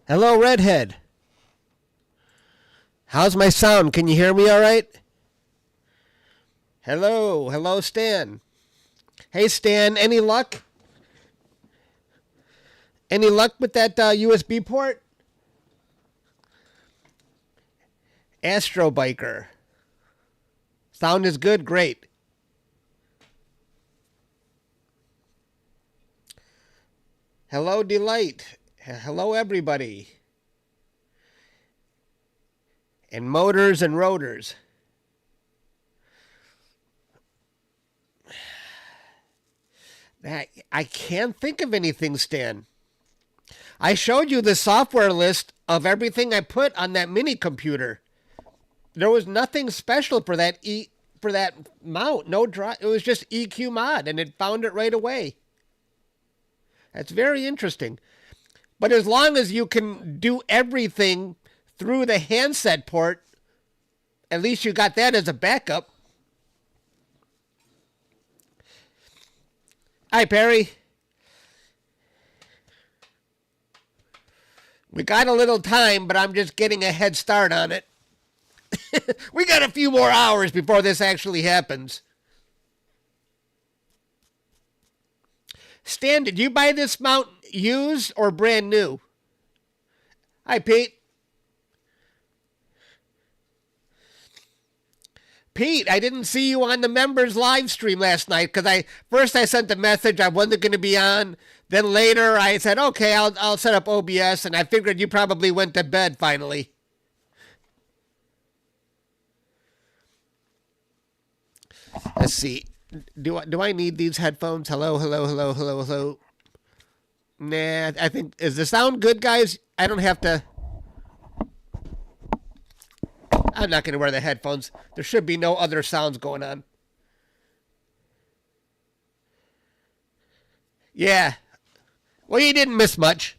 Hello, Redhead. How's my sound? Can you hear me all right? Hello. Hello, Stan. Hey, Stan, any luck? Any luck with that USB port? Astro Biker. Sound is good? Great. Hello, Delight. Hello, everybody. And motors and rotors. I can't think of anything, Stan. I showed you the software list of everything I put on that mini computer. There was nothing special for that mount. No drive. It was just EQ mod, and it found it right away. That's very interesting. But as long as you can do everything through the handset port, at least you got that as a backup. Hi, Perry. We got a little time, but I'm just getting a head start on it. We got a few more hours before this actually happens. Stan, did you buy this mount used or brand new? Hi, Pete. Pete, I didn't see you on the members live stream last night because I sent a message I wasn't going to be on. Then later I said, okay, I'll set up OBS, and I figured you probably went to bed finally. Let's see. Do I need these headphones? Hello, hello, hello, hello, hello. Nah, I think, is the sound good, guys? I don't have to. I'm not going to wear the headphones. There should be no other sounds going on. Yeah. Well, you didn't miss much.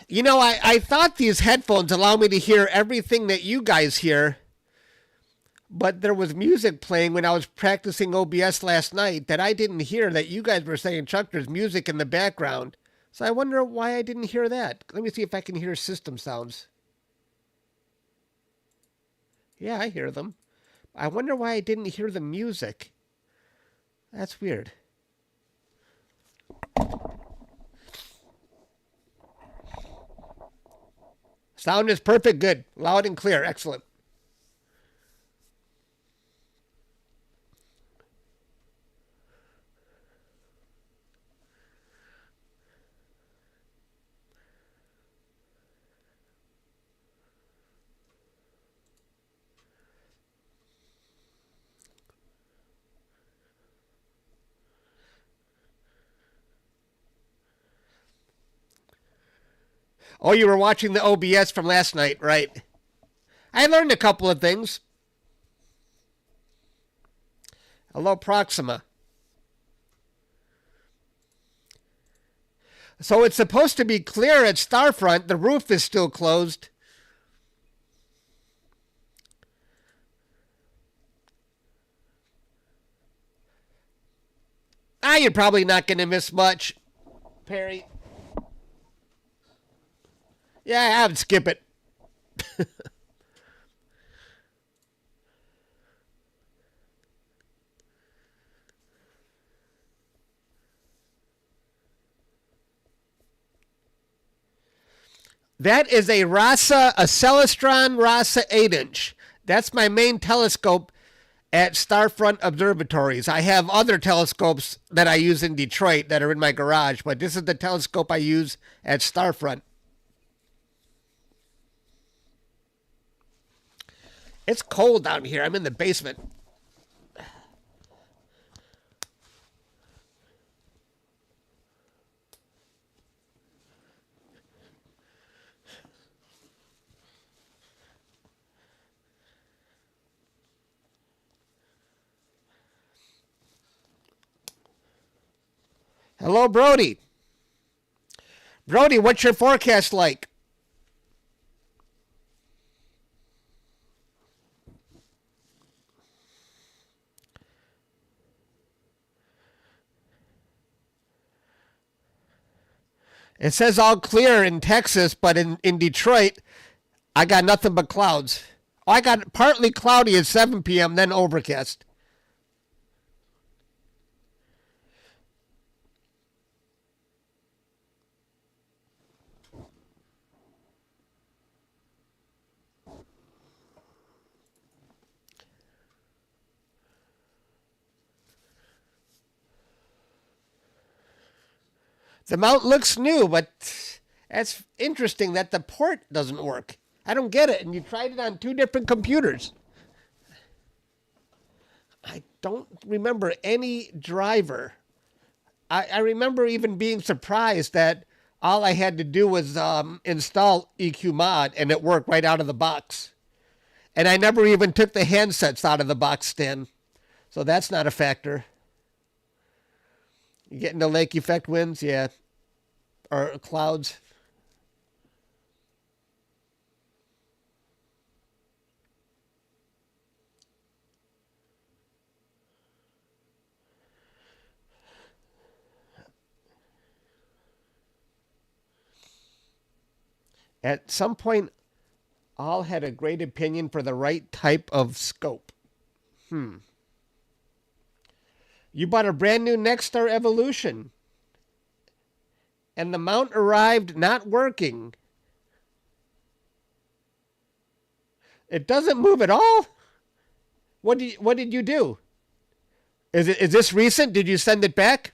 You know, I thought these headphones allow me to hear everything that you guys hear, but there was music playing when I was practicing OBS last night that I didn't hear, that you guys were saying, Chuck, there's music in the background. So I wonder why I didn't hear that. Let me see if I can hear system sounds. Yeah, I hear them. I wonder why I didn't hear the music. That's weird. Sound is perfect. Good. Loud and clear. Excellent. Oh, you were watching the OBS from last night, right? I learned a couple of things. Hello, Proxima. So it's supposed to be clear at Starfront. The roof is still closed. You're probably not going to miss much, Perry. Yeah, I would skip it. That is a RASA, a Celestron RASA 8-inch. That's my main telescope at Starfront Observatories. I have other telescopes that I use in Detroit that are in my garage, but this is the telescope I use at Starfront. It's cold down here. I'm in the basement. Hello, Brody. Brody, what's your forecast like? It says all clear in Texas, but in Detroit, I got nothing but clouds. Oh, I got partly cloudy at 7 p.m., then overcast. The mount looks new, but that's interesting that the port doesn't work. I don't get it. And you tried it on 2 different computers. I don't remember any driver. I remember even being surprised that all I had to do was install EQ mod and it worked right out of the box. And I never even took the handsets out of the box stand. So that's not a factor. You getting the lake effect winds? Yeah. Or clouds. At some point, all had a great opinion for the right type of scope. You bought a brand new Nexstar Evolution, and the mount arrived not working. It doesn't move at all? What did you do? Is this recent? Did you send it back?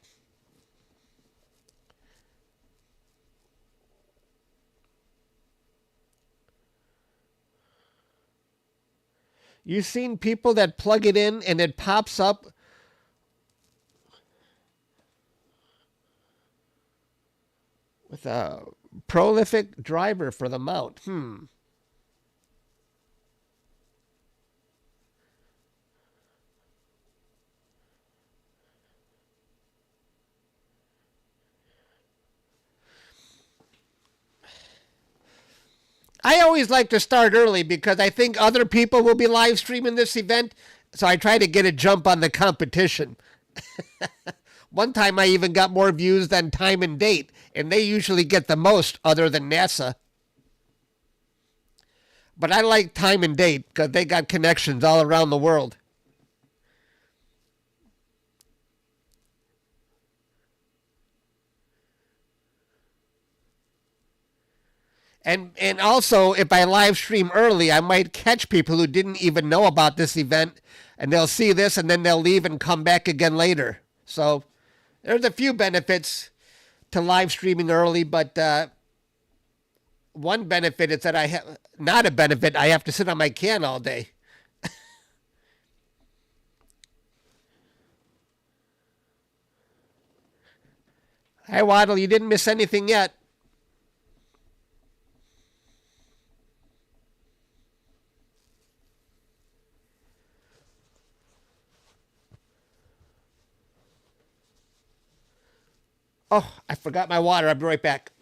You've seen people that plug it in and it pops up with a prolific driver for the mount. I always like to start early because I think other people will be live streaming this event, so I try to get a jump on the competition. One time I even got more views than Time and Date, and they usually get the most other than NASA. But I like Time and Date because they got connections all around the world. And also, if I live stream early, I might catch people who didn't even know about this event, and they'll see this, and then they'll leave and come back again later. So there's a few benefits to live streaming early, but one benefit is that I have not a benefit. I have to sit on my can all day. Hi, Waddle. You didn't miss anything yet. Oh, I forgot my water. I'll be right back.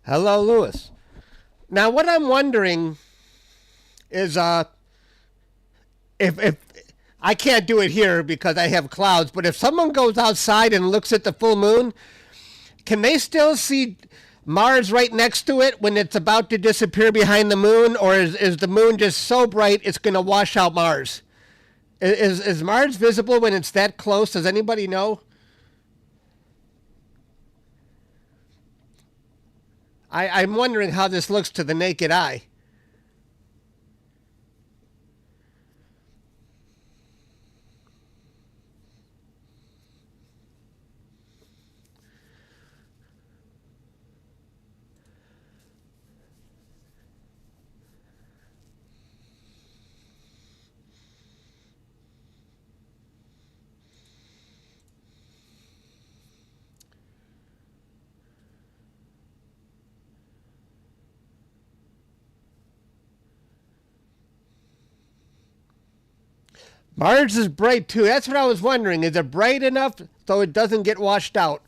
Hello, Lewis. Now, what I'm wondering is if I can't do it here because I have clouds, but if someone goes outside and looks at the full moon, can they still see Mars right next to it when it's about to disappear behind the moon, or is the moon just so bright it's going to wash out Mars? Is Mars visible when it's that close? Does anybody know? I'm wondering how this looks to the naked eye. Mars is bright too. That's what I was wondering. Is it bright enough so it doesn't get washed out?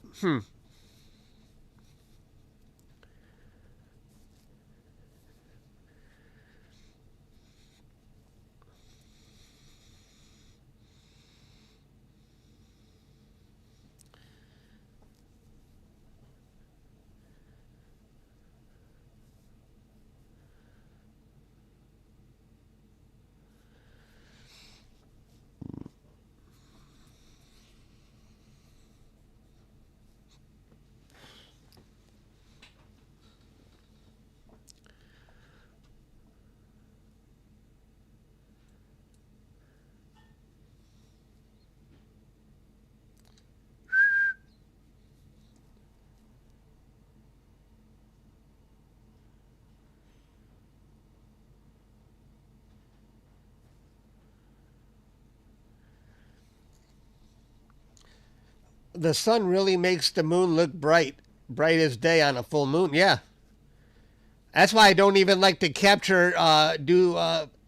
The sun really makes the moon look bright as day on a full moon. Yeah, that's why I don't even like to do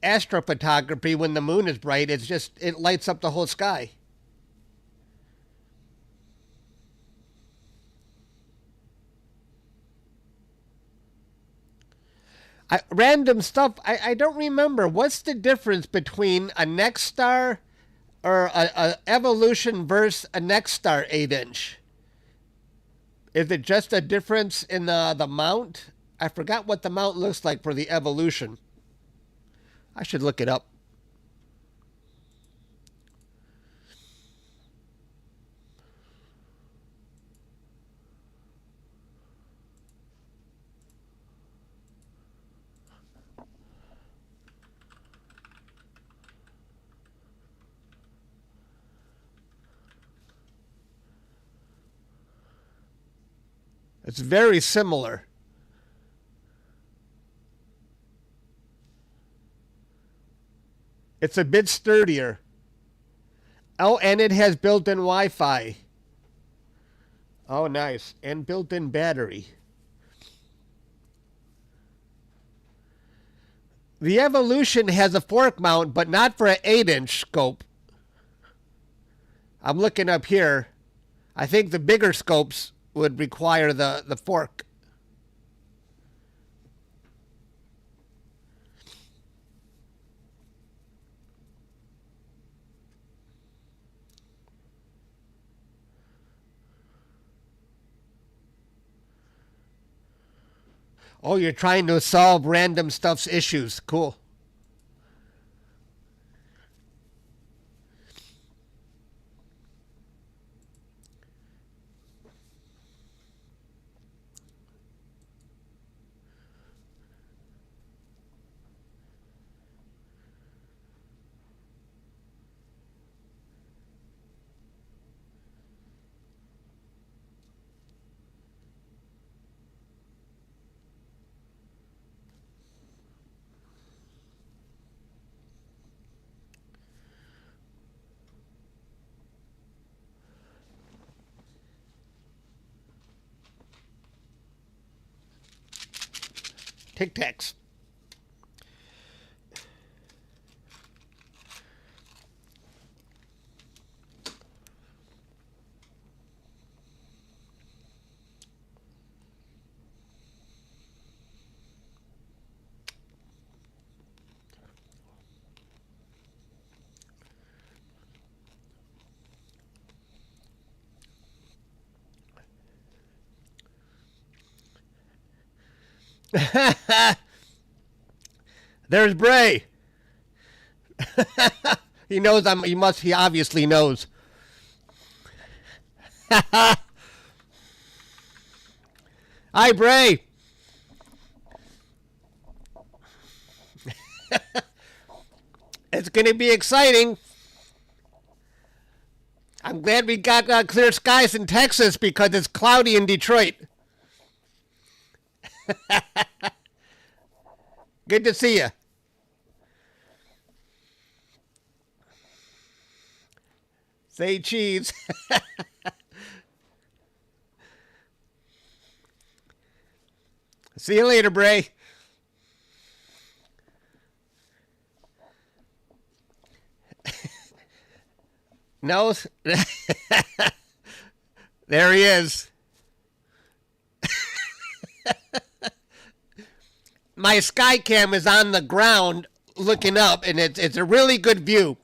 astrophotography when the moon is bright. It's just it lights up the whole sky. Random stuff. I don't remember. What's the difference between a next star or a evolution versus a next star 8 inch? Is it just a difference in the mount? I forgot what the mount looks like for the evolution. I should look it up. It's very similar. It's a bit sturdier. Oh, and it has built-in Wi-Fi. Oh, nice. And built-in battery. The Evolution has a fork mount, but not for an 8-inch scope. I'm looking up here. I think the bigger scopes would require the fork. Oh, you're trying to solve random stuff's issues. Cool. Tic Tacs. There's Bray. He knows he obviously knows. Hi, Bray. It's going to be exciting. I'm glad we got clear skies in Texas because it's cloudy in Detroit. Good to see you. Say cheese. See you later, Bray. No. There he is. My sky cam is on the ground looking up, and it's a really good view.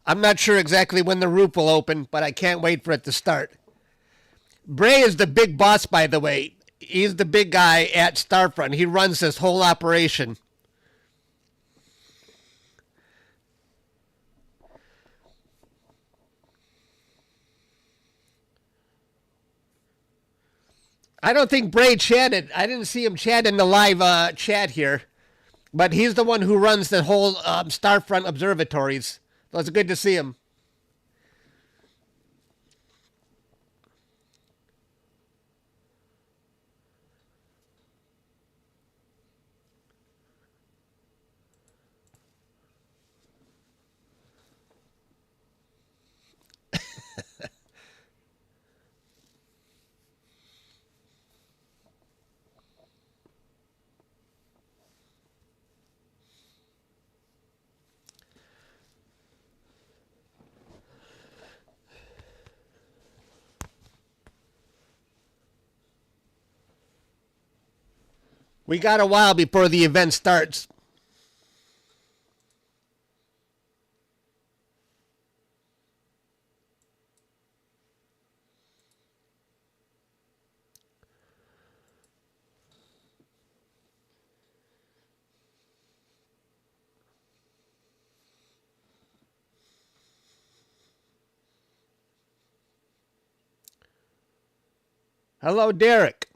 I'm not sure exactly when the roof will open, but I can't wait for it to start. Bray is the big boss, by the way. He's the big guy at Starfront. He runs this whole operation. I don't think Bray chatted. I didn't see him chat in the live chat here. But he's the one who runs the whole Starfront Observatories. So it's good to see him. We got a while before the event starts. Hello, Derek.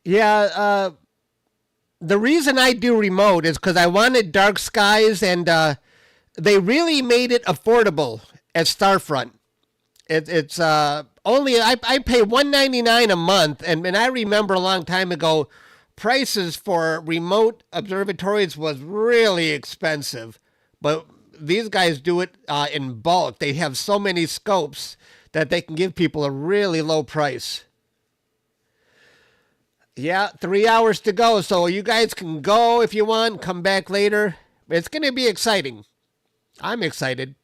Yeah, the reason I do remote is because I wanted dark skies, and they really made it affordable at Starfront. It's only I pay $199 a month, and I remember a long time ago, prices for remote observatories was really expensive, but these guys do it in bulk. They have so many scopes that they can give people a really low price. Yeah, 3 hours to go, so you guys can go if you want, come back later. It's going to be exciting. I'm excited.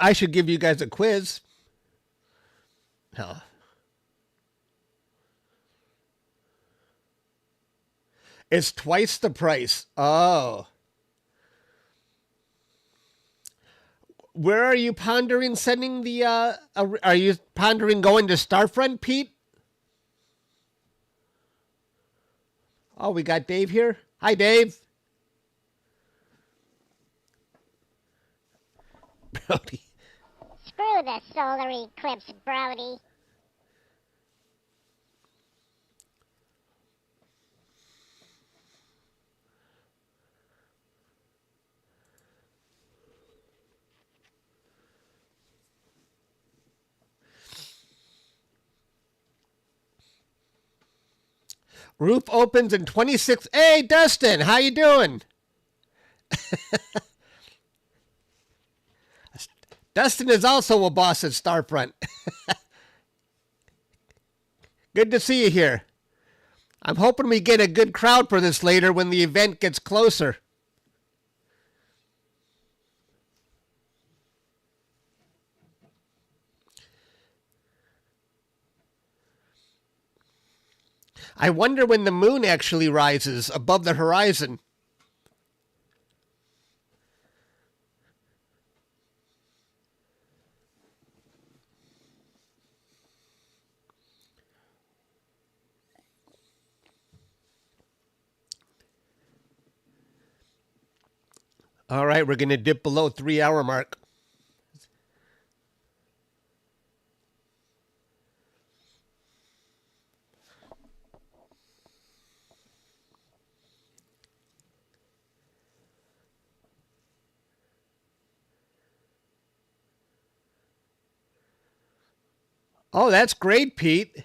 I should give you guys a quiz. No. It's twice the price. Oh. Where are you pondering sending the, are you pondering going to Starfront, Pete? Oh, we got Dave here. Hi, Dave. Brody. Screw the solar eclipse, Brody. Roof opens in 26. Hey, Dustin, how you doing? Dustin is also a boss at Starfront. Good to see you here. I'm hoping we get a good crowd for this later when the event gets closer. I wonder when the moon actually rises above the horizon. All right, we're going to dip below 3 hour mark. Oh, that's great, Pete.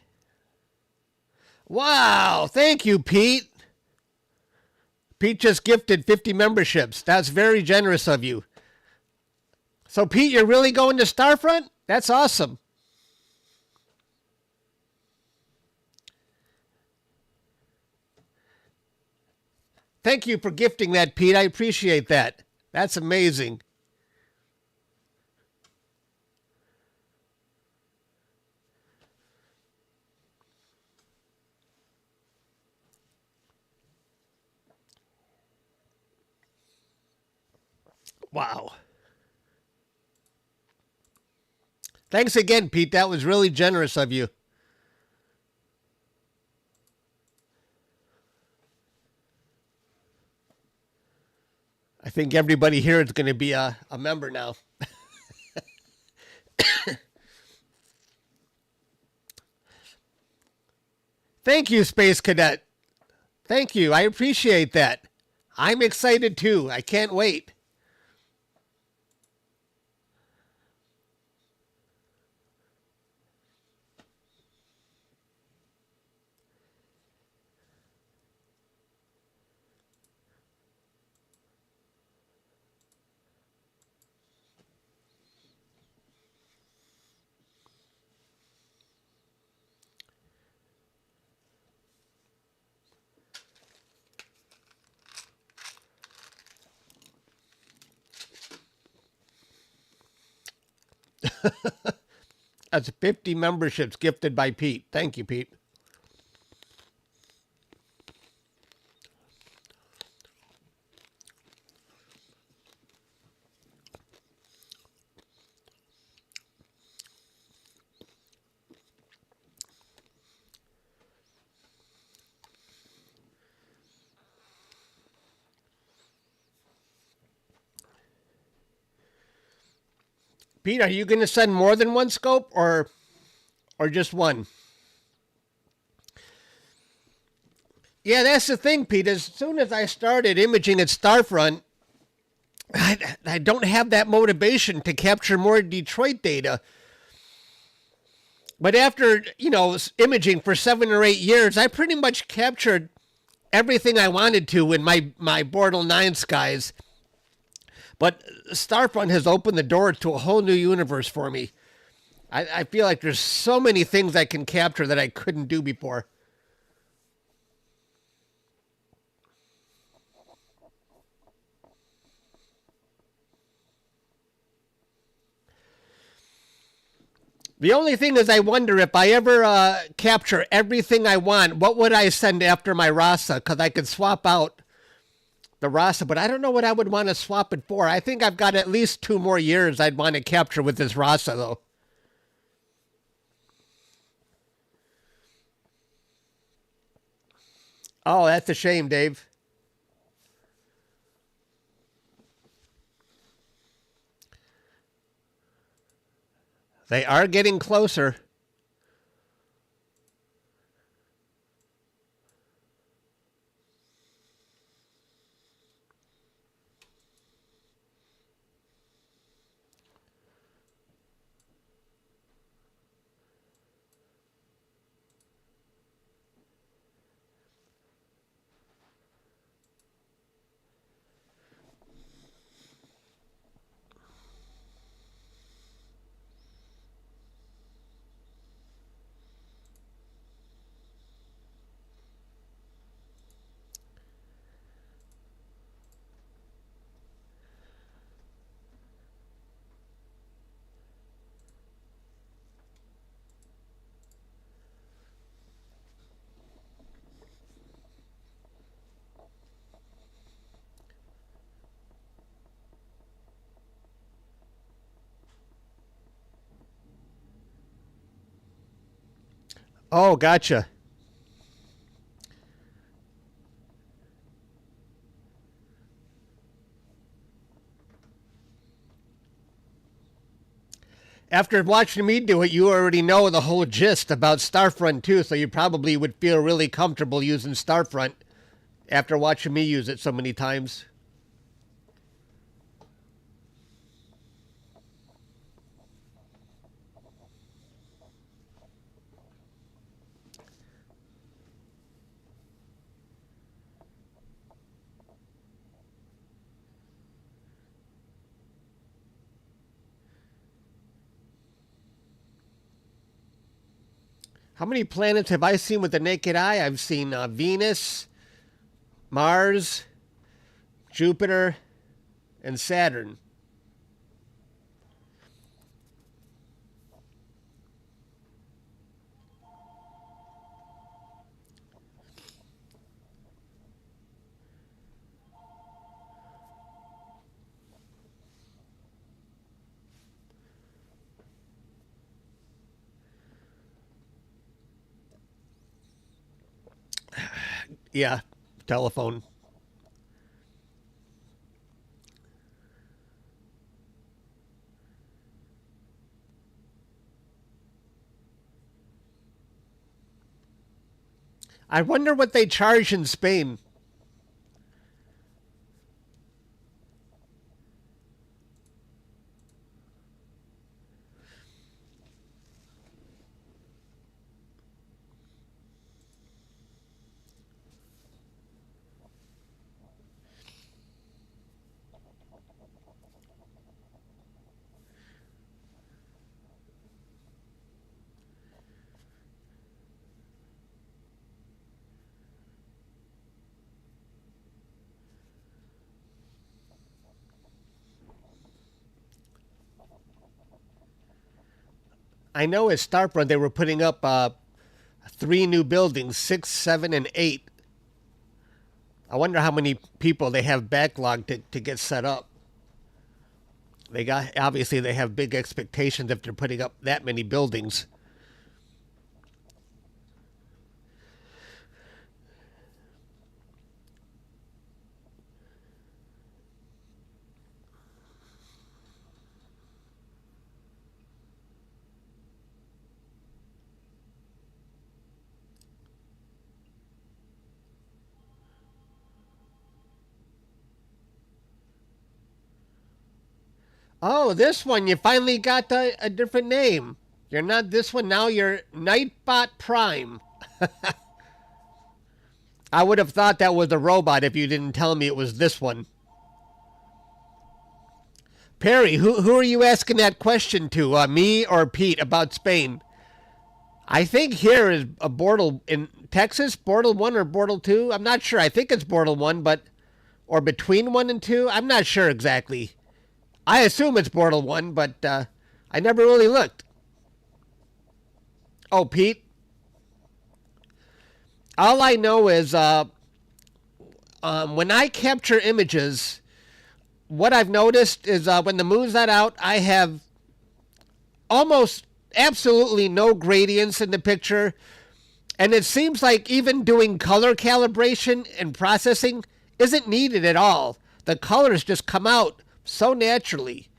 Wow, thank you, Pete. Pete just gifted 50 memberships. That's very generous of you. So, Pete, you're really going to Starfront? That's awesome. Thank you for gifting that, Pete. I appreciate that. That's amazing. Wow. Thanks again, Pete. That was really generous of you. I think everybody here is going to be a member now. Thank you, Space Cadet. Thank you. I appreciate that. I'm excited too. I can't wait. That's 50 memberships gifted by Pete. Thank you, Pete. Pete, are you going to send more than one scope or just one? Yeah, that's the thing, Pete. As soon as I started imaging at Starfront, I don't have that motivation to capture more Detroit data. But after, imaging for 7 or 8 years, I pretty much captured everything I wanted to in my Bortle 9 skies. But Starfront has opened the door to a whole new universe for me. I feel like there's so many things I can capture that I couldn't do before. The only thing is I wonder if I ever capture everything I want, what would I send after my RASA? Because I could swap out the RASA, but I don't know what I would want to swap it for. I think I've got at least 2 more years I'd want to capture with this RASA, though. Oh, that's a shame, Dave. They are getting closer. Oh, gotcha. After watching me do it, you already know the whole gist about Starfront too, so you probably would feel really comfortable using Starfront after watching me use it so many times. How many planets have I seen with the naked eye? I've seen Venus, Mars, Jupiter, and Saturn. Yeah, telephone. I wonder what they charge in Spain. I know at Starfront they were putting up 3 new buildings, 6, 7, and 8. I wonder how many people they have backlogged to get set up. They got obviously they have big expectations if they're putting up that many buildings. Oh, this one you finally got a different name. You're not this one now. You're Nightbot Prime. I would have thought that was a robot if you didn't tell me it was this one. Perry, who are you asking that question to? Me or Pete about Spain? I think here is a Bortle in Texas, Bortle 1 or Bortle 2. I'm not sure. I think it's Bortle 1, but or between 1 and 2. I'm not sure exactly. I assume it's Bortle 1, but I never really looked. Oh, Pete. All I know is when I capture images, what I've noticed is when the moon's not out, I have almost absolutely no gradients in the picture. And it seems like even doing color calibration and processing isn't needed at all. The colors just come out so naturally.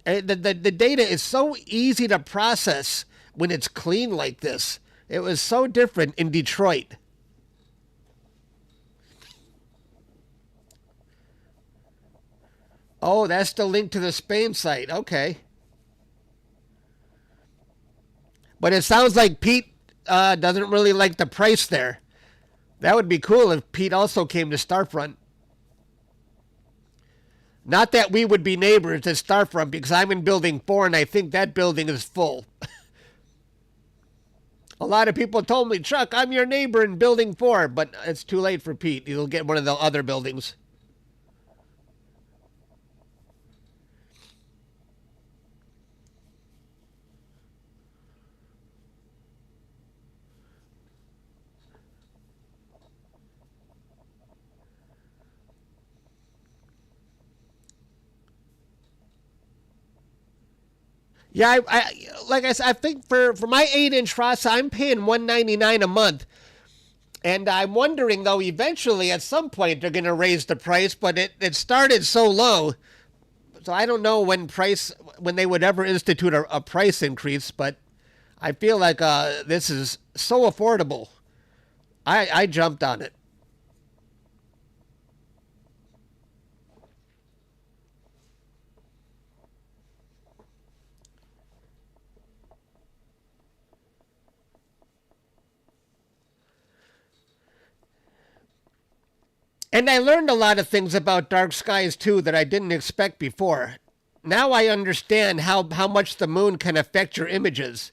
The data is so easy to process when it's clean like this. It was so different in Detroit. Oh, that's the link to the Spain site. Okay. But it sounds like Pete doesn't really like the price there. That would be cool if Pete also came to Starfront. Not that we would be neighbors at Starfront because I'm in building 4 and I think that building is full. A lot of people told me, Chuck, I'm your neighbor in building 4, but it's too late for Pete. He'll get one of the other buildings. Yeah, like I said, I think for my 8-inch RASA, I'm paying $199 a month. And I'm wondering, though, eventually at some point they're going to raise the price, but it started so low. So I don't know when they would ever institute a price increase, but I feel like this is so affordable. I jumped on it. And I learned a lot of things about dark skies too that I didn't expect before. Now I understand how much the moon can affect your images.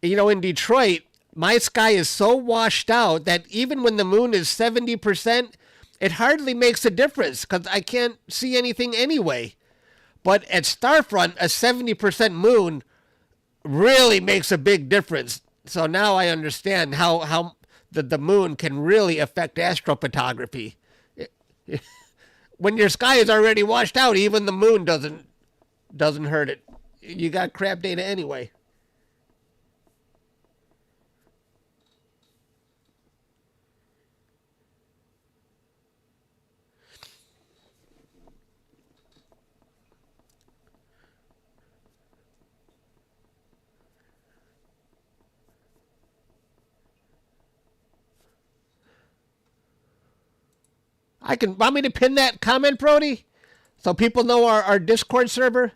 You know, in Detroit, my sky is so washed out that even when the moon is 70%, it hardly makes a difference because I can't see anything anyway. But at Starfront, a 70% moon really makes a big difference. So now I understand how the moon can really affect astrophotography. When your sky is already washed out, even the moon doesn't hurt it. You got crap data anyway. Want me to pin that comment, Brody? So people know our Discord server?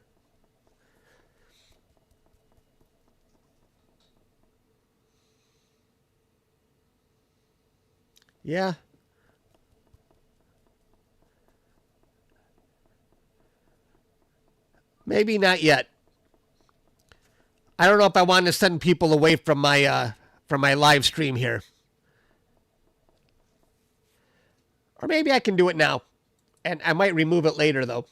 Yeah. Maybe not yet. I don't know if I want to send people away from my live stream here. Or maybe I can do it now. And I might remove it later though.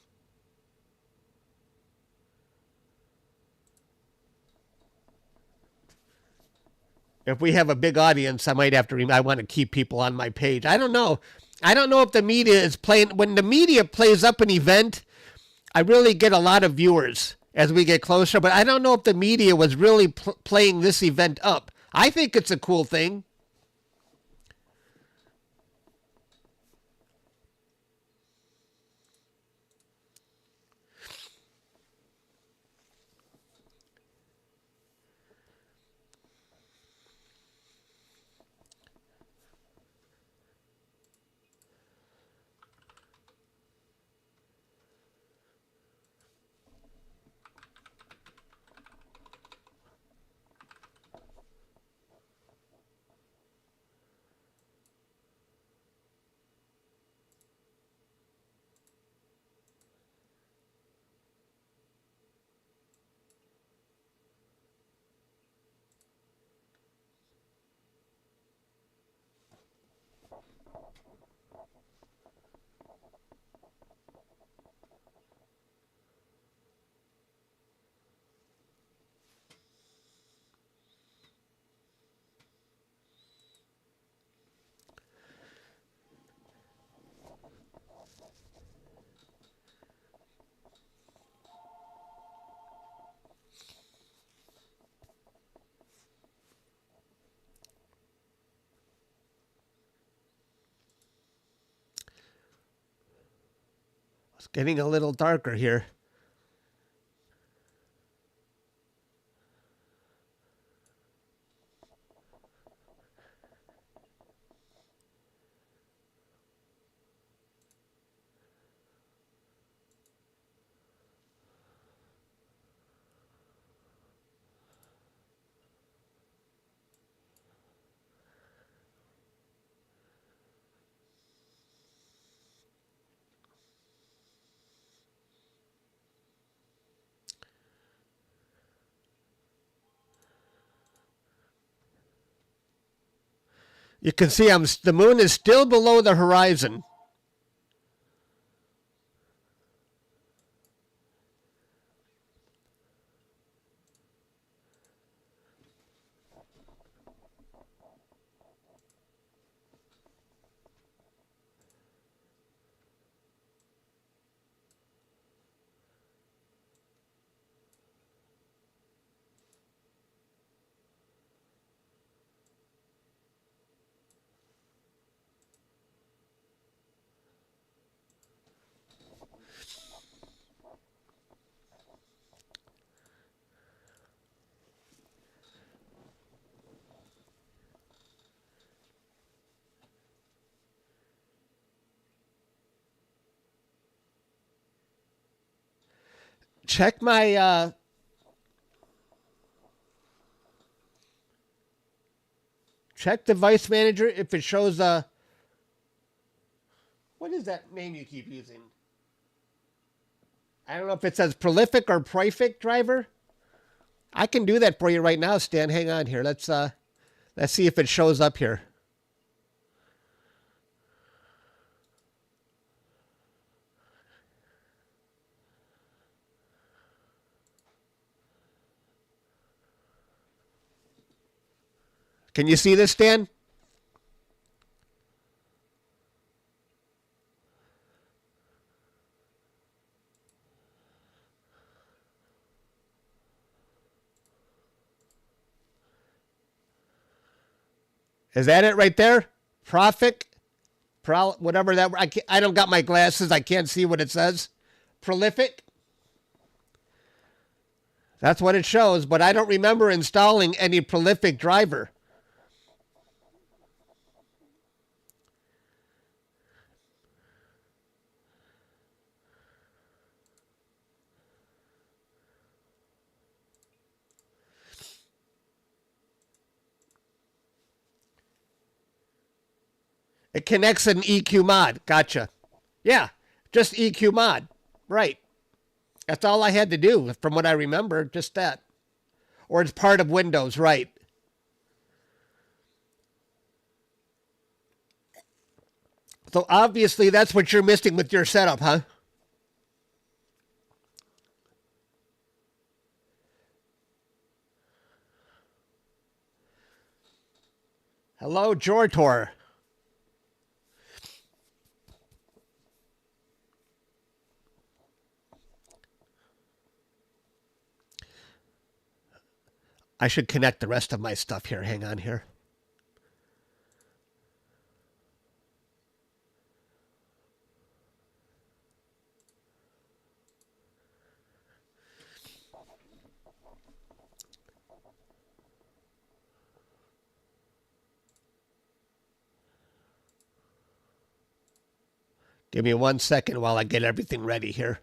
If we have a big audience, I might have to I want to keep people on my page. I don't know. I don't know if the media is playing when the media plays up an event, I really get a lot of viewers as we get closer, but I don't know if the media was really playing this event up. I think it's a cool thing. It's getting a little darker here. You can see the moon is still below the horizon. check my check device manager if it shows what is that name you keep using? I don't know if it says prolific or prolific driver. I can do that for you right now, Stan. Hang on here. Let's see if it shows up here. Can you see this, Stan? Is that it right there? Profit? Whatever that... I don't got my glasses. I can't see what it says. Prolific? That's what it shows, but I don't remember installing any prolific driver. It connects an EQ mod. Gotcha. Yeah, just EQ mod. Right. That's all I had to do, from what I remember, just that. Or it's part of Windows, right. So obviously that's what you're missing with your setup, huh? Hello, Jortor. I should connect the rest of my stuff here. Hang on here. Give me 1 second while I get everything ready here.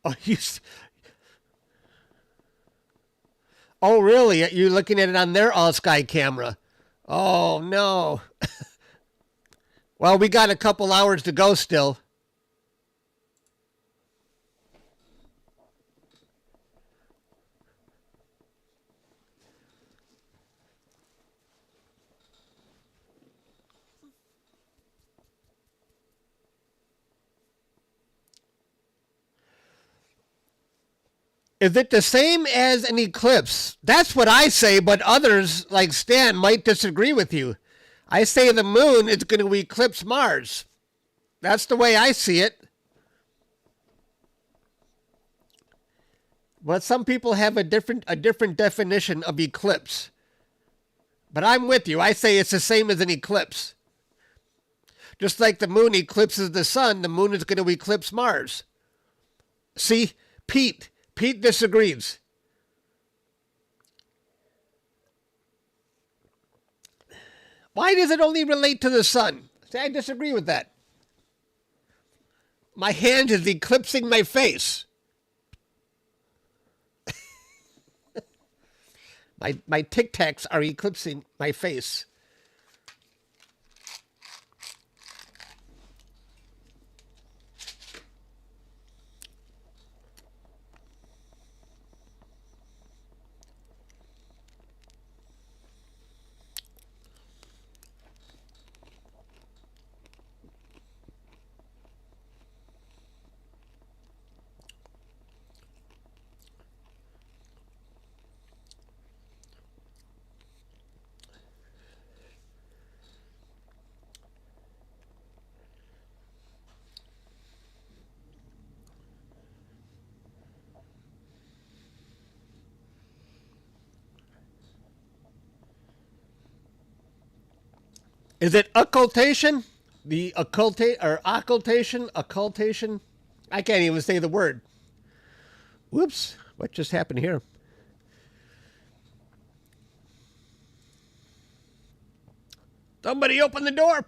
Oh, oh, really? You're looking at it on their all-sky camera. Oh, no. Well, we got a couple hours to go still. Is it the same as an eclipse? That's what I say, but others, like Stan, might disagree with you. I say the moon is going to eclipse Mars. That's the way I see it. But some people have a different definition of eclipse. But I'm with you. I say it's the same as an eclipse. Just like the moon eclipses the sun, the moon is going to eclipse Mars. See? Pete disagrees. Why does it only relate to the sun? See, I disagree with that. My hand is eclipsing my face. My Tic Tacs are eclipsing my face. Is it occultation? The occultation? I can't even say the word. Whoops. What just happened here? Somebody open the door.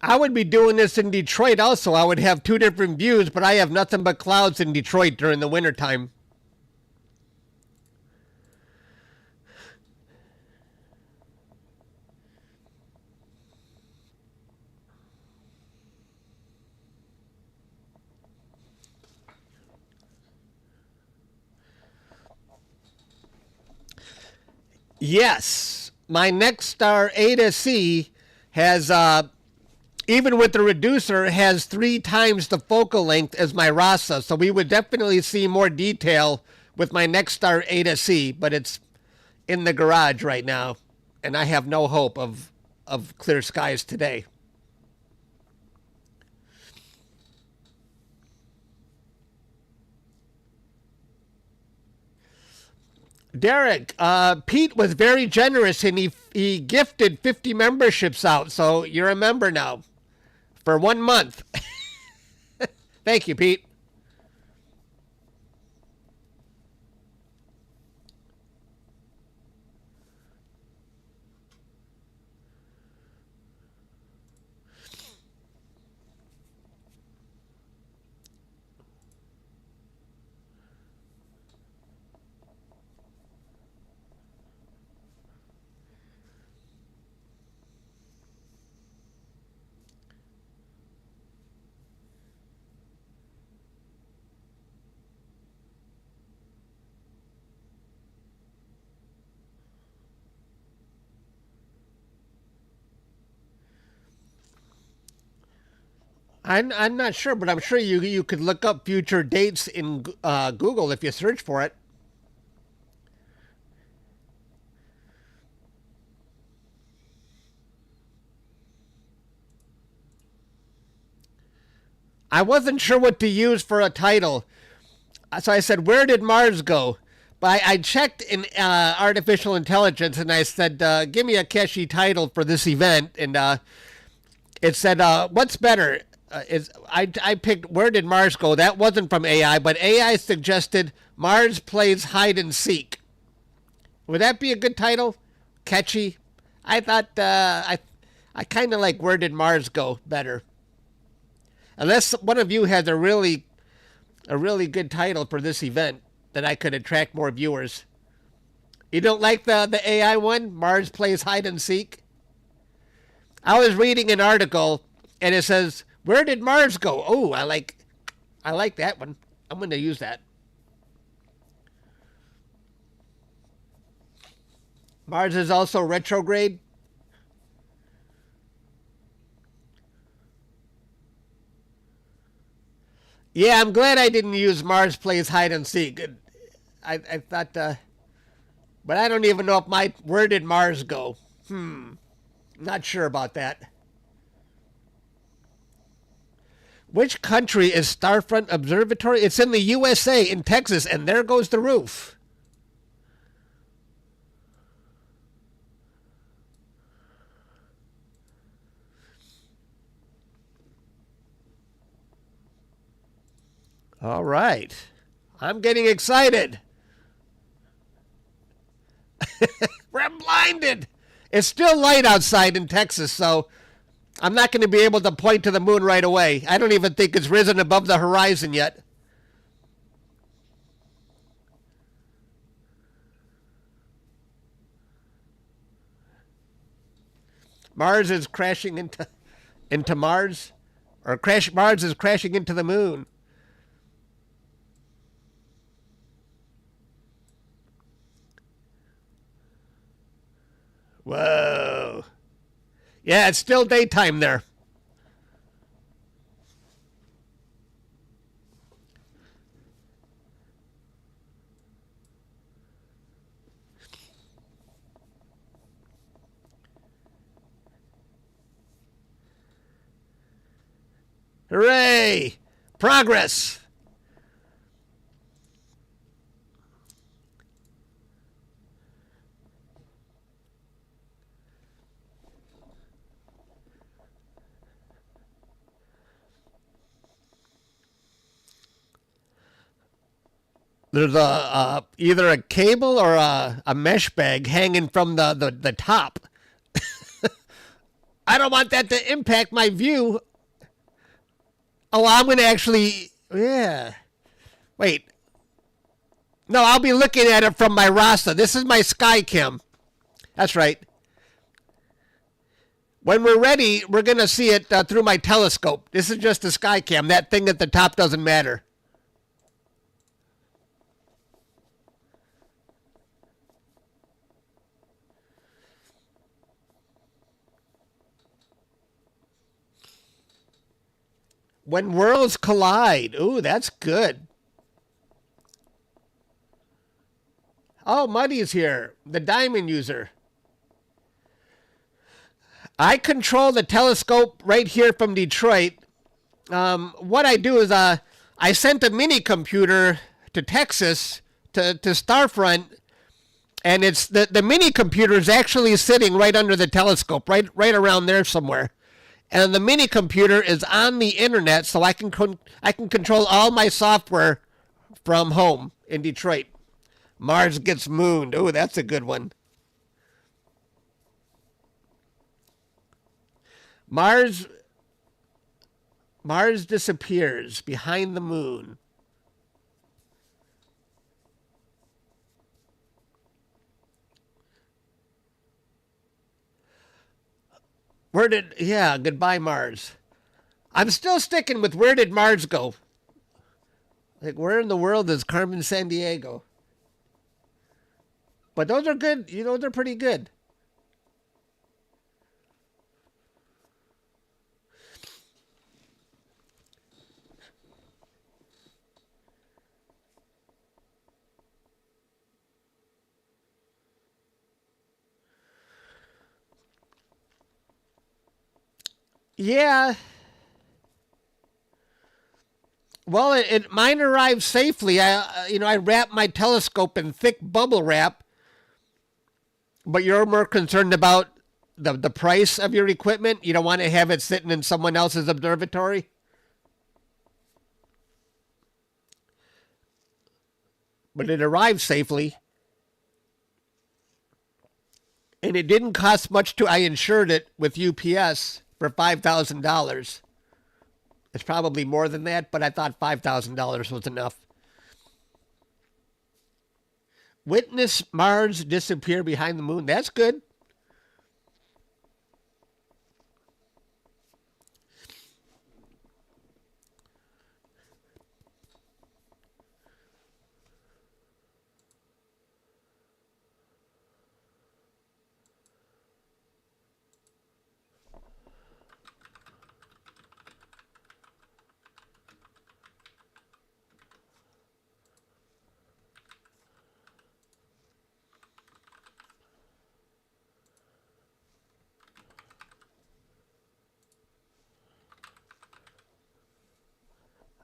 I would be doing this in Detroit also. I would have two different views, but I have nothing but clouds in Detroit during the wintertime. Yes, my Nexstar ASI has, even with the reducer, has 3 times the focal length as my RASA. So we would definitely see more detail with my Nexstar ASI, but it's in the garage right now, and I have no hope of clear skies today. Derek, Pete was very generous and he gifted 50 memberships out. So you're a member now for 1 month. Thank you, Pete. I'm not sure, but I'm sure you could look up future dates in Google if you search for it. I wasn't sure what to use for a title, so I said, "Where did Mars go?" But I checked in artificial intelligence and I said, "Give me a catchy title for this event," and it said, "What's better?" I picked "Where did Mars go?" That wasn't from AI, but AI suggested "Mars plays hide and seek." Would that be a good title? Catchy. I thought I kind of like "Where did Mars go?" better. Unless one of you has a really good title for this event that I could attract more viewers. You don't like the AI one? Mars plays hide and seek? I was reading an article and it says, "Where did Mars go?" Oh, I like that one. I'm going to use that. Mars is also retrograde. Yeah, I'm glad I didn't use Mars plays hide and seek. I thought, but I don't even know if my "Where did Mars go?" Not sure about that. Which country is Starfront Observatory? It's in the USA, in Texas, and there goes the roof. All right. I'm getting excited. I'm blinded. It's still light outside in Texas, so I'm not going to be able to point to the moon right away. I don't even think it's risen above the horizon yet. Mars is crashing into Mars, or Mars is crashing into the moon. Whoa. Yeah, it's still daytime there. Hooray! Progress! There's a either a cable or a mesh bag hanging from the top. I don't want that to impact my view. Oh, I'm going to actually... Yeah. Wait. No, I'll be looking at it from my RASA. This is my Skycam. That's right. When we're ready, we're going to see it through my telescope. This is just a Skycam. That thing at the top doesn't matter. When worlds collide. Ooh, that's good. Oh, Muddy's here. The diamond user. I control the telescope right here from Detroit. What I do is I sent a mini computer to Texas to Starfront, and it's the mini computer is actually sitting right under the telescope, right around there somewhere. And the mini computer is on the internet, so I can control all my software from home in Detroit. Mars gets mooned. Oh, that's a good one. Mars disappears behind the moon. Goodbye, Mars. I'm still sticking with where did Mars go? Like, where in the world is Carmen Sandiego? But those are good. They're pretty good. Yeah. Well, mine arrived safely. I wrapped my telescope in thick bubble wrap. But you're more concerned about the price of your equipment? You don't want to have it sitting in someone else's observatory? But it arrived safely. And it didn't cost much I insured it with UPS for $5,000. It's probably more than that, but I thought $5,000 was enough. Witness Mars disappear behind the moon. That's good.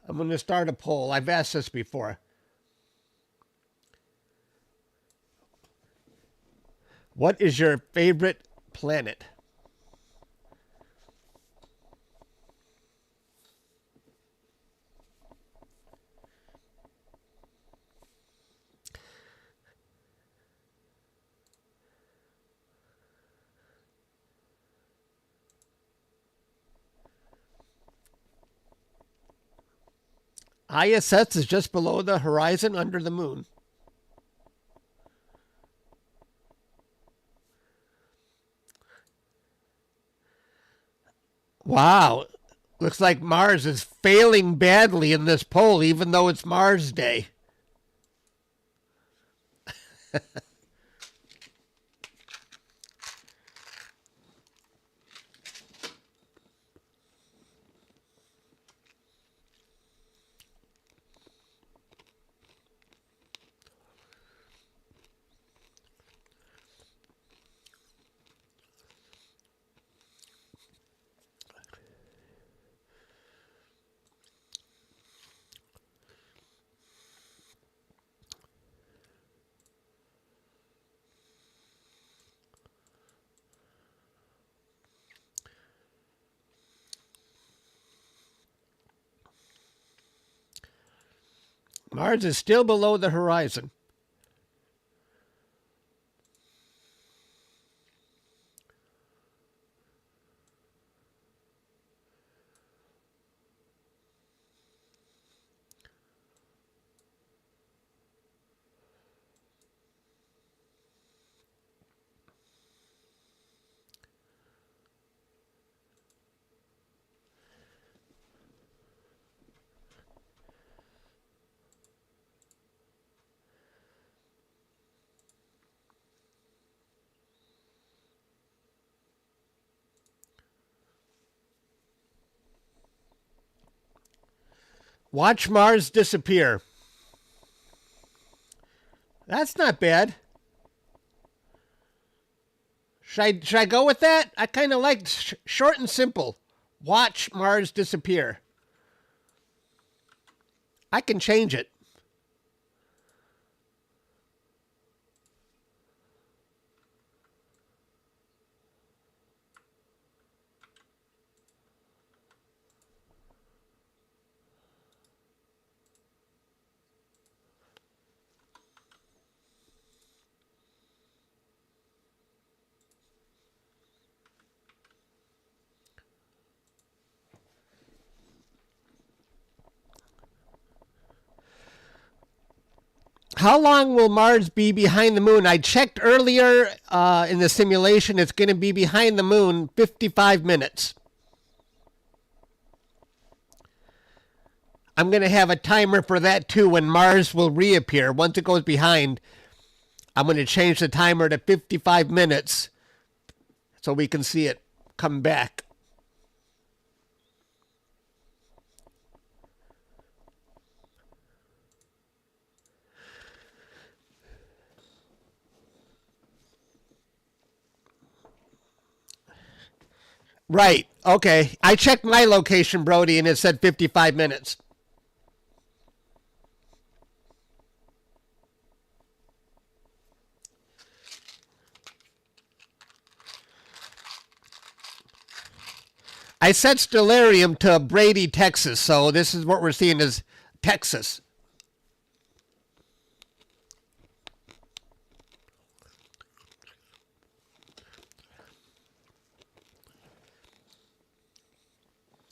I'm going to start a poll. I've asked this before. What is your favorite planet? ISS is just below the horizon under the moon. Wow. Looks like Mars is failing badly in this poll, even though it's Mars Day. Mars is still below the horizon. Watch Mars disappear. That's not bad. Should I go with that? I kind of like short and simple. Watch Mars disappear. I can change it. How long will Mars be behind the moon? I checked earlier in the simulation. It's going to be behind the moon 55 minutes. I'm going to have a timer for that too when Mars will reappear. Once it goes behind, I'm going to change the timer to 55 minutes so we can see it come back. Right. Okay. I checked my location, Brody, and it said 55 minutes. I set Stellarium to Brady, Texas, so this is what we're seeing as Texas.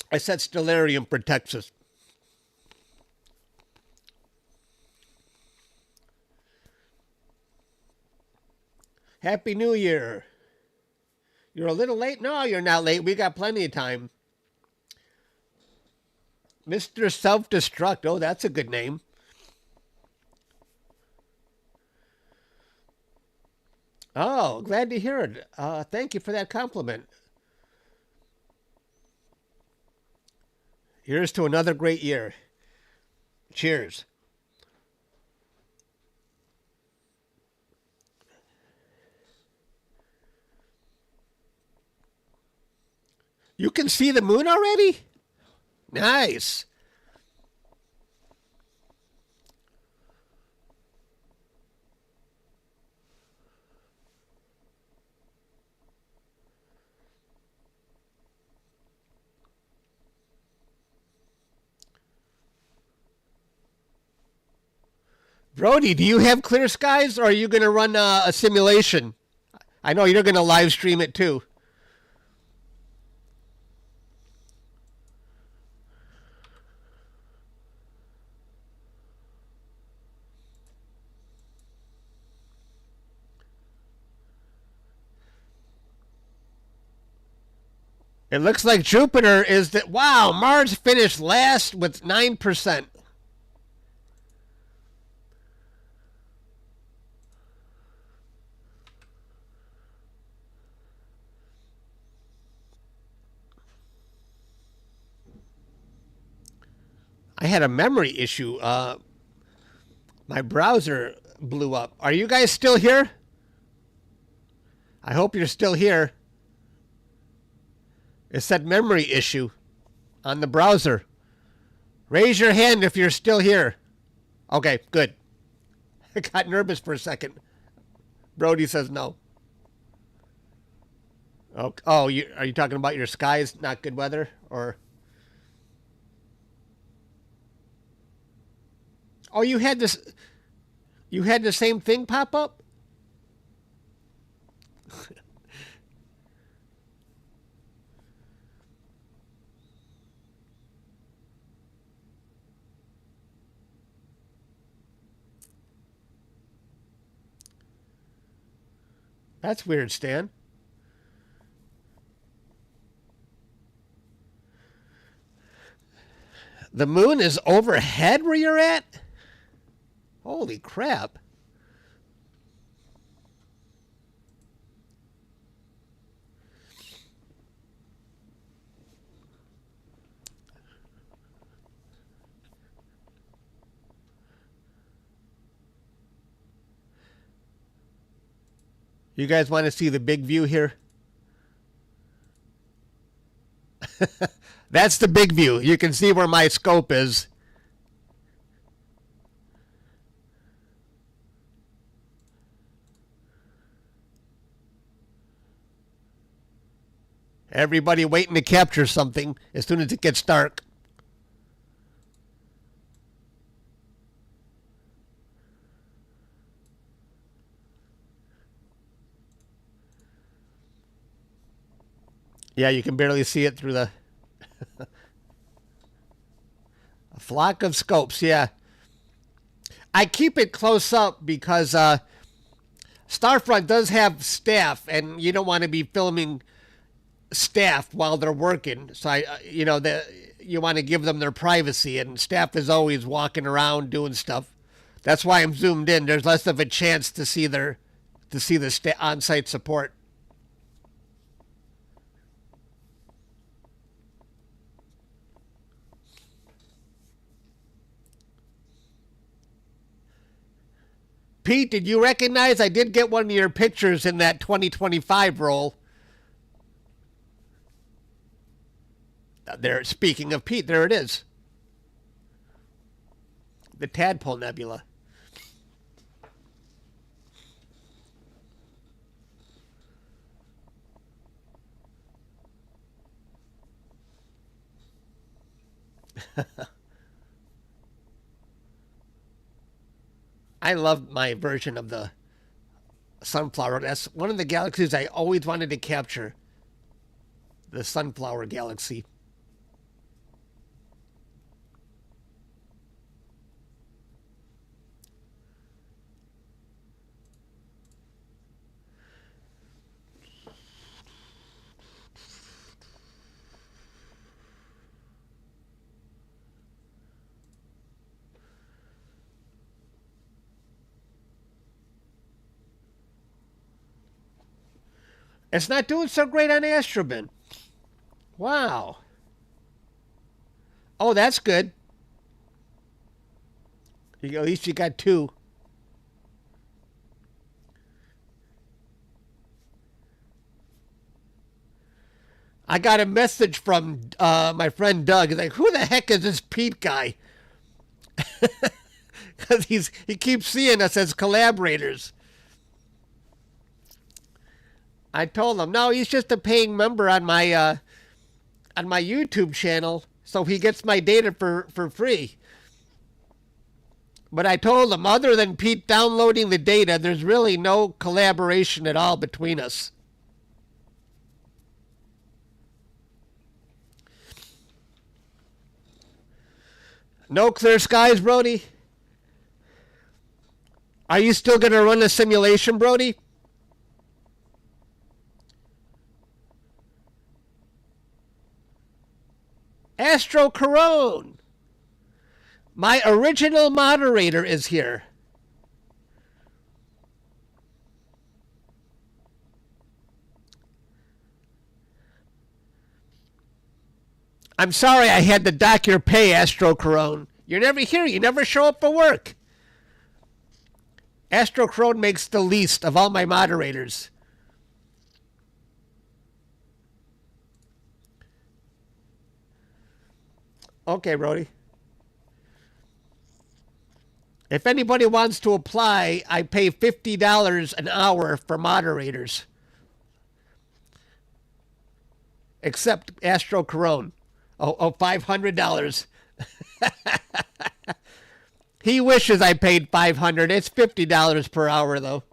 I set Stellarium for Texas. Happy New Year. You're a little late? No, you're not late. We got plenty of time. Mr. Self-Destruct. Oh, that's a good name. Oh, glad to hear it. Thank you for that compliment. Here's to another great year. Cheers. You can see the moon already? Nice. Brody, do you have clear skies or are you going to run a simulation? I know you're going to live stream it too. It looks like Jupiter is that. Wow, Mars finished last with 9%. I had a memory issue. My browser blew up. Are you guys still here? I hope you're still here. It said memory issue on the browser. Raise your hand if you're still here. Okay, good. I got nervous for a second. Brody says no. Oh, are you talking about your skies, not good weather? Or... Oh, you had this. You had the same thing pop up? That's weird, Stan. The moon is overhead where you're at? Holy crap. You guys want to see the big view here? That's the big view. You can see where my scope is. Everybody waiting to capture something as soon as it gets dark. Yeah, you can barely see it through the... A flock of scopes, yeah. I keep it close up because Starfront does have staff, and you don't want to be filming staff while they're working. So you want to give them their privacy, and staff is always walking around doing stuff. That's why I'm zoomed in. There's less of a chance to see the on-site support. Pete, did you recognize I did get one of your pictures in that 2025 roll? There, speaking of Pete, there it is. The Tadpole Nebula. I love my version of the Sunflower. That's one of the galaxies I always wanted to capture. The Sunflower Galaxy. It's not doing so great on Astrobin. Wow. Oh, that's good. At least you got two. I got a message from my friend Doug. He's like, who the heck is this Pete guy? Because he keeps seeing us as collaborators. I told him, no, he's just a paying member on my YouTube channel, so he gets my data for free. But I told him, other than Pete downloading the data, there's really no collaboration at all between us. No clear skies, Brody? Are you still going to run a simulation, Brody? Astro Corone. My original moderator is here. I'm sorry I had to dock your pay, Astro Corone. You're never here. You never show up for work. Astro Corone makes the least of all my moderators. Okay, Brody. If anybody wants to apply, I pay $50 an hour for moderators. Except Astro Corone. $500. He wishes I paid $500. It's $50 per hour, though.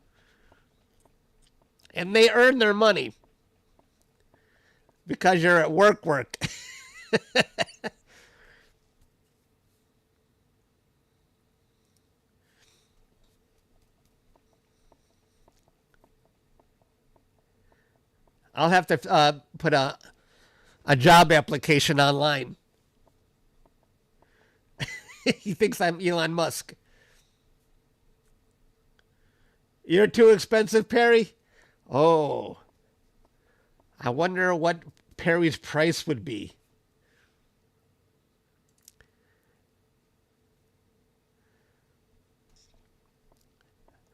And they earn their money because you're at work. I'll have to put a job application online. He thinks I'm Elon Musk. You're too expensive, Perry? Oh. I wonder what Perry's price would be.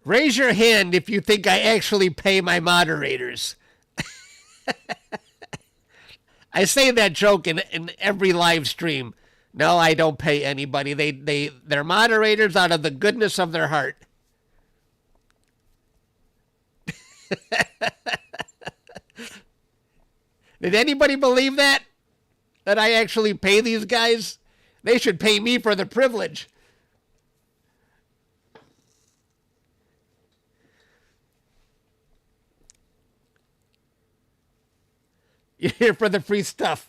Raise your hand if you think I actually pay my moderators. I say that joke in every live stream. No, I don't pay anybody. They're moderators out of the goodness of their heart. Did anybody believe that? That I actually pay these guys? They should pay me for the privilege. You're here for the free stuff.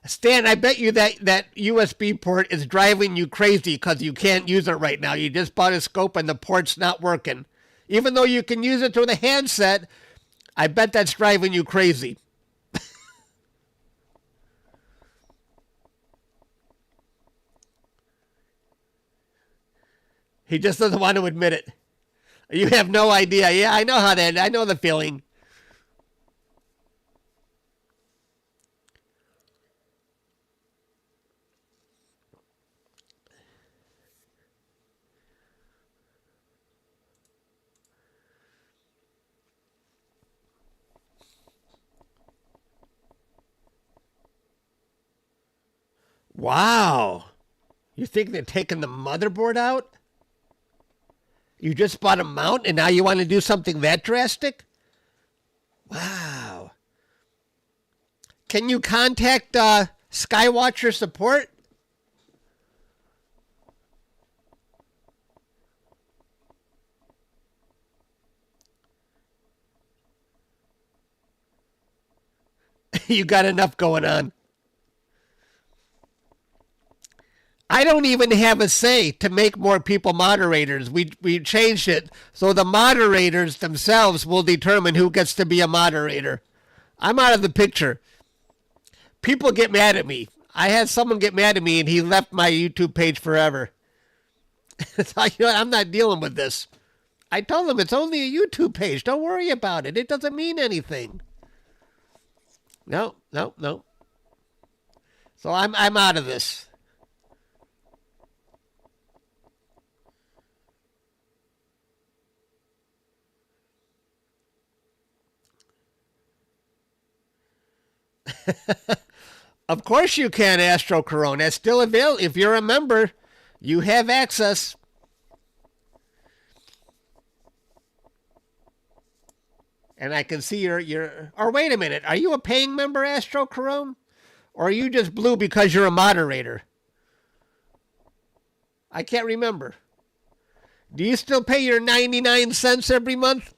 Stan, I bet you that USB port is driving you crazy because you can't use it right now. You just bought a scope and the port's not working. Even though you can use it with a handset, I bet that's driving you crazy. He just doesn't want to admit it. You have no idea. Yeah, I know how that. I know the feeling. Wow. You think they're taking the motherboard out? You just bought a mount and now you want to do something that drastic? Wow. Can you contact Skywatcher support? You got enough going on. I don't even have a say to make more people moderators. We changed it so the moderators themselves will determine who gets to be a moderator. I'm out of the picture. People get mad at me. I had someone get mad at me and he left my YouTube page forever. So, I'm not dealing with this. I told him it's only a YouTube page. Don't worry about it. It doesn't mean anything. No. So I'm out of this. Of course you can, Astro Corona. It's still available. If you're a member, you have access. And I can see your. Or wait a minute. Are you a paying member, Astro Corona? Or are you just blue because you're a moderator? I can't remember. Do you still pay your 99 cents every month?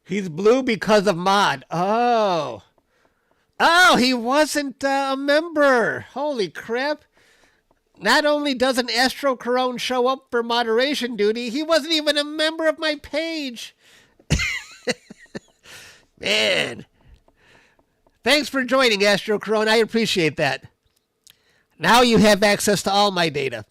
He's blue because of mod. Oh, he wasn't a member. Holy crap. Not only doesn't Astro Corona show up for moderation duty, he wasn't even a member of my page. Man. Thanks for joining, Astro Corona. I appreciate that. Now you have access to all my data.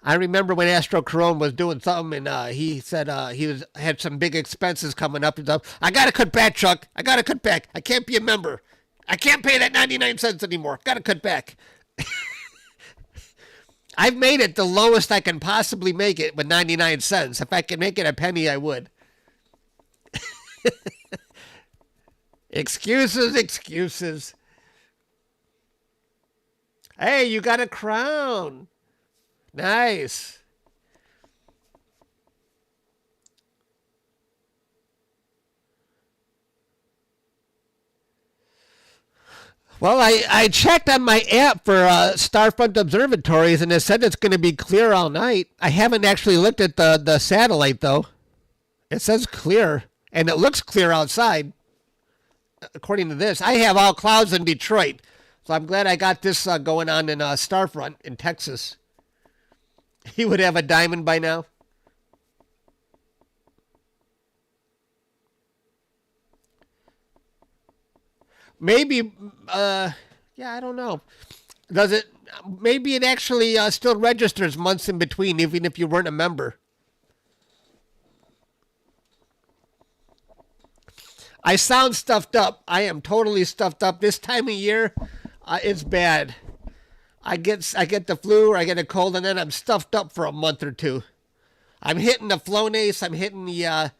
I remember when Astro Corone was doing something, and he said had some big expenses coming up. And stuff. I gotta cut back, Chuck. I gotta cut back. I can't be a member. I can't pay that 99 cents anymore. Gotta cut back. I've made it the lowest I can possibly make it with 99 cents. If I could make it a penny, I would. Excuses, excuses. Hey, you got a crown. Nice. Well, I checked on my app for Starfront Observatories, and it said it's going to be clear all night. I haven't actually looked at the satellite, though. It says clear, and it looks clear outside, according to this. I have all clouds in Detroit, so I'm glad I got this going on in Starfront in Texas. He would have a diamond by now. Maybe, yeah, I don't know. Does it? Maybe it actually still registers months in between, even if you weren't a member. I sound stuffed up. I am totally stuffed up. This time of year, it's bad. I get the flu or I get a cold, and then I'm stuffed up for a month or two. I'm hitting the Flonase. I'm hitting the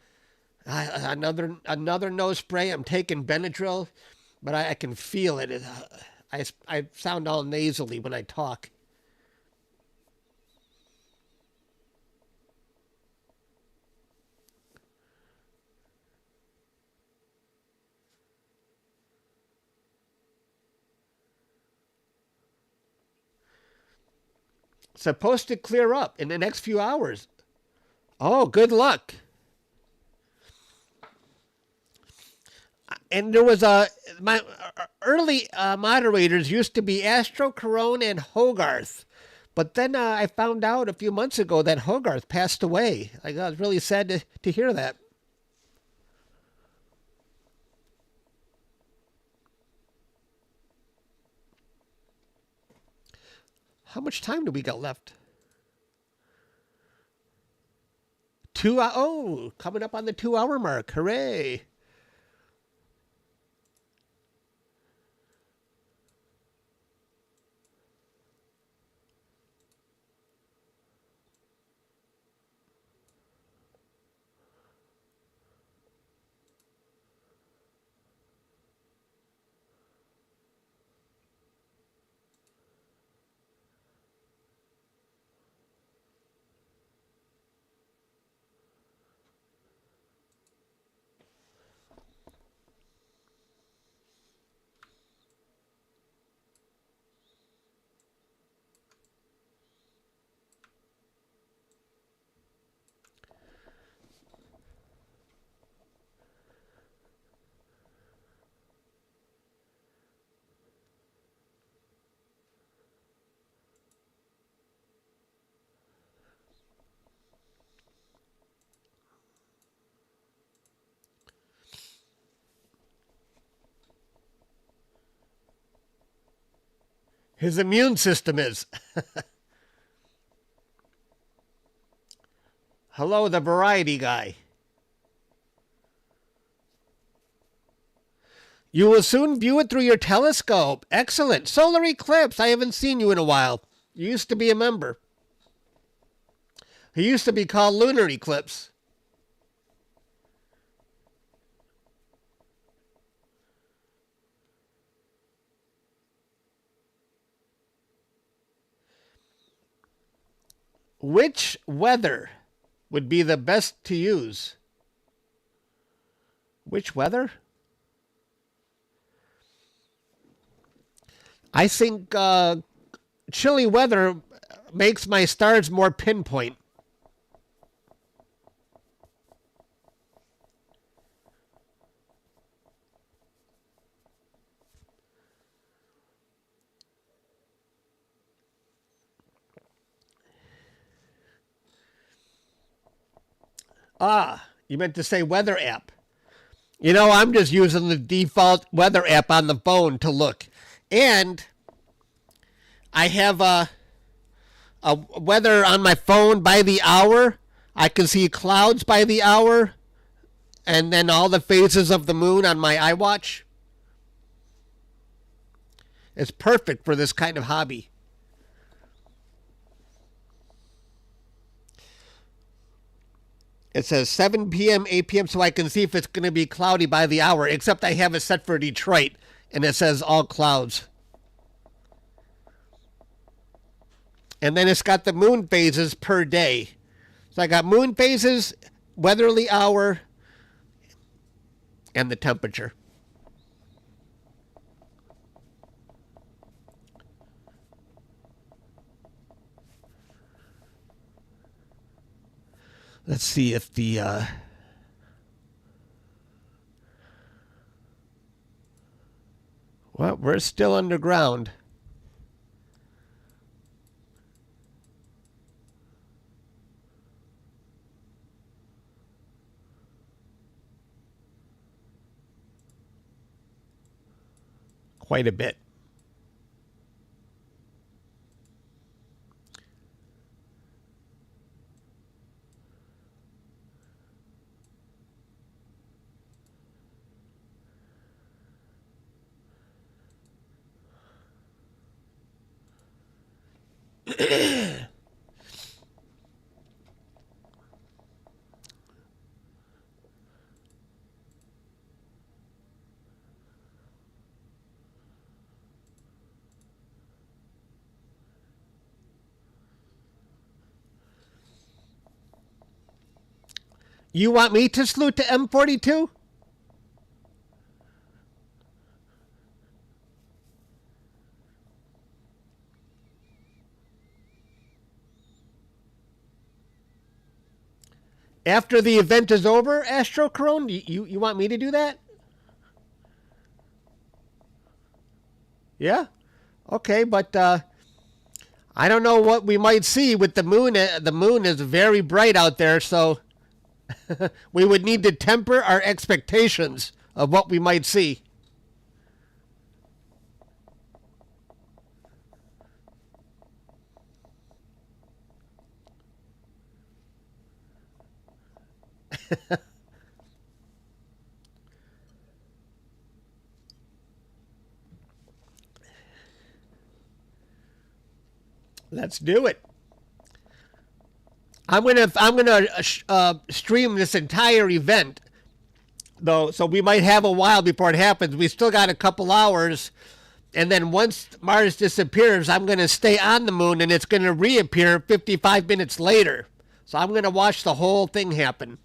another nose spray. I'm taking Benadryl. But I can feel it. I sound all nasally when I talk. Supposed to clear up in the next few hours. Oh, good luck. And there was my early moderators used to be Astro Corone and Hogarth, but then I found out a few months ago that Hogarth passed away. I was really sad to hear that. How much time do we got left? Oh, coming up on the 2-hour mark. Hooray. His immune system is. Hello, the variety guy. You will soon view it through your telescope. Excellent. Solar eclipse. I haven't seen you in a while. You used to be a member. He used to be called Lunar Eclipse. Which weather would be the best to use? Which weather? I think chilly weather makes my stars more pinpoint. Ah, you meant to say weather app. You know, I'm just using the default weather app on the phone to look. And I have a weather on my phone by the hour. I can see clouds by the hour, and then all the phases of the moon on my iWatch. It's perfect for this kind of hobby. It says 7 p.m., 8 p.m., so I can see if it's going to be cloudy by the hour, except I have it set for Detroit, and it says all clouds. And then it's got the moon phases per day. So I got moon phases, weatherly hour, and the temperature. Let's see if the well, we're still underground. Quite a bit. You want me to salute to M42? After the event is over, Astro Corone, you want me to do that? Yeah? Okay, but I don't know what we might see with the moon. The moon is very bright out there, so we would need to temper our expectations of what we might see. Let's do it. I'm gonna stream this entire event, though, so we might have a while before it happens. We still got a couple hours, and then once Mars disappears, I'm gonna stay on the moon, and it's gonna reappear 55 minutes later. So I'm gonna watch the whole thing happen.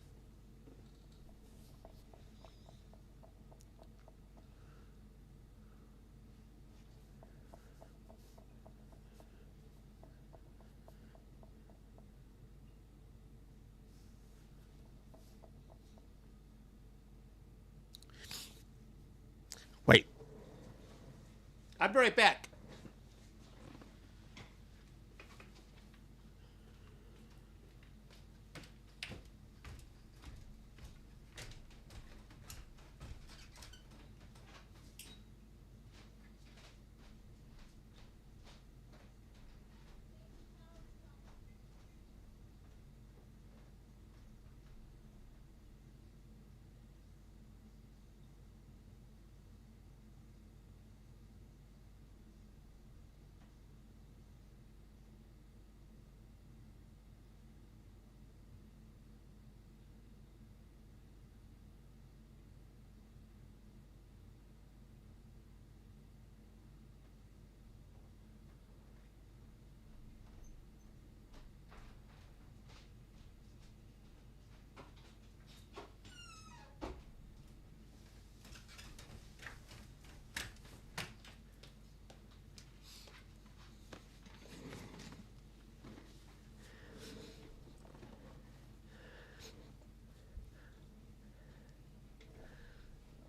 Wait. I'll be right back.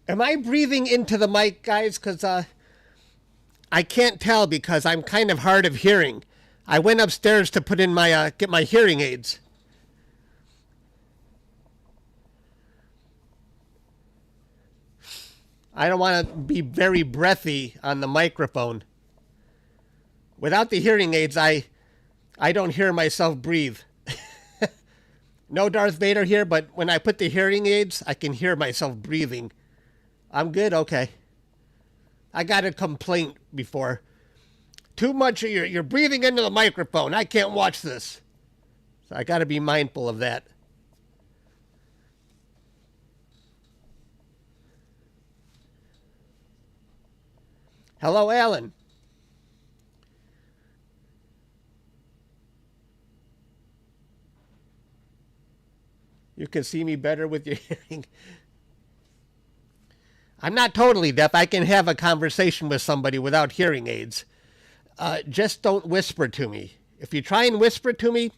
Am I breathing into the mic, guys? Because I can't tell because I'm kind of hard of hearing. I went upstairs to put in my get my hearing aids. I don't want to be very breathy on the microphone. Without the hearing aids, I I don't hear myself breathe. No Darth Vader here, but when I put the hearing aids, I can hear myself breathing. I'm good? Okay. I got a complaint before. Too much, you're breathing into the microphone. I can't watch this. So I got to be mindful of that. Hello, Alan. You can see me better with your hearing. I'm not totally deaf. I can have a conversation with somebody without hearing aids. Just don't whisper to me. If you try and whisper to me,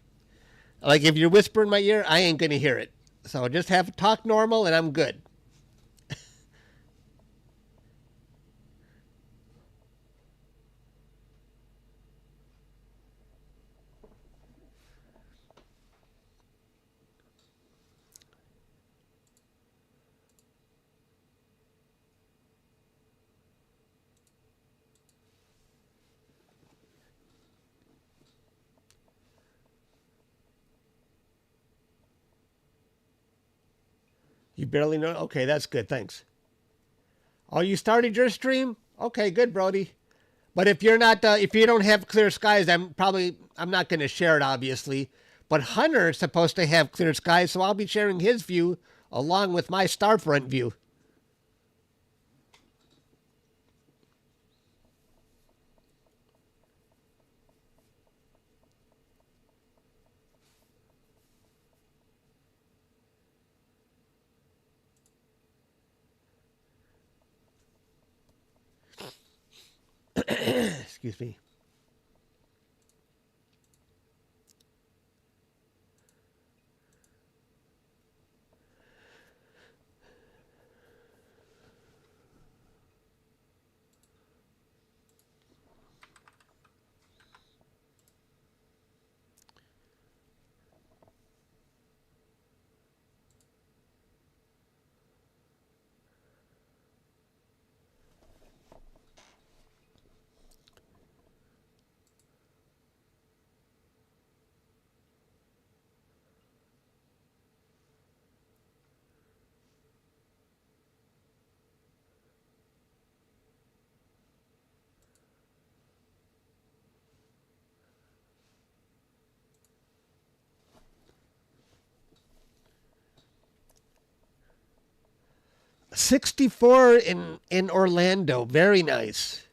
like if you whisper in my ear, I ain't going to hear it. So just talk normal and I'm good. You barely know? Okay, that's good. Thanks. Oh, you started your stream? Okay, good, Brody. But if you're not, if you don't have clear skies, I'm not going to share it, obviously. But Hunter is supposed to have clear skies, so I'll be sharing his view along with my Starfront view. Excuse me. '64 in Orlando. Very nice.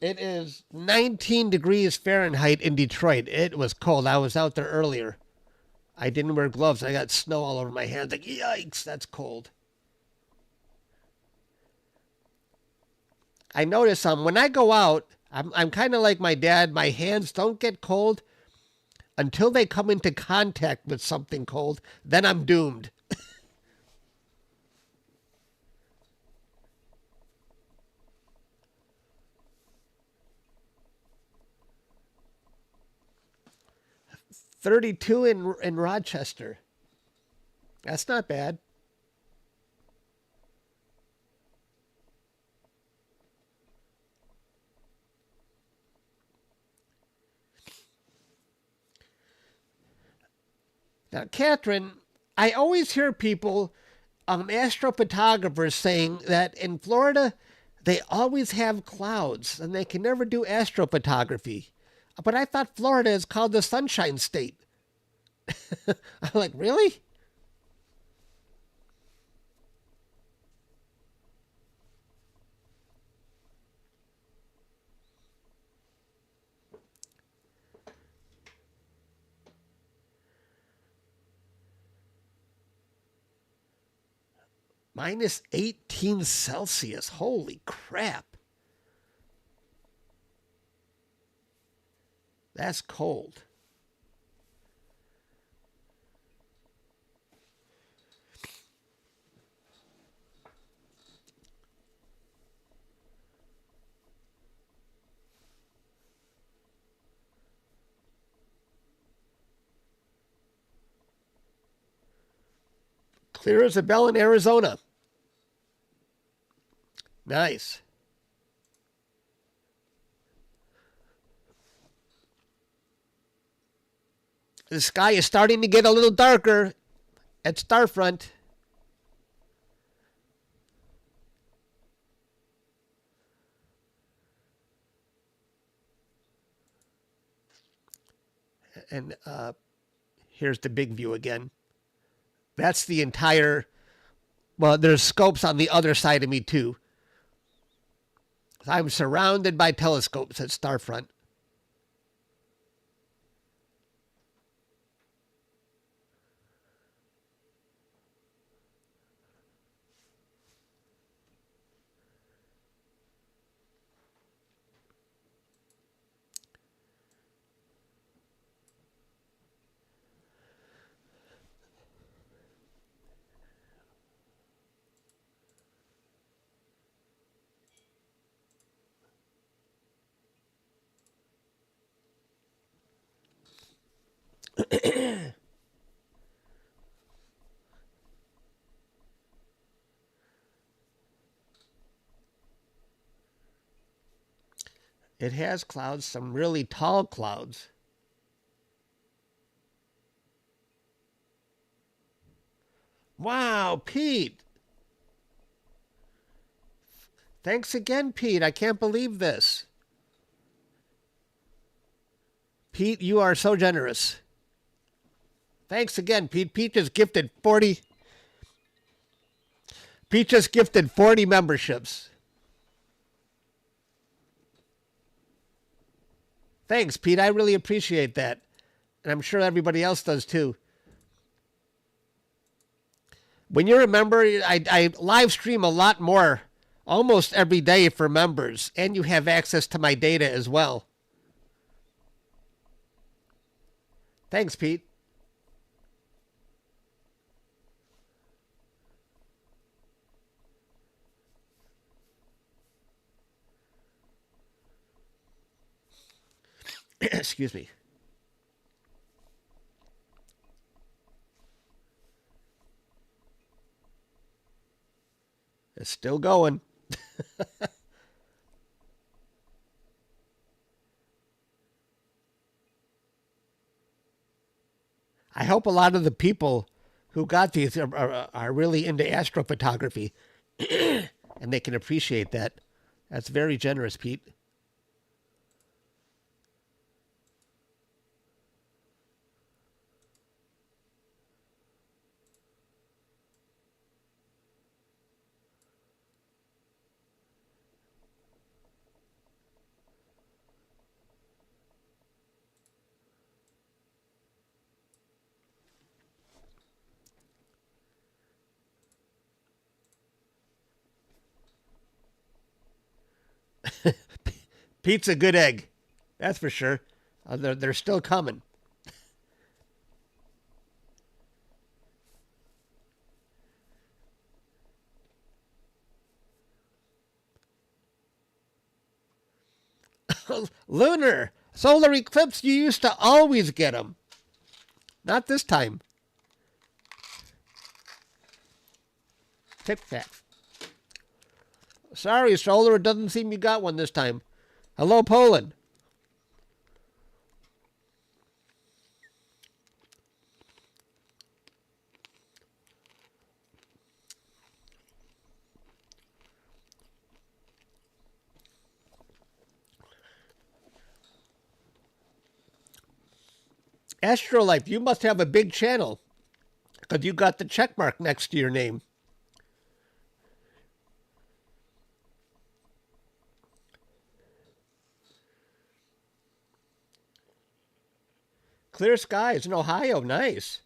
It is 19 degrees Fahrenheit in Detroit. It was cold. I was out there earlier. I didn't wear gloves. I got snow all over my hands. Like, yikes, that's cold. I notice when I go out, I'm kind of like my dad. My hands don't get cold until they come into contact with something cold. Then I'm doomed. 32 in Rochester. That's not bad. Now, Catherine, I always hear people, astrophotographers, saying that in Florida, they always have clouds and they can never do astrophotography. But I thought Florida is called the Sunshine State. I'm like, really? Minus 18 Celsius. Holy crap. That's cold. Clear as a bell in Arizona. Nice. The sky is starting to get a little darker at Starfront. And here's the big view again. That's the entire... Well, there's scopes on the other side of me, too. I'm surrounded by telescopes at Starfront. It has clouds, some really tall clouds. Wow, Pete. Thanks again, Pete. I can't believe this. Pete, you are so generous. Thanks again, Pete. Pete just gifted 40 memberships. Thanks, Pete. I really appreciate that. And I'm sure everybody else does too. When you're a member, I live stream a lot more, almost every day for members. And you have access to my data as well. Thanks, Pete. Excuse me. It's still going. I hope a lot of the people who got these are really into astrophotography and they can appreciate that. That's very generous, Pete. Pete's a good egg. That's for sure. They're still coming. Lunar. Solar eclipse, you used to always get them. Not this time. Tic Tac. Sorry, Solar, it doesn't seem you got one this time. Hello, Poland. Astrolife, you must have a big channel because you got the check mark next to your name. Clear skies in Ohio. Nice.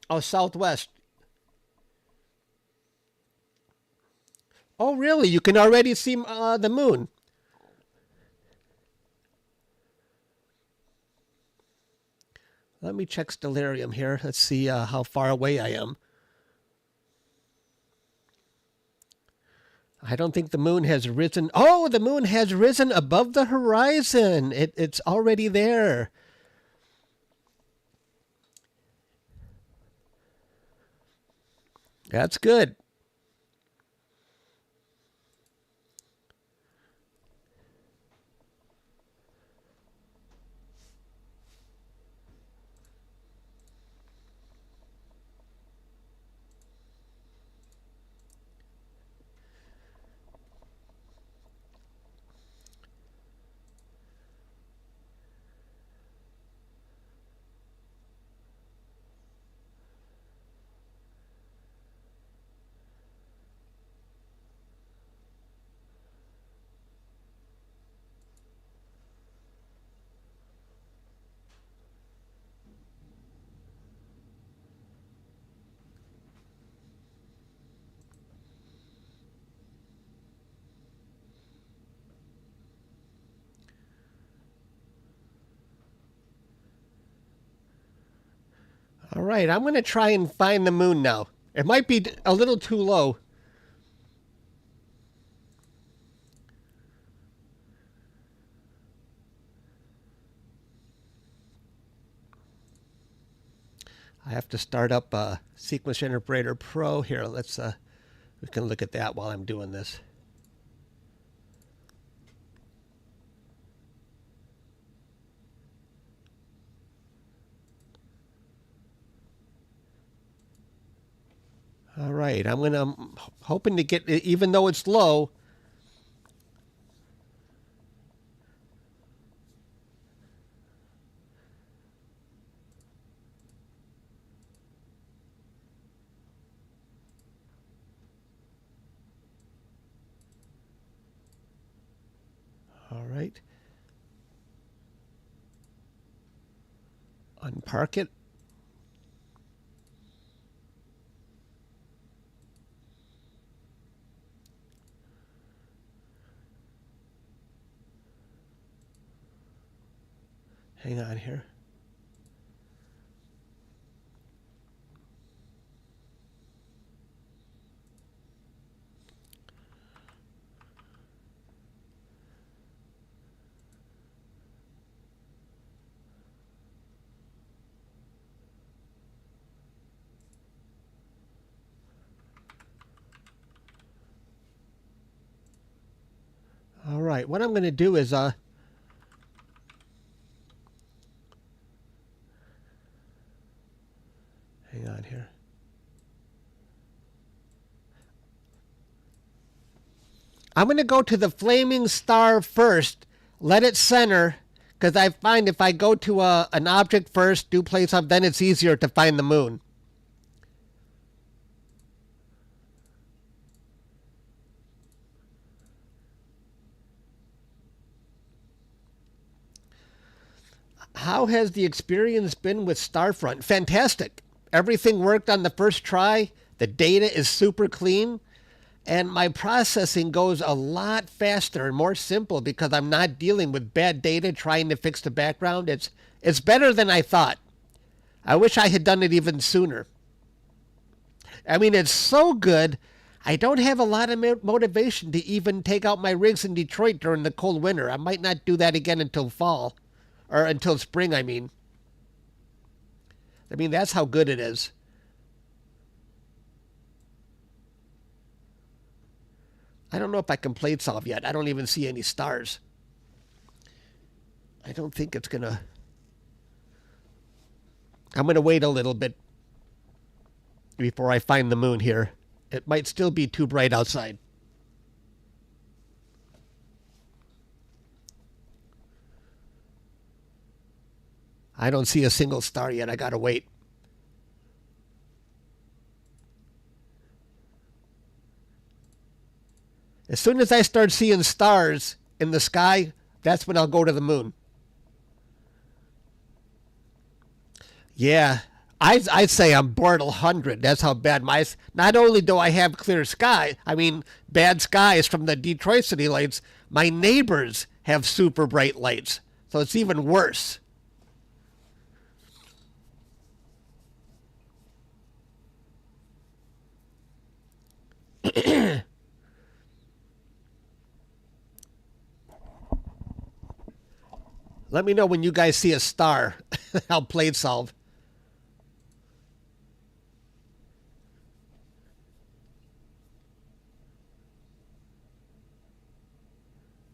Oh, Southwest. Oh, really? You can already see the moon. Let me check Stellarium here. Let's see how far away I am. I don't think the moon has risen. Oh, the moon has risen above the horizon. It's already there. That's good. right, I'm going to try and find the moon now. It might be a little too low. I have to start up Sequence Generator Pro here. Let's we can look at that while I'm doing this. All right, I'm hoping to get, even though it's low. All right. Unpark it. Hang on here. All right, what I'm going to do is hang on here. I'm going to go to the flaming star first, let it center, because I find if I go to an object first, do place up, then it's easier to find the moon. How has the experience been with Starfront? Fantastic. Everything worked on the first try. The data is super clean. And my processing goes a lot faster and more simple because I'm not dealing with bad data trying to fix the background. It's better than I thought. I wish I had done it even sooner. I mean, it's so good. I don't have a lot of motivation to even take out my rigs in Detroit during the cold winter. I might not do that again until fall. Or until spring, I mean. That's how good it is. I don't know if I can plate solve yet. I don't even see any stars. I don't think it's going to... I'm going to wait a little bit before I find the moon here. It might still be too bright outside. I don't see a single star yet. I got to wait. As soon as I start seeing stars in the sky, that's when I'll go to the moon. Yeah, I'd say I'm Bortle 100. That's how bad my... Not only do I have clear sky, bad skies from the Detroit city lights, my neighbors have super bright lights. So it's even worse. Let me know when you guys see a star. I'll plate solve.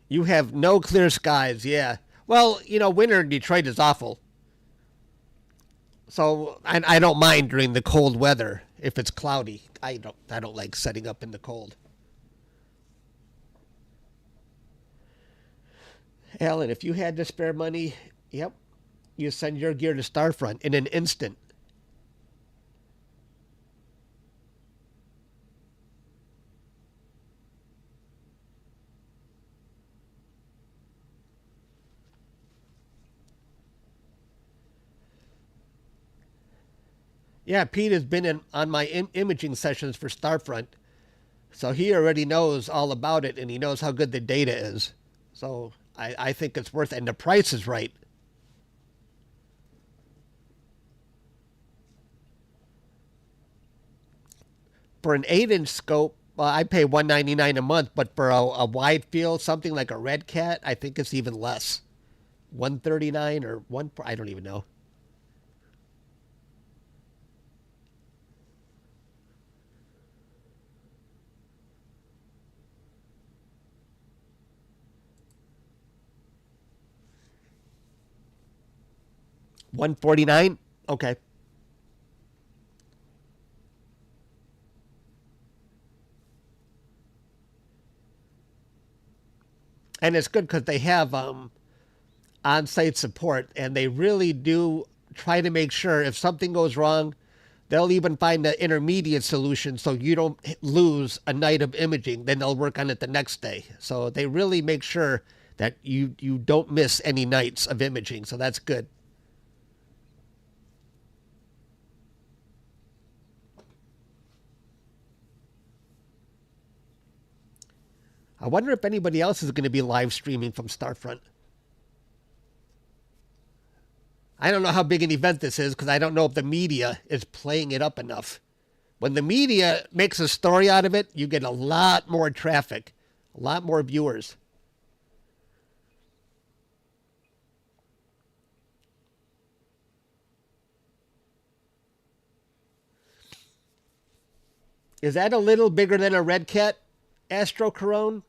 You have no clear skies, yeah. Well, winter in Detroit is awful. So I don't mind during the cold weather if it's cloudy. I don't like setting up in the cold. Alan, if you had to spare money, yep, you send your gear to Starfront in an instant. Yeah, Pete has been on my imaging sessions for Starfront, so he already knows all about it, and he knows how good the data is. So I think it's worth it, and the price is right. for an 8-inch scope, I pay $199 a month, but for a wide field, something like a Redcat, I think it's even less. $139 or I don't even know. $149? Okay. And it's good because they have on-site support, and they really do try to make sure if something goes wrong, they'll even find an intermediate solution so you don't lose a night of imaging. Then they'll work on it the next day. So they really make sure that you don't miss any nights of imaging. So that's good. I wonder if anybody else is going to be live streaming from Starfront. I don't know how big an event this is because I don't know if the media is playing it up enough. When the media makes a story out of it, you get a lot more traffic, a lot more viewers. Is that a little bigger than a Redcat, Astro Corone?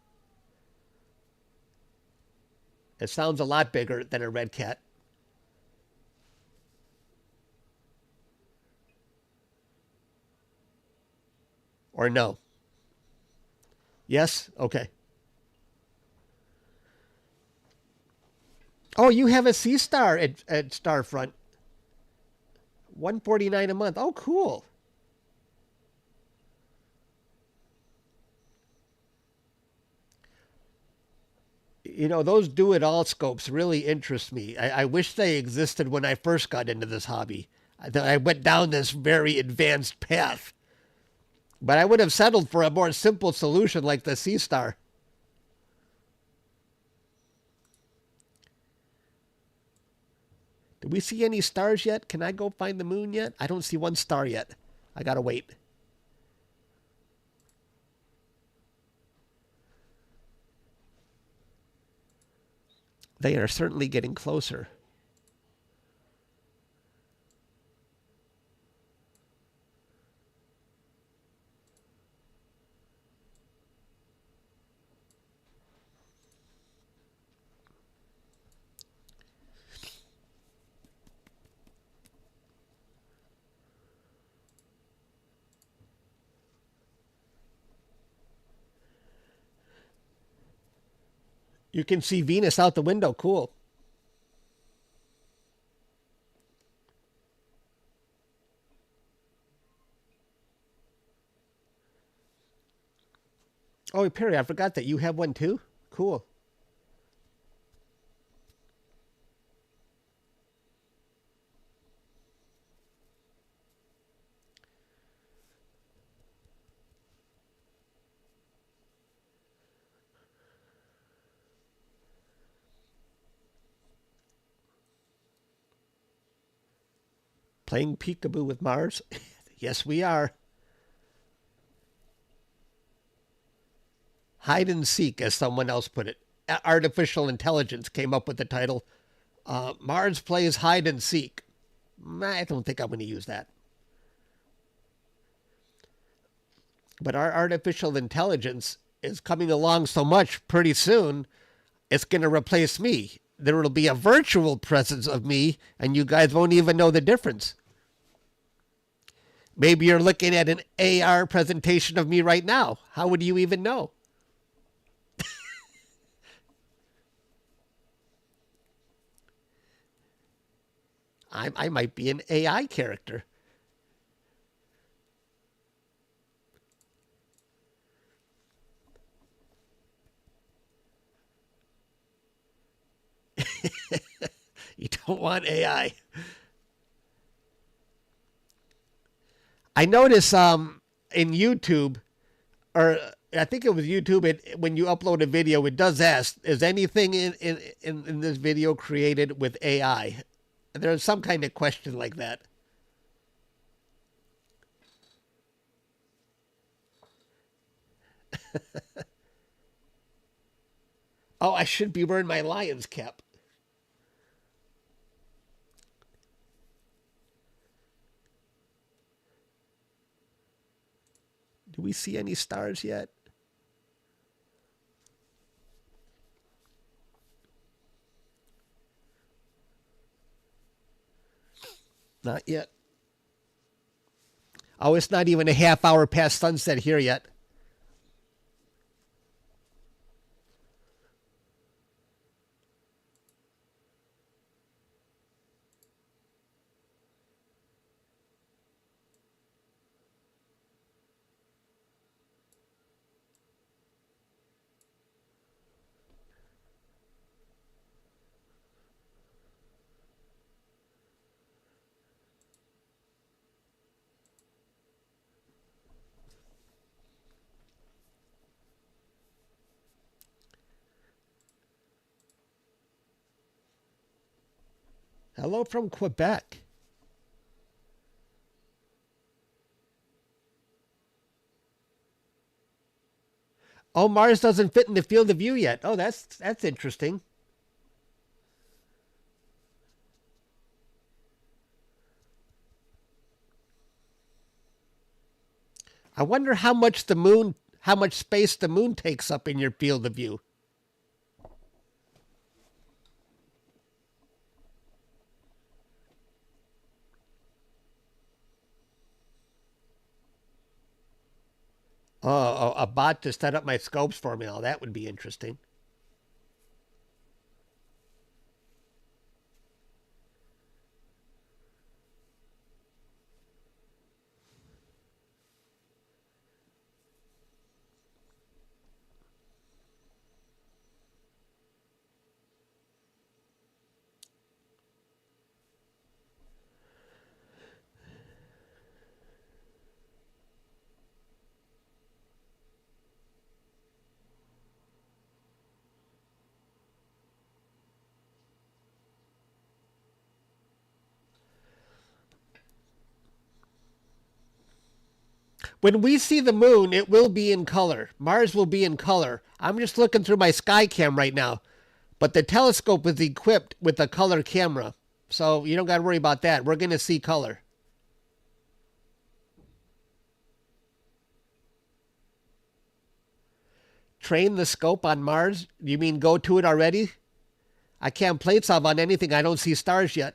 It sounds a lot bigger than a Redcat. Or no? Yes? Okay. Oh, you have a Sea Star at Starfront. $149 a month. Oh, cool. You know, those do-it-all scopes really interest me. I wish they existed when I first got into this hobby. I went down this very advanced path. But I would have settled for a more simple solution like the Sea Star. Do we see any stars yet? Can I go find the moon yet? I don't see one star yet. I gotta wait. They are certainly getting closer. You can see Venus out the window. Cool. Oh, Perry, I forgot that you have one too. Cool. Playing peekaboo with Mars? Yes, we are. Hide and seek, as someone else put it. Artificial intelligence came up with the title. Mars plays hide and seek. I don't think I'm going to use that. But our artificial intelligence is coming along so much pretty soon, it's going to replace me. There will be a virtual presence of me, and you guys won't even know the difference. Maybe you're looking at an AR presentation of me right now. How would you even know? I might be an AI character. You don't want AI. I notice in YouTube, or I think it was YouTube, when you upload a video, it does ask, is anything in this video created with AI? There's some kind of question like that. Oh, I should be wearing my lion's cap. Do we see any stars yet? Not yet. Oh, it's not even a half hour past sunset here yet. Hello from Quebec. Oh, Mars doesn't fit in the field of view yet. Oh, that's interesting. I wonder how much space the moon takes up in your field of view. Oh, a bot to set up my scopes for me. Oh, that would be interesting. When we see the moon, it will be in color. Mars will be in color. I'm just looking through my sky cam right now. But the telescope is equipped with a color camera. So you don't got to worry about that. We're going to see color. Train the scope on Mars? You mean go to it already? I can't plate solve on anything. I don't see stars yet.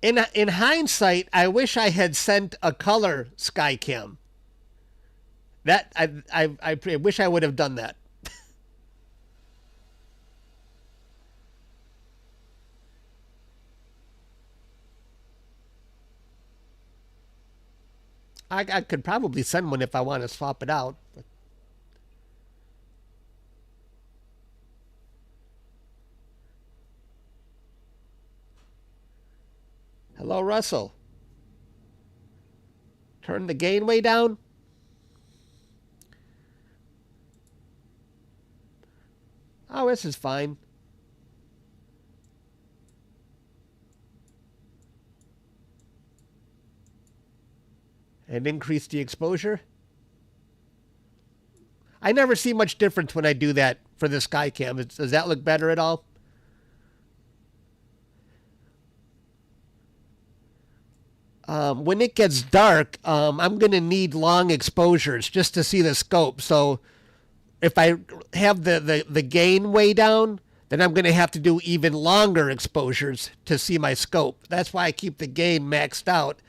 In hindsight, I wish I had sent a color skycam. That I wish I would have done that. I could probably send one if I want to swap it out. But hello, Russell. Turn the gain way down. Oh, this is fine. And increase the exposure. I never see much difference when I do that for the Skycam. Does that look better at all? When it gets dark, I'm going to need long exposures just to see the scope. So if I have the gain way down, then I'm going to have to do even longer exposures to see my scope. That's why I keep the gain maxed out.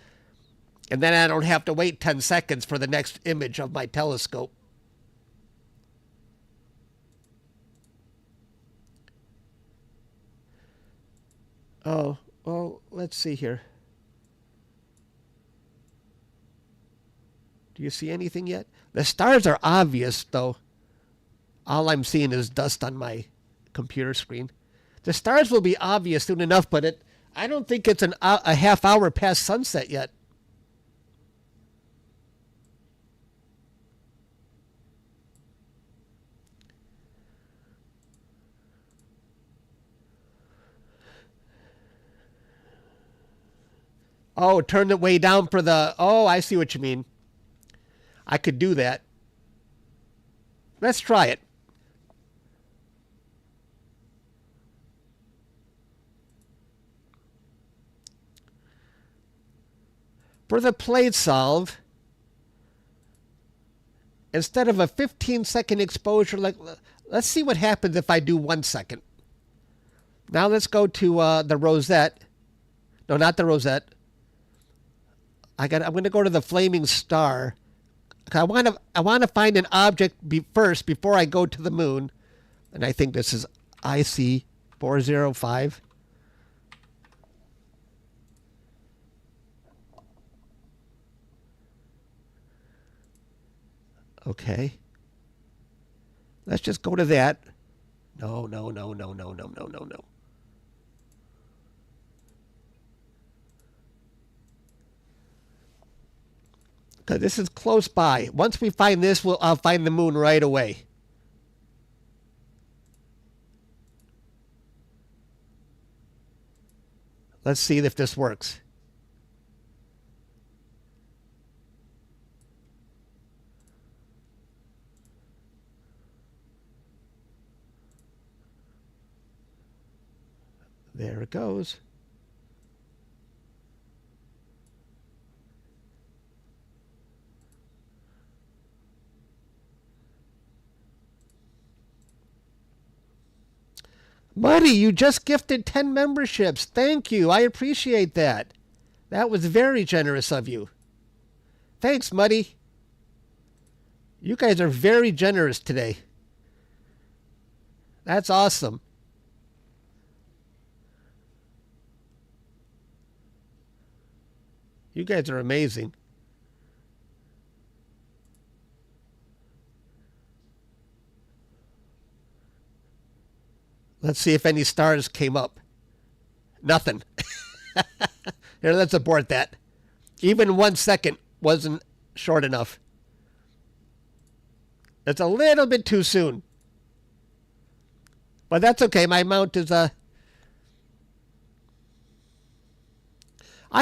And then I don't have to wait 10 seconds for the next image of my telescope. Oh, well, let's see here. Do you see anything yet? The stars are obvious, though. All I'm seeing is dust on my computer screen. The stars will be obvious soon enough, but I don't think it's a half hour past sunset yet. Oh, turn it way down for the... Oh, I see what you mean. I could do that. Let's try it. For the plate solve, instead of a 15-second exposure, let's see what happens if I do 1 second. Now let's go to the rosette. No, not the rosette. I'm going to go to the flaming star. I want to find an object first before I go to the moon, and I think this is IC405. Okay. Let's just go to that. No. Because this is close by. Once we find this, I'll find the moon right away. Let's see if this works. There it goes. Muddy, you just gifted 10 memberships. Thank you. I appreciate that. That was very generous of you. Thanks, Muddy. You guys are very generous today. That's awesome. You guys are amazing. Let's see if any stars came up. Nothing. Here, let's abort that. Even 1 second wasn't short enough. It's a little bit too soon. But that's okay. My mount is... I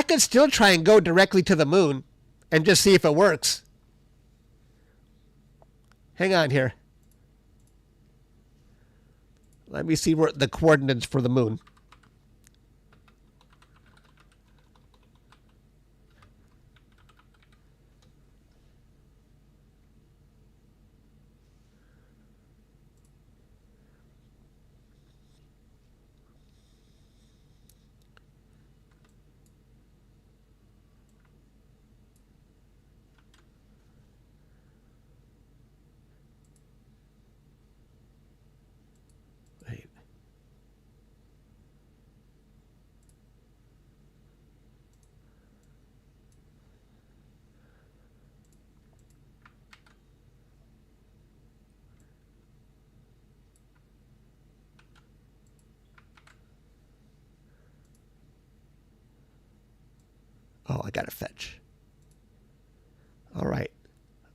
could still try and go directly to the moon and just see if it works. Hang on here. Let me see where the coordinates for the moon. Oh, I got to fetch. All right.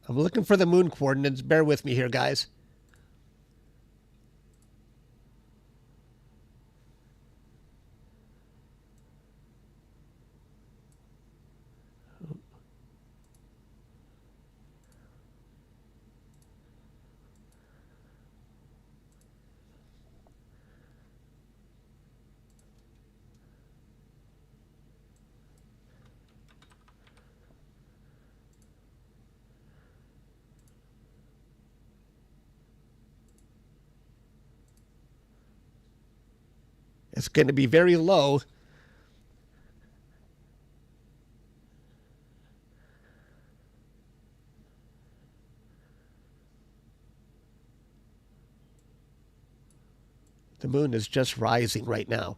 I'm looking for the moon coordinates. Bear with me here, guys. It's going to be very low. The moon is just rising right now.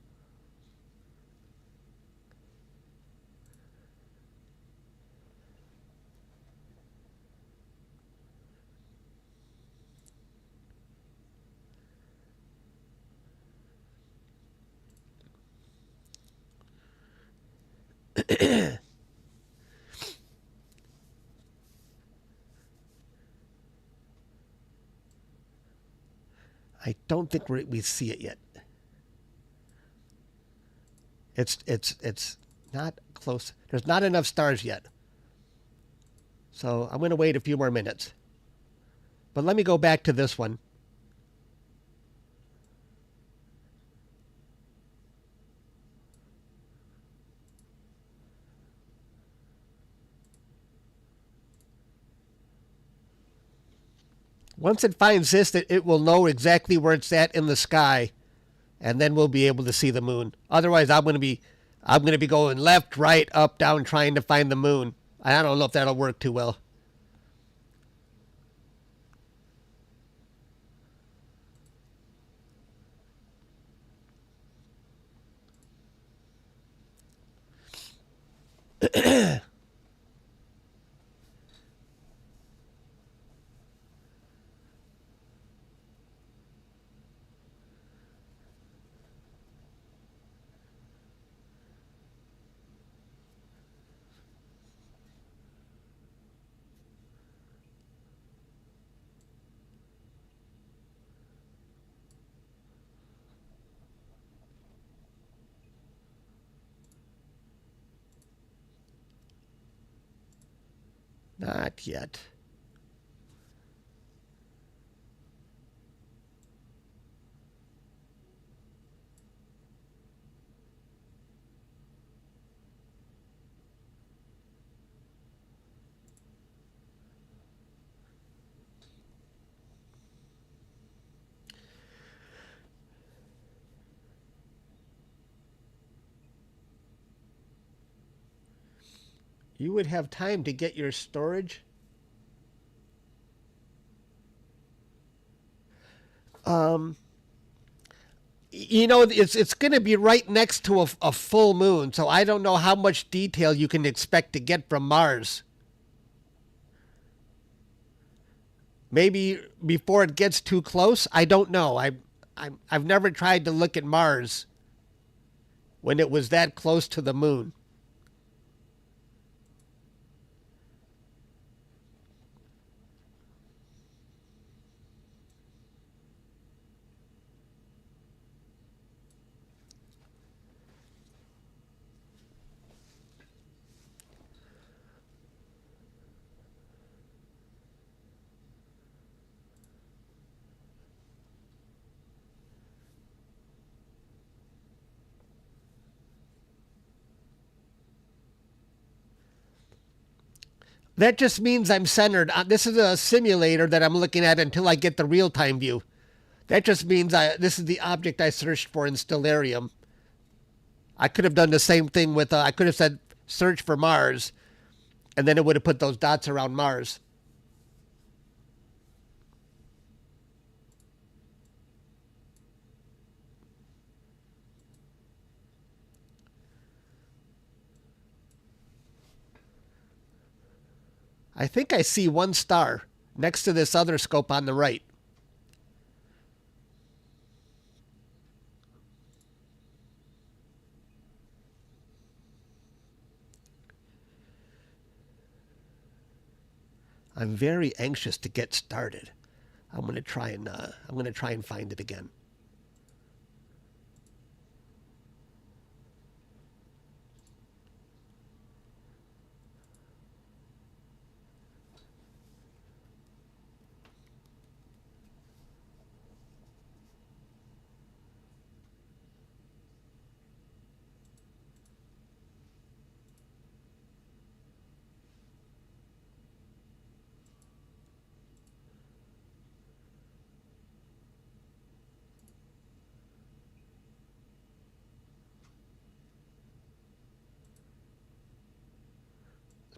I don't think we see it yet. It's Not close. There's not enough stars yet. So I'm going to wait a few more minutes. But let me go back to this one. Once it finds this, it will know exactly where it's at in the sky, and then we'll be able to see the moon. Otherwise, I'm going to be going left, right, up, down, trying to find the moon. I don't know if that'll work too well. Not yet. You would have time to get your storage. You know, it's going to be right next to a full moon, so I don't know how much detail you can expect to get from Mars. Maybe before it gets too close. I don't know. I've never tried to look at Mars when it was that close to the moon. That just means I'm centered. This is a simulator that I'm looking at until I get the real-time view. That just means this is the object I searched for in Stellarium. I could have done the same thing with, I could have said search for Mars, and then it would have put those dots around Mars. I think I see one star next to this other scope on the right. I'm very anxious to get started. I'm going to try and find it again.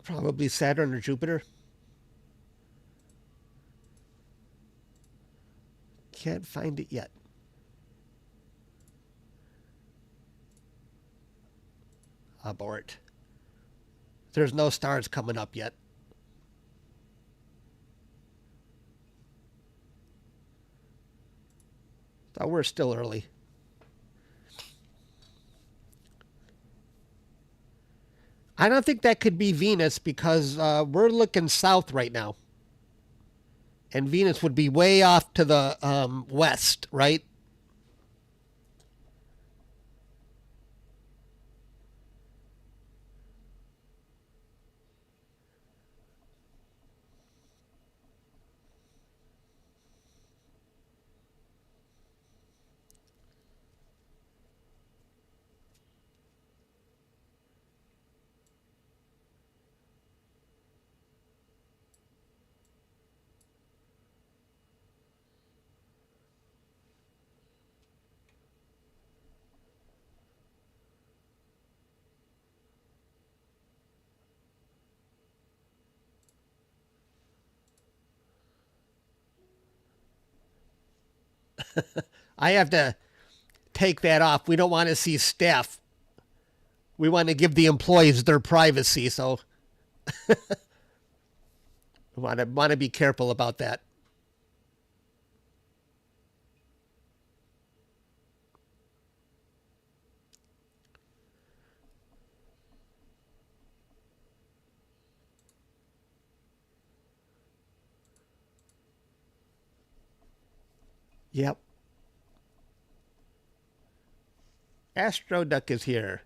Probably Saturn or Jupiter. Can't find it yet. Abort. There's no stars coming up yet. So we're still early. I don't think that could be Venus because we're looking south right now. And Venus would be way off to the west, right? I have to take that off. We don't want to see staff. We want to give the employees their privacy, so we want to be careful about that. Yep. Astroduck is here.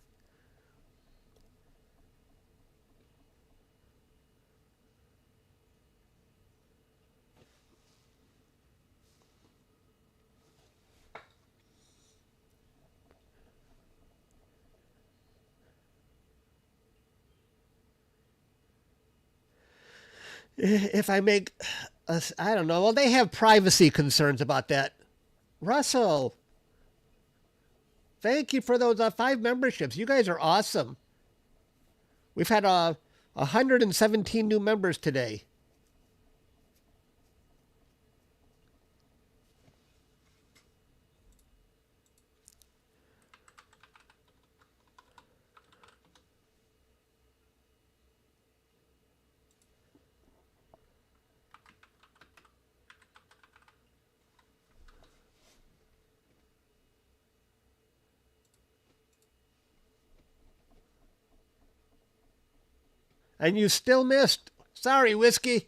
If I make, I don't know. Well, they have privacy concerns about that. Russell, thank you for those 5 memberships. You guys are awesome. We've had 117 new members today. And you still missed. Sorry, Whiskey.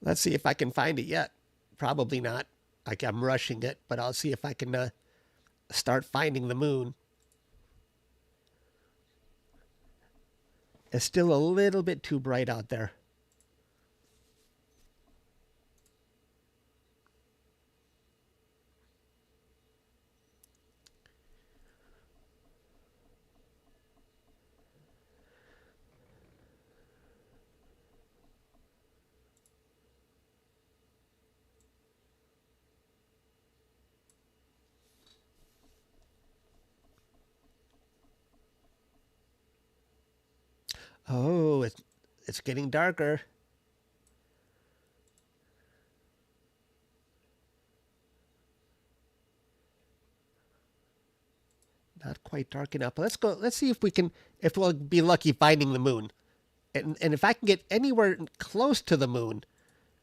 Let's see if I can find it yet. Probably not. Like I'm rushing it, but I'll see if I can start finding the moon. It's still a little bit too bright out there. Oh, it's getting darker. Not quite dark enough. But let's go. Let's see if we can. If we'll be lucky finding the moon, and if I can get anywhere close to the moon,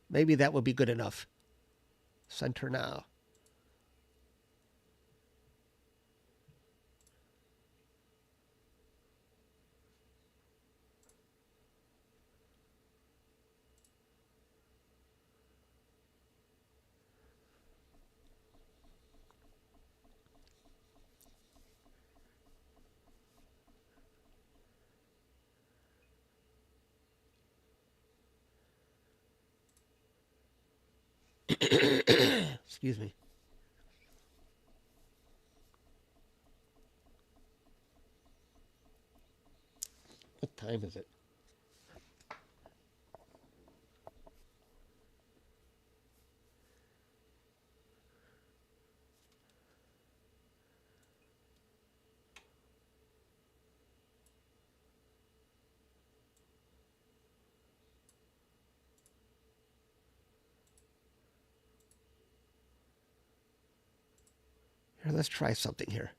maybe that will be good enough. Center now. Excuse me. What time is it? Here, let's try something here.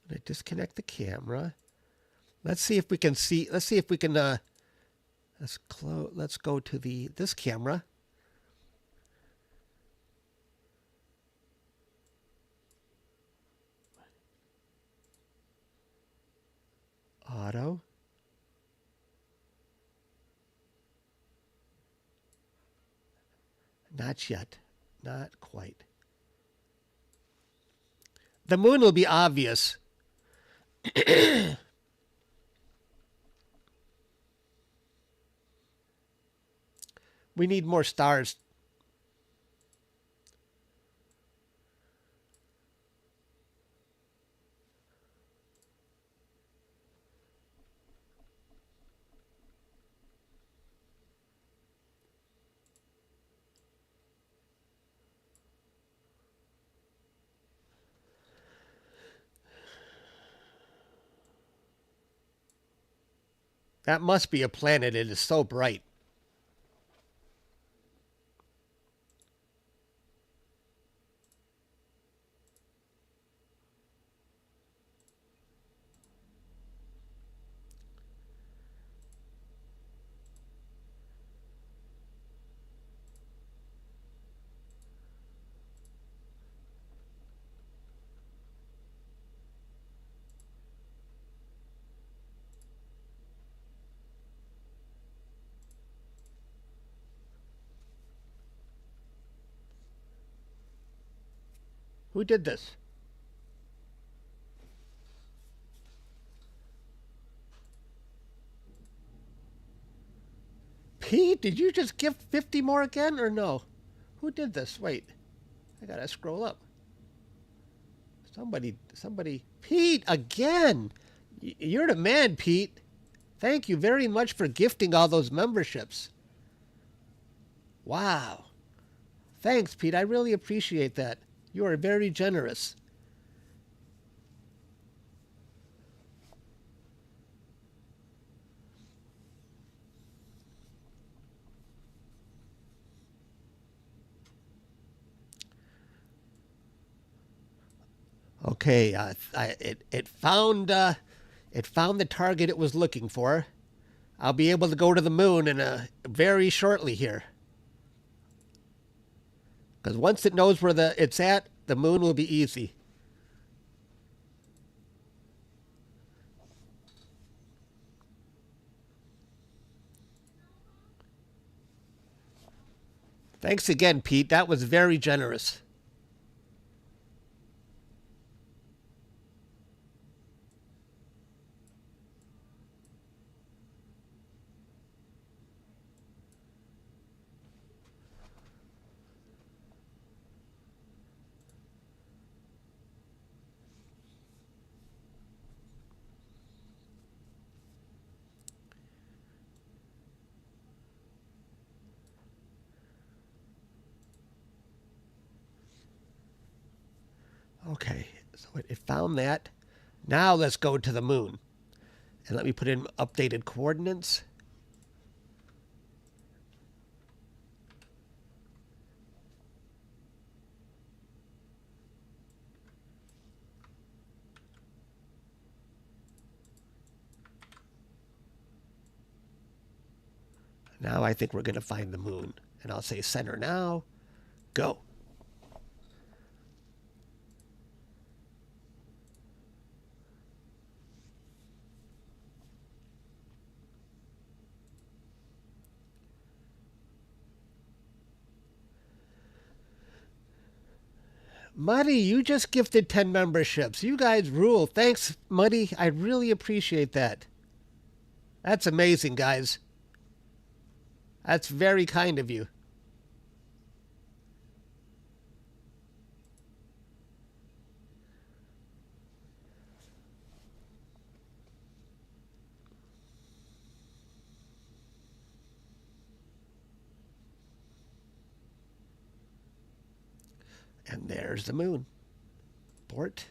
I'm gonna disconnect the camera. Let's see if we can see. Let's see if we can. Let's go to this camera. Auto. Not yet. Not quite. The moon will be obvious. We need more stars. That must be a planet. It is so bright. Who did this? Pete, did you just give 50 more again or no? Who did this? Wait, I gotta scroll up. Somebody. Pete, again! You're the man, Pete. Thank you very much for gifting all those memberships. Wow. Thanks, Pete. I really appreciate that. You are very generous. Okay, it found the target it was looking for. I'll be able to go to the moon in very shortly here. Because once it knows where it's at, the moon will be easy. Thanks again, Pete. That was very generous. Okay, so it found that. Now let's go to the moon. And let me put in updated coordinates. Now I think we're going to find the moon. And I'll say center now. Go. Muddy, you just gifted 10 memberships. You guys rule. Thanks, Muddy. I really appreciate that. That's amazing, guys. That's very kind of you. And there's the moon. Port.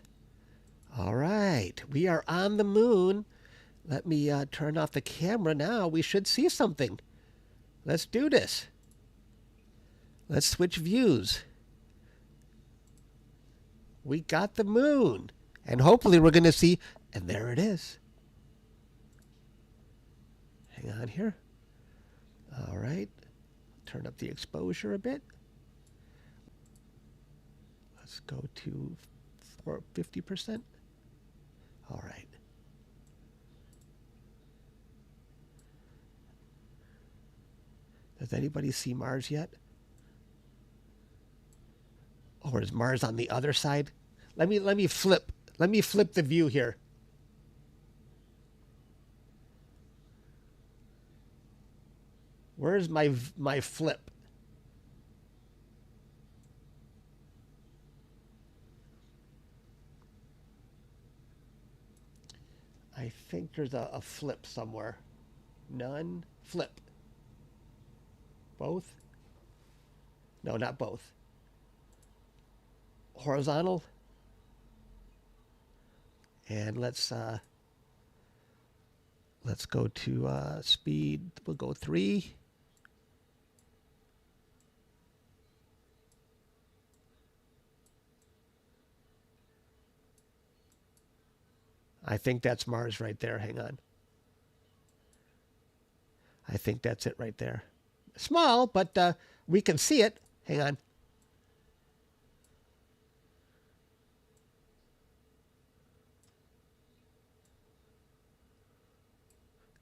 All right. We are on the moon. Let me turn off the camera now. We should see something. Let's do this. Let's switch views. We got the moon. And hopefully we're going to see... And there it is. Hang on here. All right. Turn up the exposure a bit. Let's go to 50%. All right. Does anybody see Mars yet? Or is Mars on the other side? Let me flip the view here. Where's my flip? I think there's a flip somewhere. None. Flip. Both? No, not both. Horizontal. And let's Let's go to speed. We'll go 3. I think that's Mars right there. Hang on. I think that's it right there. Small, but we can see it. Hang on.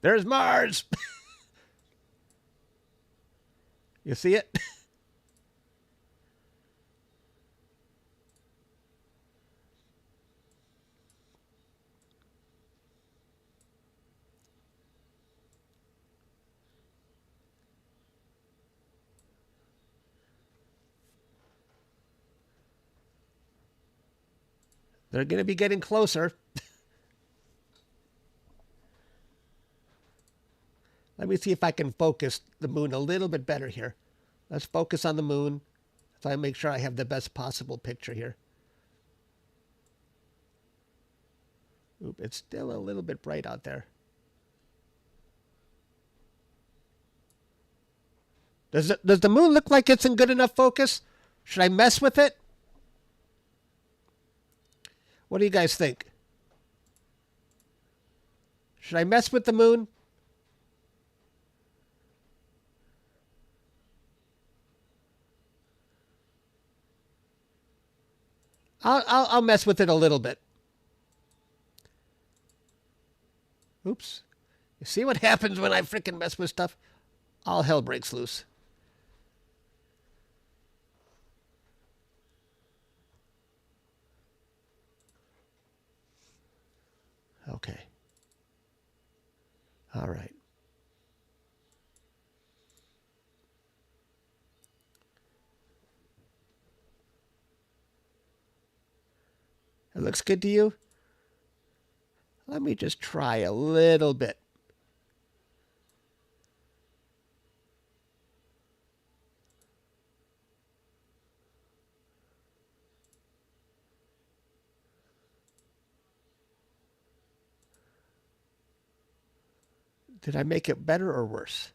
There's Mars. You see it? They're going to be getting closer. Let me see if I can focus the moon a little bit better here. Let's focus on the moon so I make sure I have the best possible picture here. Oop, it's still a little bit bright out there. Does the moon look like it's in good enough focus? Should I mess with it? What do you guys think? Should I mess with the moon? I'll mess with it a little bit. Oops. You see what happens when I frickin' mess with stuff? All hell breaks loose. Okay. All right. It looks good to you? Let me just try a little bit. Did I make it better or worse?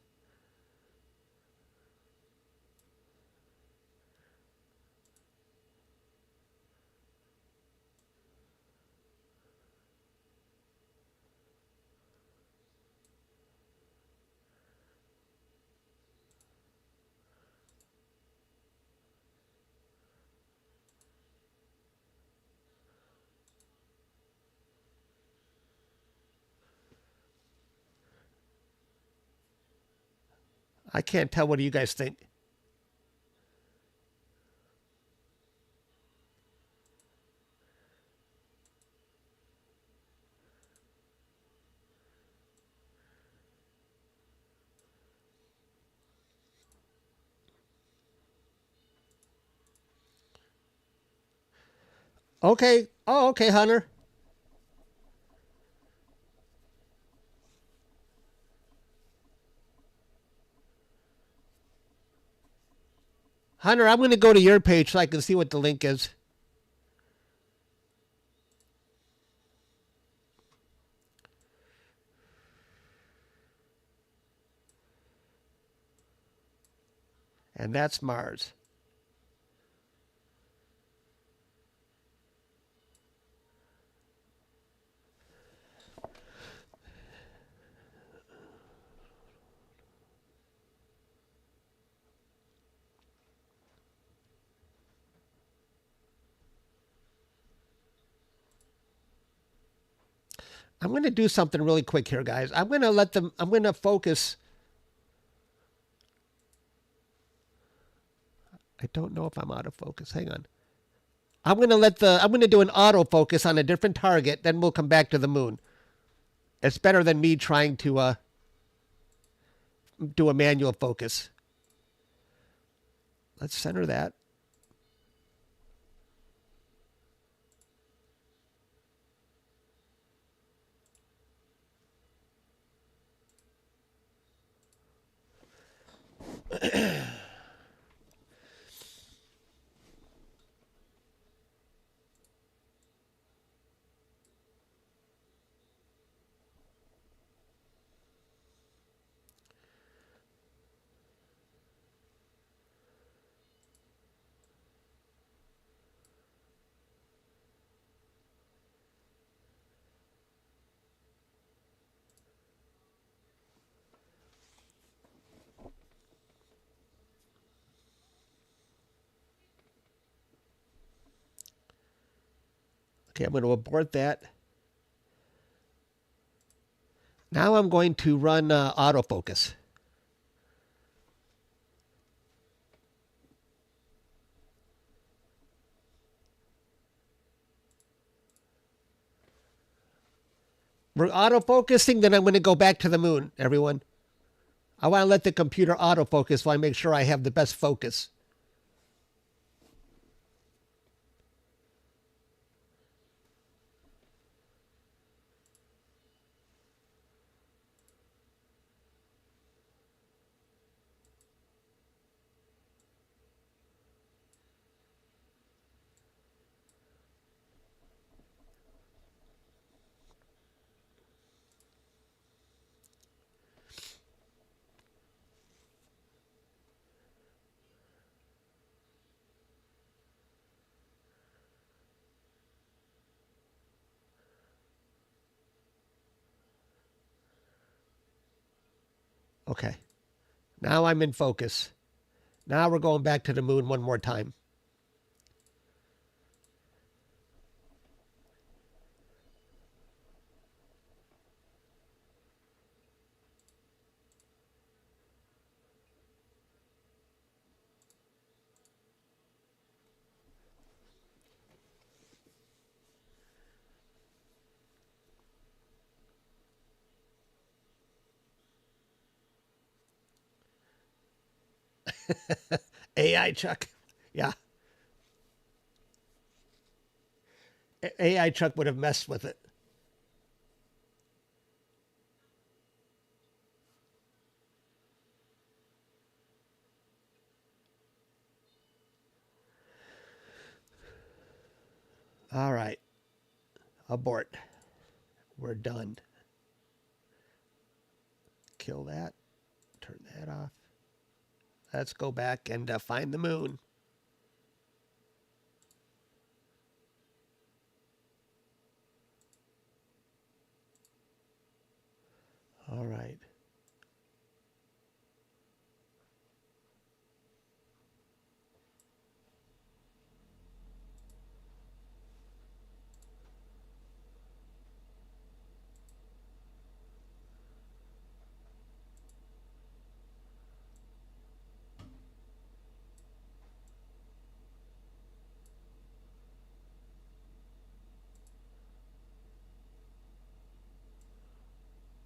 I can't tell. What do you guys think? Okay. Oh, okay, Hunter. Hunter, I'm going to go to your page so I can see what the link is. And that's Mars. I'm going to do something really quick here, guys. I'm going to focus. I don't know if I'm out of focus. Hang on. I'm going to do an autofocus on a different target, then we'll come back to the moon. It's better than me trying to do a manual focus. Let's center that. Okay, I'm going to abort that. Now I'm going to run autofocus. We're autofocusing, then I'm going to go back to the moon, everyone. I want to let the computer autofocus while I make sure I have the best focus. Okay. Now I'm in focus. Now we're going back to the moon one more time. AI Chuck. Yeah. AI Chuck would have messed with it. All right. Abort. We're done. Kill that. Turn that off. Let's go back and find the moon. All right.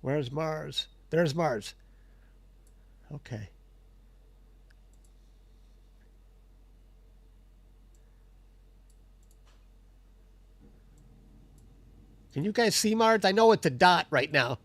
Where's Mars? There's Mars. Okay. Can you guys see Mars? I know it's a dot right now.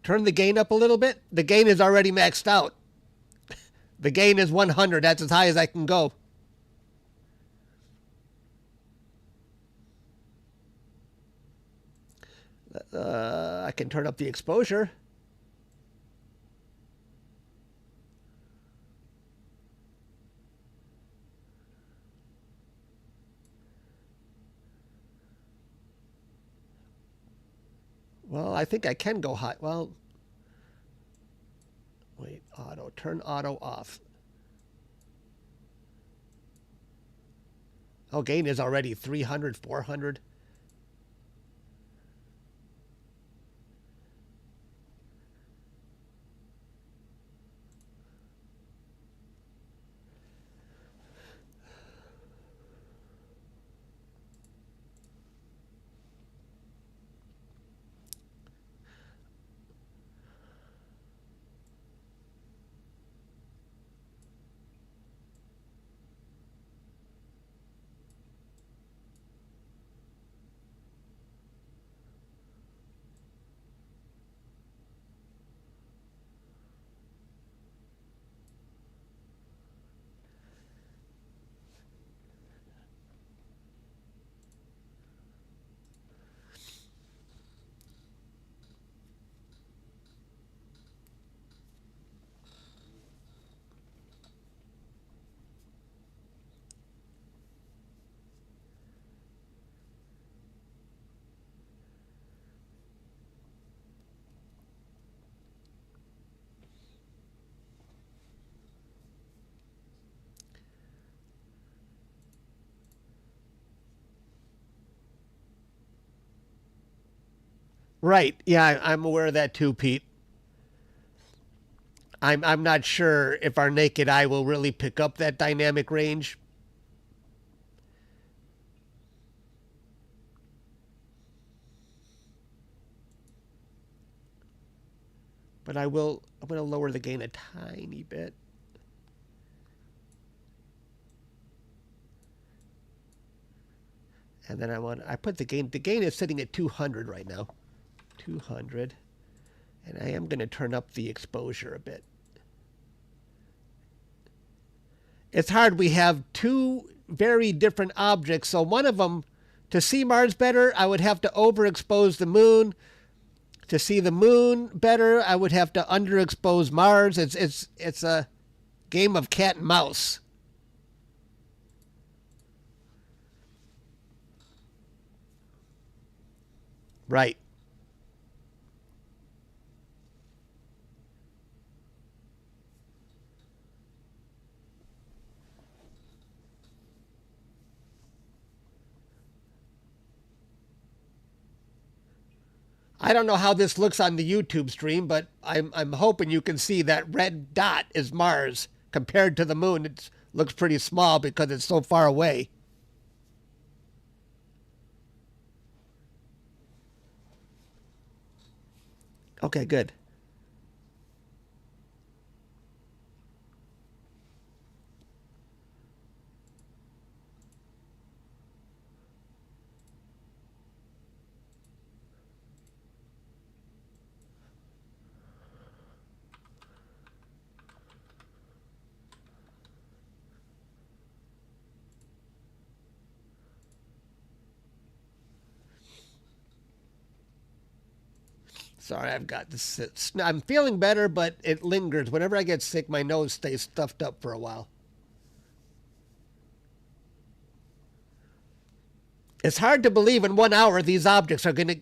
Turn the gain up a little bit. The gain is already maxed out. The gain is 100. That's as high as I can go. I can turn up the exposure. Well, I think I can go high. Well, wait, auto. Turn auto off. Oh, gain is already 300, 400. Right. Yeah, I'm aware of that too, Pete. I'm not sure if our naked eye will really pick up that dynamic range. But I'm going to lower the gain a tiny bit. And then I put the gain is sitting at 200 right now. 200. And I am going to turn up the exposure a bit. It's hard. We have two very different objects. So one of them, to see Mars better, I would have to overexpose the moon. To see the moon better, I would have to underexpose Mars. It's a game of cat and mouse. Right. I don't know how this looks on the YouTube stream, but I'm hoping you can see that red dot is Mars compared to the moon. It looks pretty small because it's so far away. Okay, good. Sorry, I've got this. I'm feeling better, but it lingers. Whenever I get sick, my nose stays stuffed up for a while. It's hard to believe in 1 hour these objects are gonna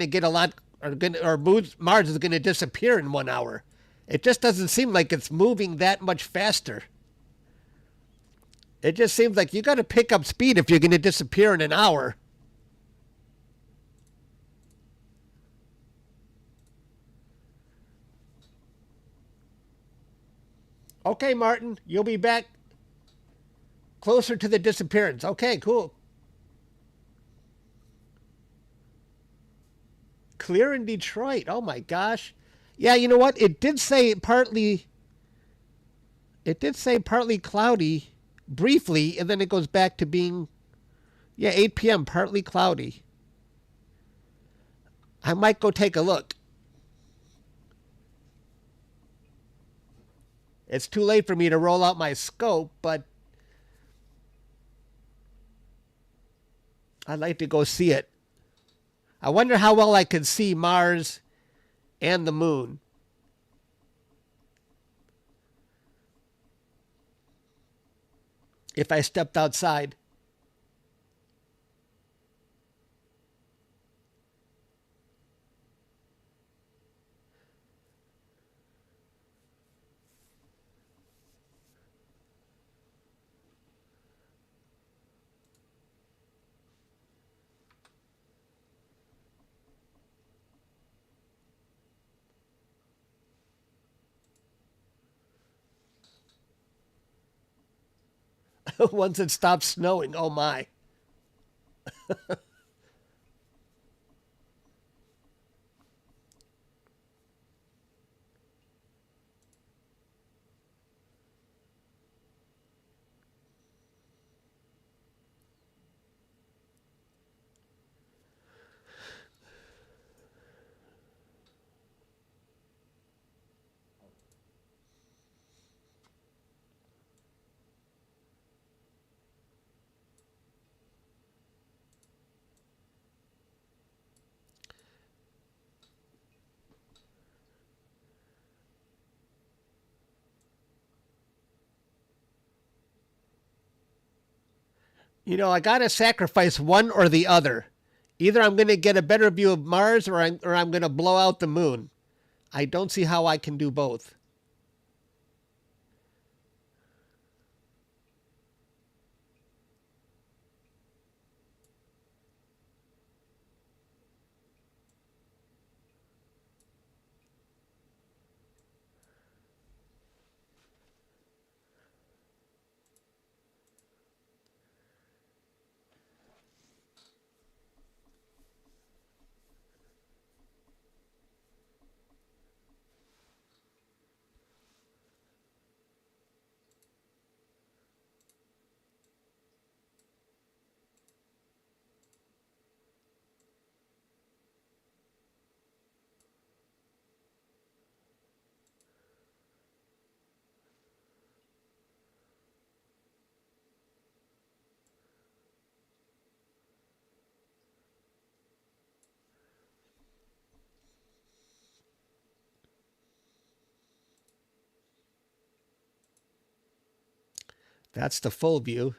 get a lot or Mars is gonna disappear in 1 hour. It just doesn't seem like it's moving that much faster. It just seems like you got to pick up speed if you're gonna disappear in an hour. Okay, Martin, you'll be back closer to the disappearance. Okay, cool. Clear in Detroit. Oh my gosh. Yeah, you know what? It did say partly cloudy briefly, and then it goes back to being 8 p.m. partly cloudy. I might go take a look. It's too late for me to roll out my scope, but I'd like to go see it. I wonder how well I can see Mars and the moon. If I stepped outside. Once it stops snowing, oh my. You know, I got to sacrifice one or the other. Either I'm going to get a better view of Mars or I'm going to blow out the moon. I don't see how I can do both. That's the full view.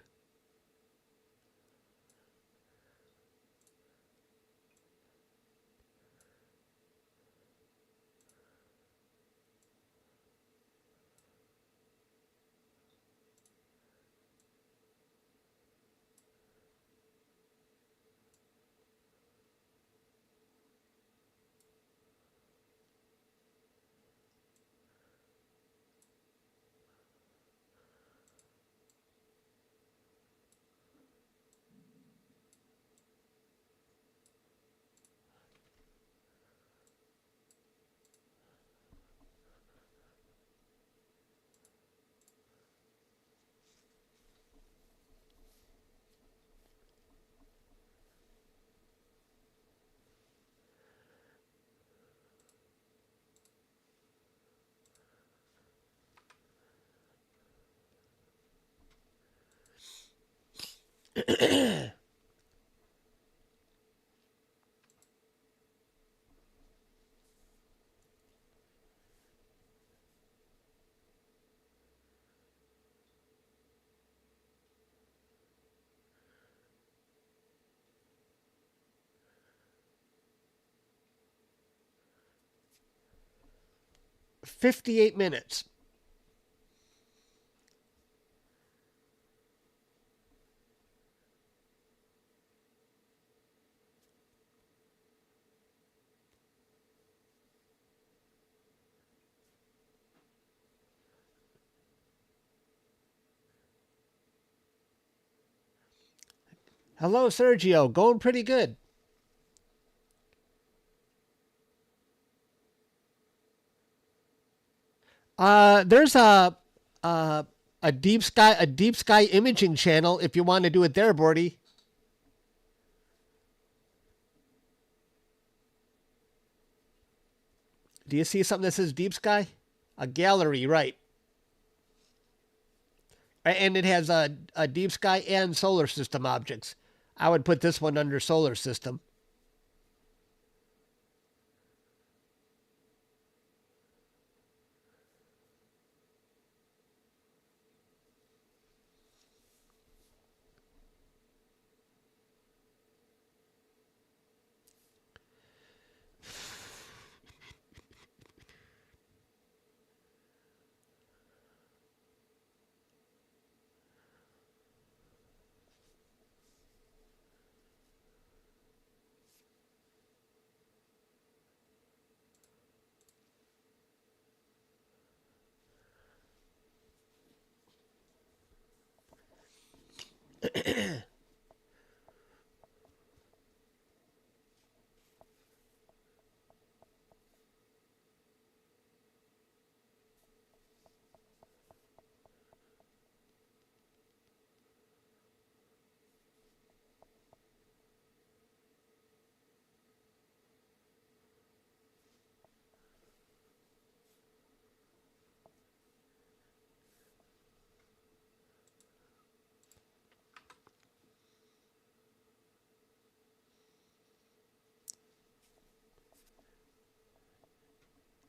$58 minutes. Hello, Sergio. Going pretty good. There's a a deep sky imaging channel if you want to do it there, Bordy. Do you see something that says deep sky? A gallery, right? And it has a deep sky and solar system objects. I would put this one under solar system.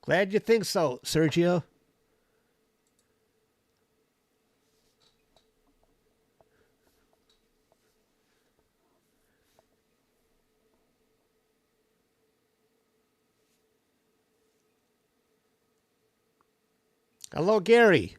Glad you think so, Sergio. Hello, Gary.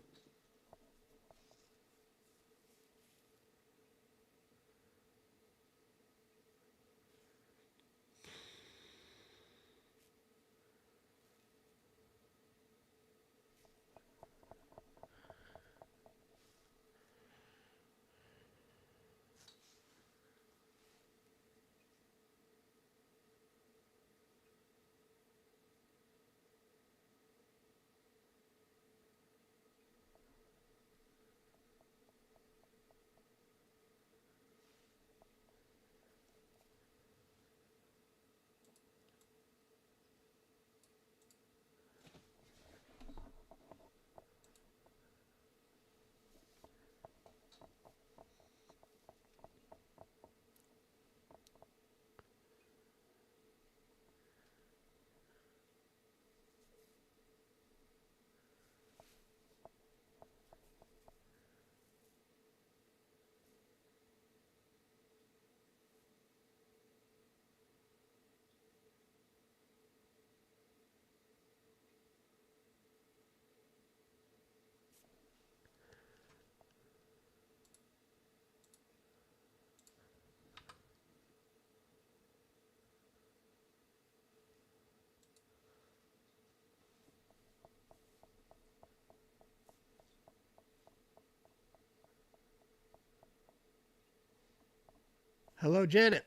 Hello, Janet.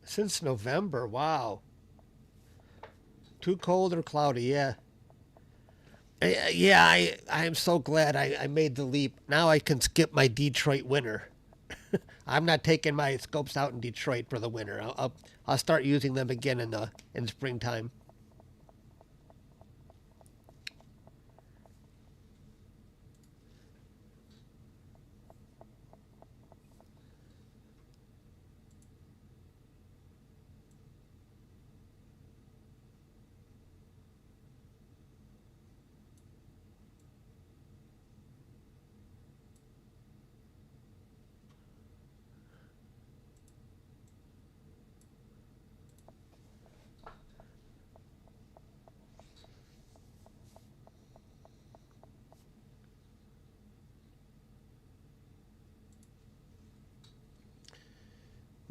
Since November, wow. Too cold or cloudy, yeah. Yeah, I'm so glad I made the leap. Now I can skip my Detroit winter. I'm not taking my scopes out in Detroit for the winter. I'll start using them again in springtime.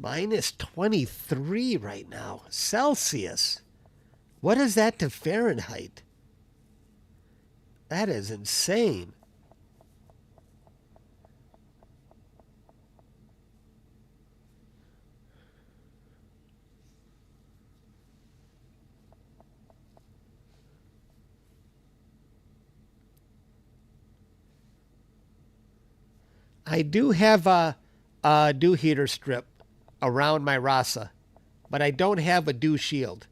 Minus 23 right now. Celsius. What is that to Fahrenheit? That is insane. I do have a dew heater strip around my RASA, but I don't have a dew shield.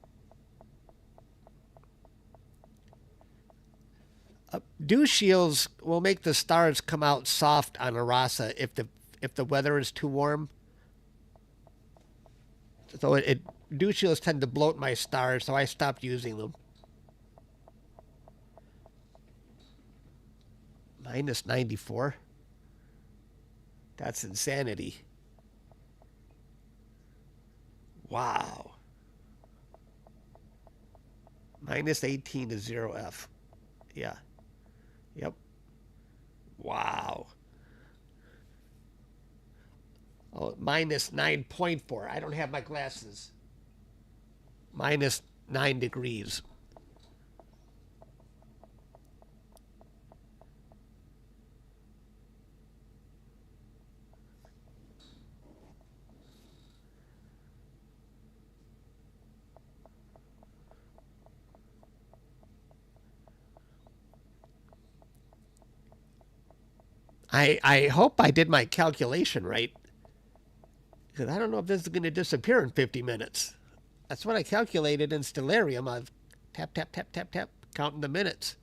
Dew shields will make the stars come out soft on a RASA if the weather is too warm. So dew shields tend to bloat my stars, so I stopped using them. Minus 94. That's insanity. Wow. Minus 18 to 0F. Yeah. Yep. Wow. Oh, minus 9.4. I don't have my glasses. Minus 9 degrees. I hope I did my calculation right. Because I don't know if this is going to disappear in 50 minutes. That's what I calculated in Stellarium. I've tap, tap, tap, tap, tap, counting the minutes.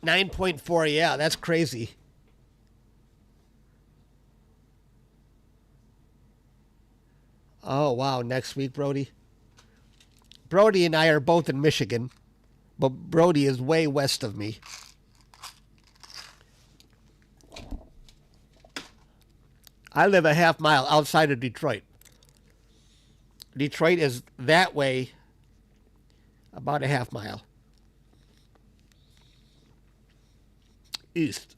$9.4, yeah, that's crazy. Oh, wow, next week, Brody. Brody and I are both in Michigan, but Brody is way west of me. I live a half mile outside of Detroit. Detroit is that way about a half mile east.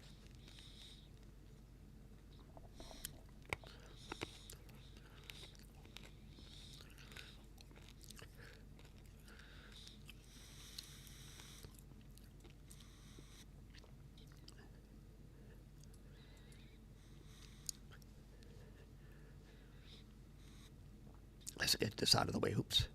Let's get this out of the way. Oops.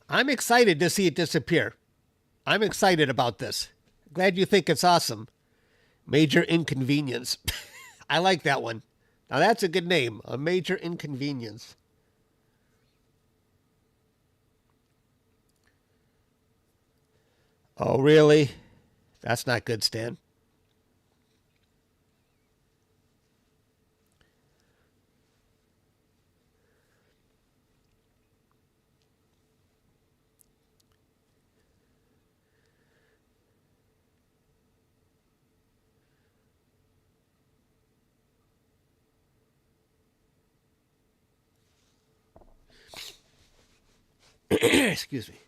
I'm excited to see it disappear. I'm excited about this. Glad you think it's awesome. Major inconvenience. I like that one. Now that's a good name. A major inconvenience. Oh, really? That's not good, Stan. Excuse me.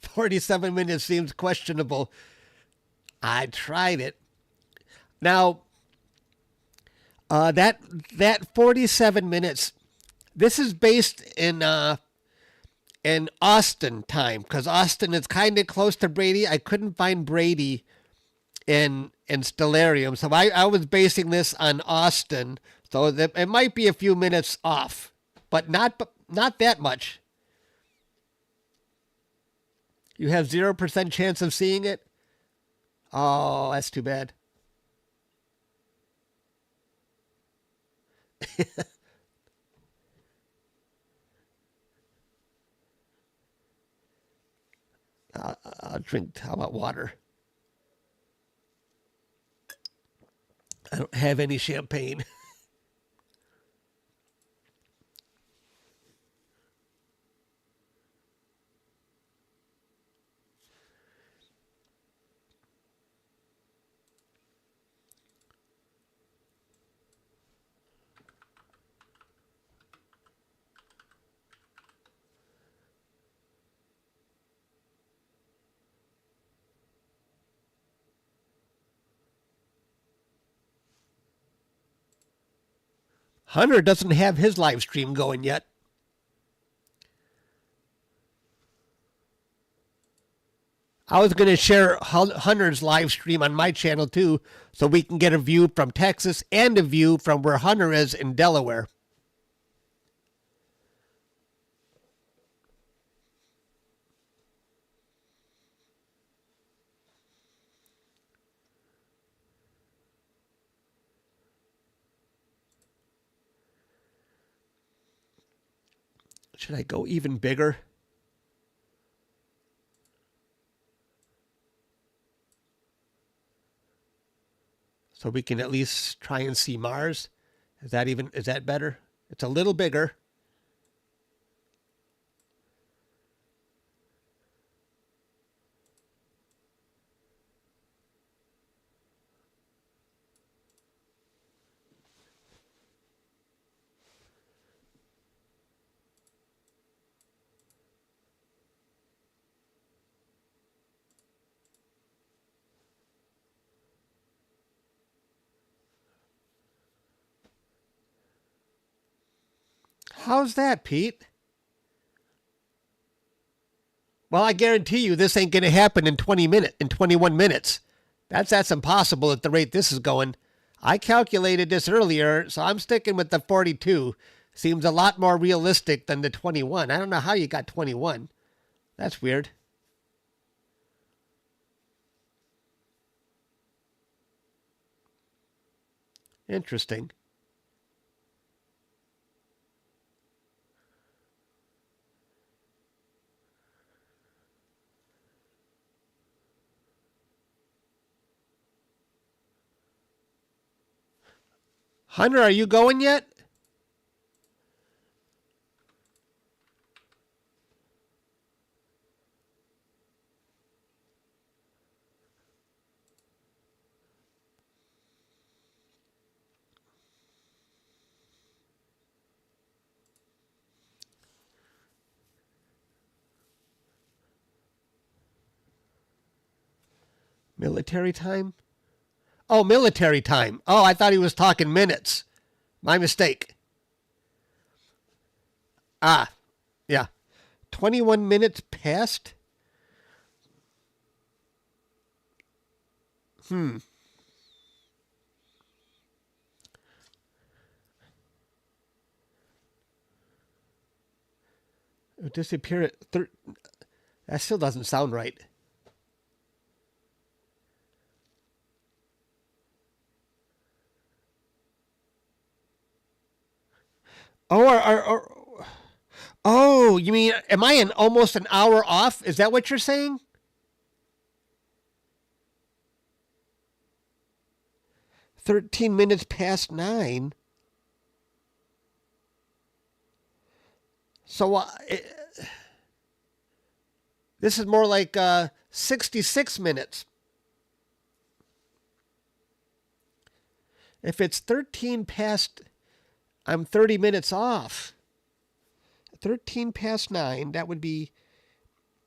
47 minutes seems questionable. I tried it. Now, that 47 minutes. This is based in Austin time, because Austin is kind of close to Brady. I couldn't find Brady in Stellarium, so I was basing this on Austin. So it might be a few minutes off, but not that much. You have 0% chance of seeing it? Oh, that's too bad. I'll drink, how about water? I don't have any champagne. Hunter doesn't have his live stream going yet. I was going to share Hunter's live stream on my channel too, so we can get a view from Texas and a view from where Hunter is in Delaware. Should I go even bigger? So we can at least try and see Mars. Is that better? It's a little bigger. How's that, Pete? Well, I guarantee you this ain't going to happen in 21 minutes. That's impossible at the rate this is going. I calculated this earlier, so I'm sticking with the 42. Seems a lot more realistic than the 21. I don't know how you got 21. That's weird. Interesting. Hunter, are you going yet? Military time? Oh, military time. Oh, I thought he was talking minutes. My mistake. Ah, yeah. 21 minutes past? It would disappear at that still doesn't sound right. Oh, you mean, am I almost an hour off? Is that what you're saying? (13 minutes past 9). So this is more like 66 minutes. If it's 13 past, I'm 30 minutes off. 13 past 9, that would be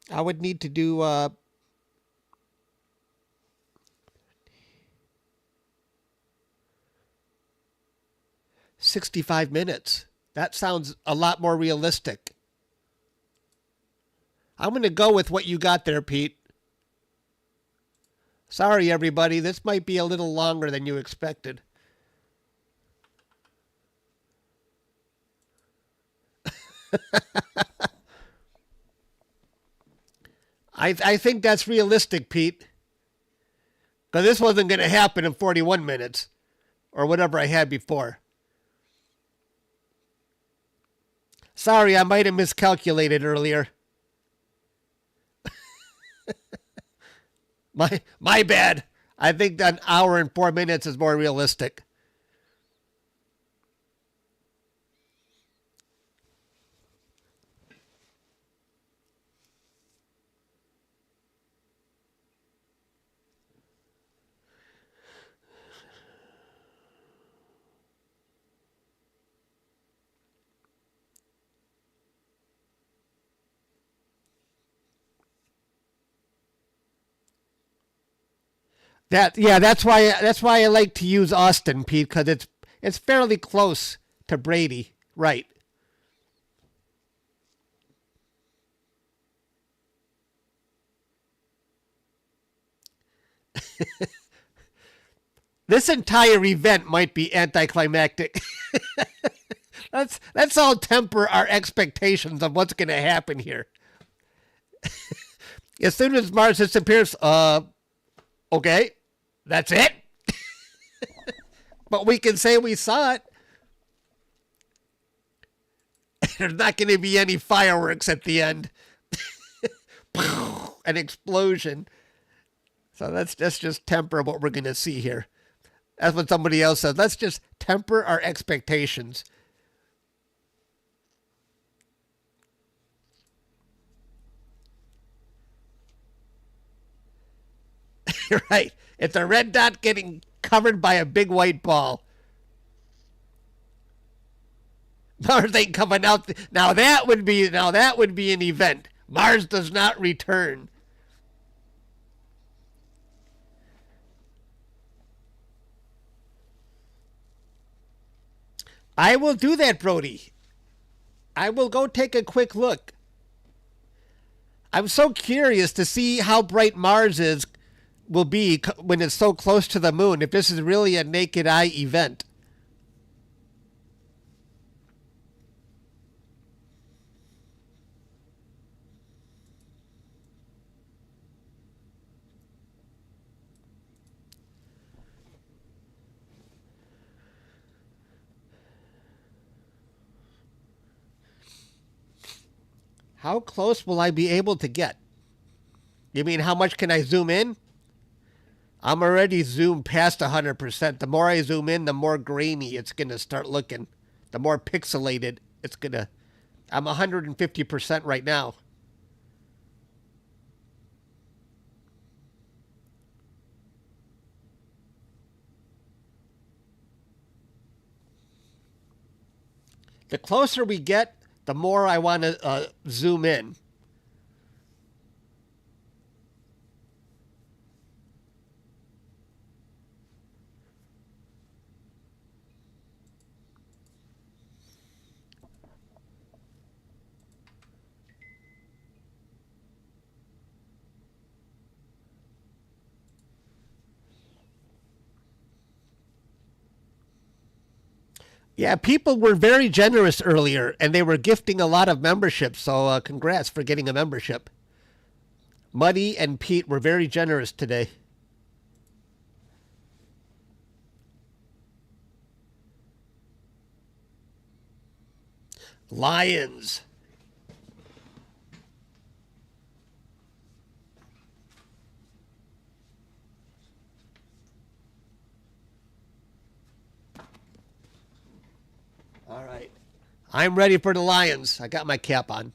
I would need to do 65 minutes. That sounds a lot more realistic. I'm going to go with what you got there, Pete. Sorry, everybody. This might be a little longer than you expected. I think that's realistic, Pete. Because this wasn't going to happen in 41 minutes or whatever I had before. Sorry, I might have miscalculated earlier. My bad. I think an hour and 4 minutes is more realistic. That's why I like to use Austin, Pete, because it's fairly close to Brady, right? This entire event might be anticlimactic. Let's all temper our expectations of what's going to happen here. As soon as Mars disappears, okay, that's it. But we can say we saw it. There's not going to be any fireworks at the end. An explosion. So let's just temper what we're going to see here. That's what somebody else said. Let's just temper our expectations. You're right. It's a red dot getting covered by a big white ball. Mars ain't coming out. Now that would be an event. Mars does not return. I will do that, Brody. I will go take a quick look. I'm so curious to see how bright Mars will be when it's so close to the moon, if this is really a naked eye event. How close will I be able to get? You mean how much can I zoom in? I'm already zoomed past 100%. The more I zoom in, the more grainy it's going to start looking. The more pixelated it's going to. I'm 150% right now. The closer we get, the more I want to zoom in. Yeah, people were very generous earlier, and they were gifting a lot of memberships. So congrats for getting a membership. Muddy and Pete were very generous today. Lions. All right. I'm ready for the Lions. I got my cap on.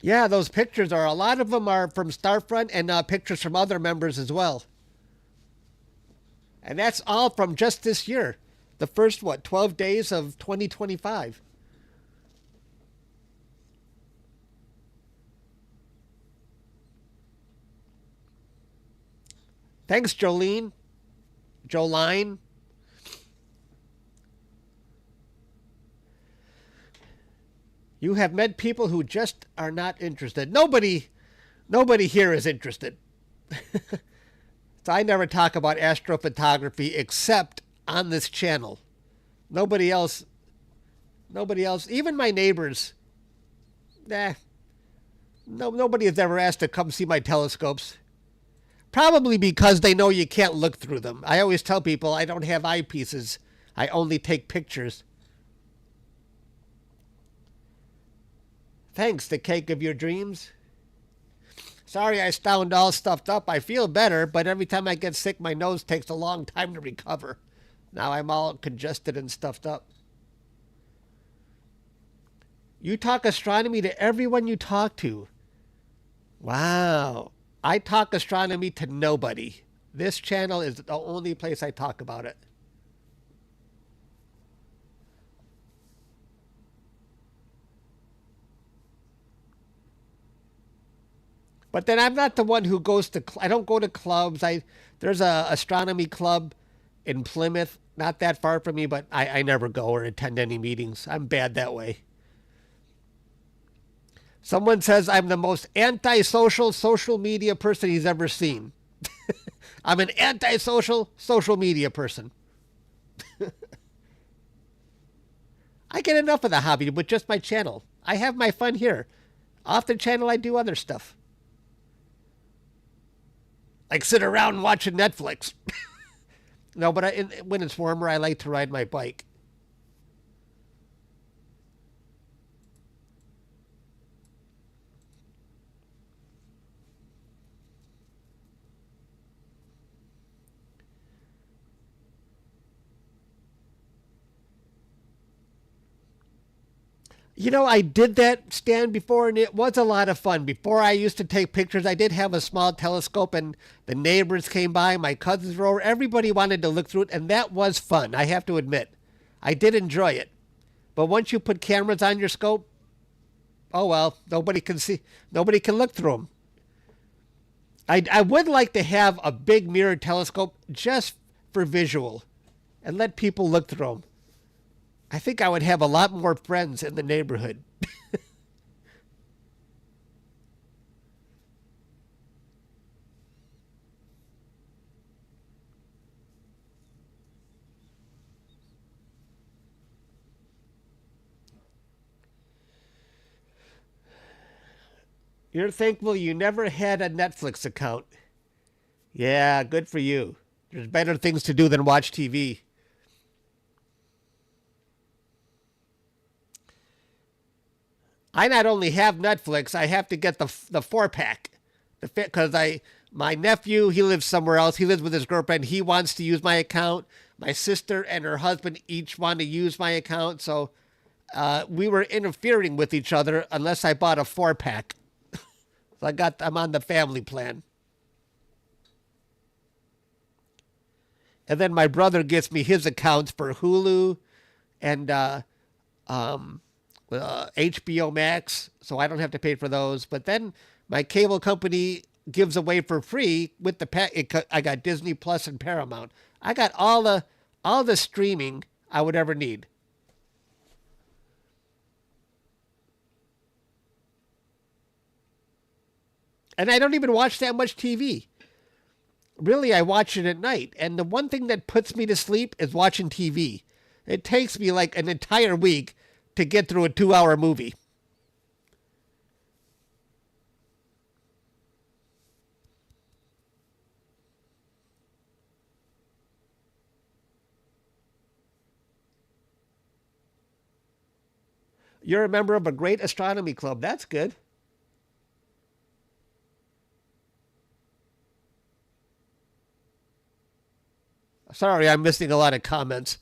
Yeah, those pictures are, a lot of them are from Starfront and pictures from other members as well. And that's all from just this year. The first, 12 days of 2025. Thanks, Jolene. Joline. You have met people who just are not interested. Nobody here is interested. So I never talk about astrophotography except on this channel. Nobody else, even my neighbors, nobody has ever asked to come see my telescopes. Probably because they know you can't look through them. I always tell people I don't have eyepieces. I only take pictures. Thanks, the cake of your dreams. Sorry I sound all stuffed up. I feel better, but every time I get sick, my nose takes a long time to recover. Now I'm all congested and stuffed up. You talk astronomy to everyone you talk to. Wow. I talk astronomy to nobody. This channel is the only place I talk about it. But then I'm not the one who goes to, I don't go to clubs. There's a astronomy club in Plymouth, not that far from me, but I never go or attend any meetings. I'm bad that way. Someone says I'm the most antisocial social media person he's ever seen. I'm an antisocial social media person. I get enough of the hobby with just my channel. I have my fun here. Off the channel, I do other stuff. Like sit around watching Netflix. No, but when it's warmer, I like to ride my bike. You know, I did that stand before, and it was a lot of fun. Before I used to take pictures, I did have a small telescope, and the neighbors came by, my cousins were over, everybody wanted to look through it, and that was fun, I have to admit. I did enjoy it. But once you put cameras on your scope, oh well, nobody can look through them. I would like to have a big mirror telescope just for visual, and let people look through them. I think I would have a lot more friends in the neighborhood. You're thankful you never had a Netflix account. Yeah, good for you. There's better things to do than watch TV. I not only have Netflix, I have to get the 4-pack. Because my nephew, he lives somewhere else. He lives with his girlfriend. He wants to use my account. My sister and her husband each want to use my account. So we were interfering with each other unless I bought a 4-pack. So I'm on the family plan. And then my brother gets me his accounts for Hulu and HBO Max, so I don't have to pay for those. But then my cable company gives away for free with the pack. I got Disney Plus and Paramount. I got all the streaming I would ever need. And I don't even watch that much TV. Really, I watch it at night. And the one thing that puts me to sleep is watching TV. It takes me like an entire week to get through a 2-hour movie. You're a member of a great astronomy club. That's good. Sorry, I'm missing a lot of comments.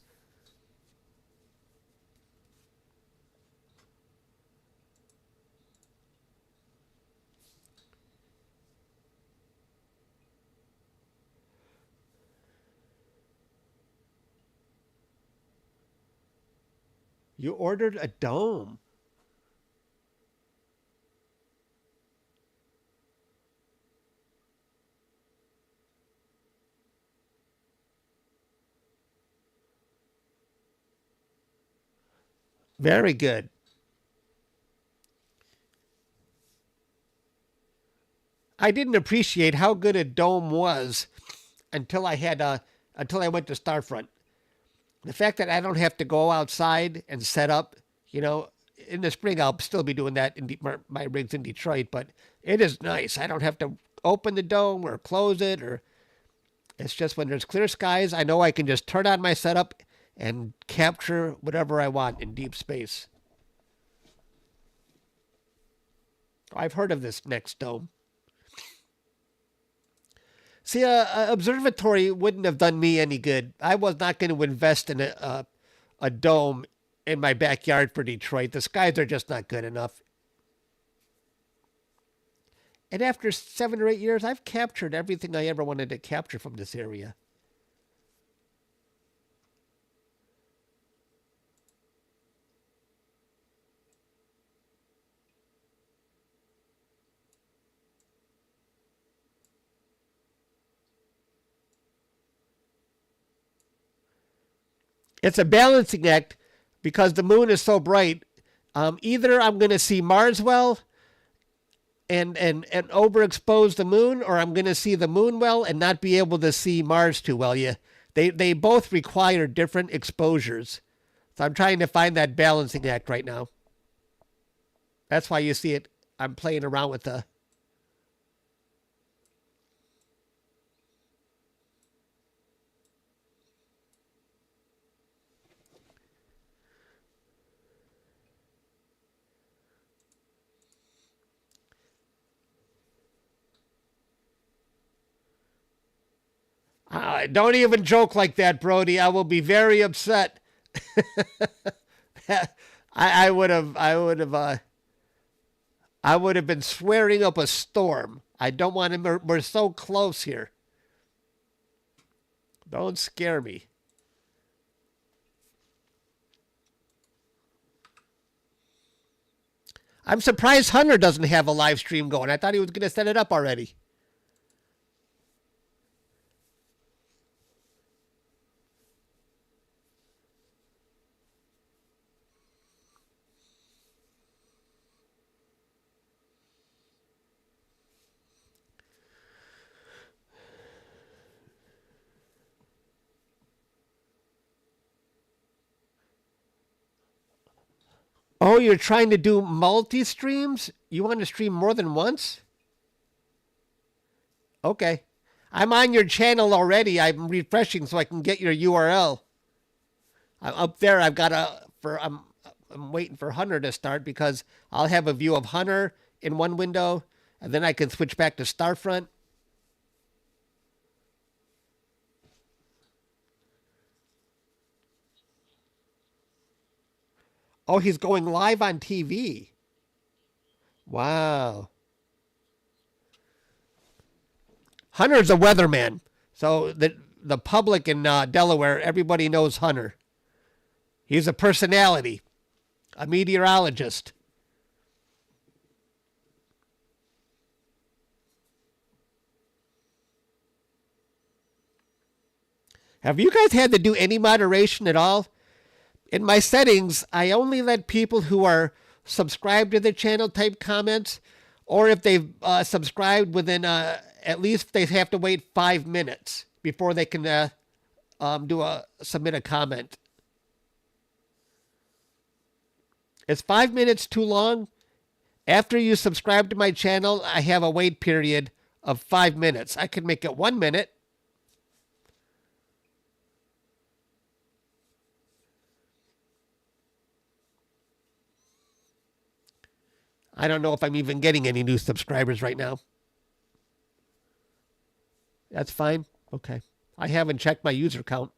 You ordered a dome. Very good. I didn't appreciate how good a dome was until until I went to Starfront. The fact that I don't have to go outside and set up, you know, in the spring I'll still be doing that in my rigs in Detroit, but it is nice. I don't have to open the dome or close it, or it's just when there's clear skies, I know I can just turn on my setup and capture whatever I want in deep space. I've heard of this next dome. See, a observatory wouldn't have done me any good. I was not going to invest in a dome in my backyard for Detroit. The skies are just not good enough. And after 7 or 8 years, I've captured everything I ever wanted to capture from this area. It's a balancing act because the moon is so bright. Either I'm going to see Mars well and overexpose the moon, or I'm going to see the moon well and not be able to see Mars too well. They both require different exposures. So I'm trying to find that balancing act right now. That's why you see it. I'm playing around with the... Don't even joke like that, Brody. I will be very upset. I would have been swearing up a storm. I don't want to. We're so close here. Don't scare me. I'm surprised Hunter doesn't have a live stream going. I thought he was going to set it up already. Oh, you're trying to do multi-streams? You want to stream more than once? Okay. I'm on your channel already. I'm refreshing so I can get your URL. I'm up there. I'm waiting for Hunter to start because I'll have a view of Hunter in one window, and then I can switch back to Starfront. Oh, he's going live on TV. Wow. Hunter's a weatherman. So the public in Delaware, everybody knows Hunter. He's a personality, a meteorologist. Have you guys had to do any moderation at all? In my settings, I only let people who are subscribed to the channel type comments, or if they've subscribed within, at least they have to wait 5 minutes before they can submit a comment. Is 5 minutes too long? After you subscribe to my channel, I have a wait period of 5 minutes. I can make it 1 minute. I don't know if I'm even getting any new subscribers right now. That's fine. Okay. I haven't checked my user count.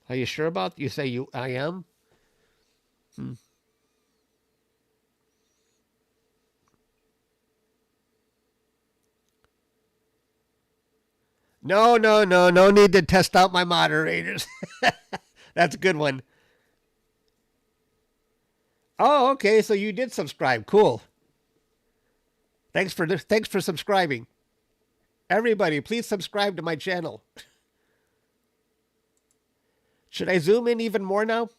Are you sure about? You say I am? No, no, no, no need to test out my moderators. That's a good one. Oh, okay. So you did subscribe. Cool. Thanks for subscribing. Everybody, please subscribe to my channel. Should I zoom in even more now?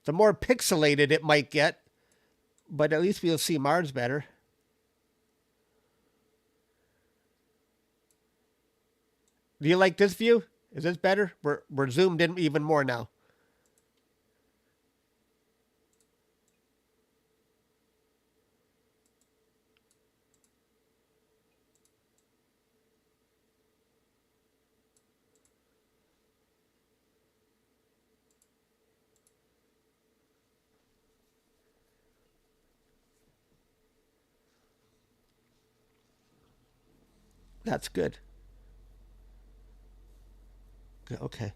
The more pixelated it might get, but at least we'll see Mars better. Do you like this view? Is this better? We're zoomed in even more now. That's good. Okay.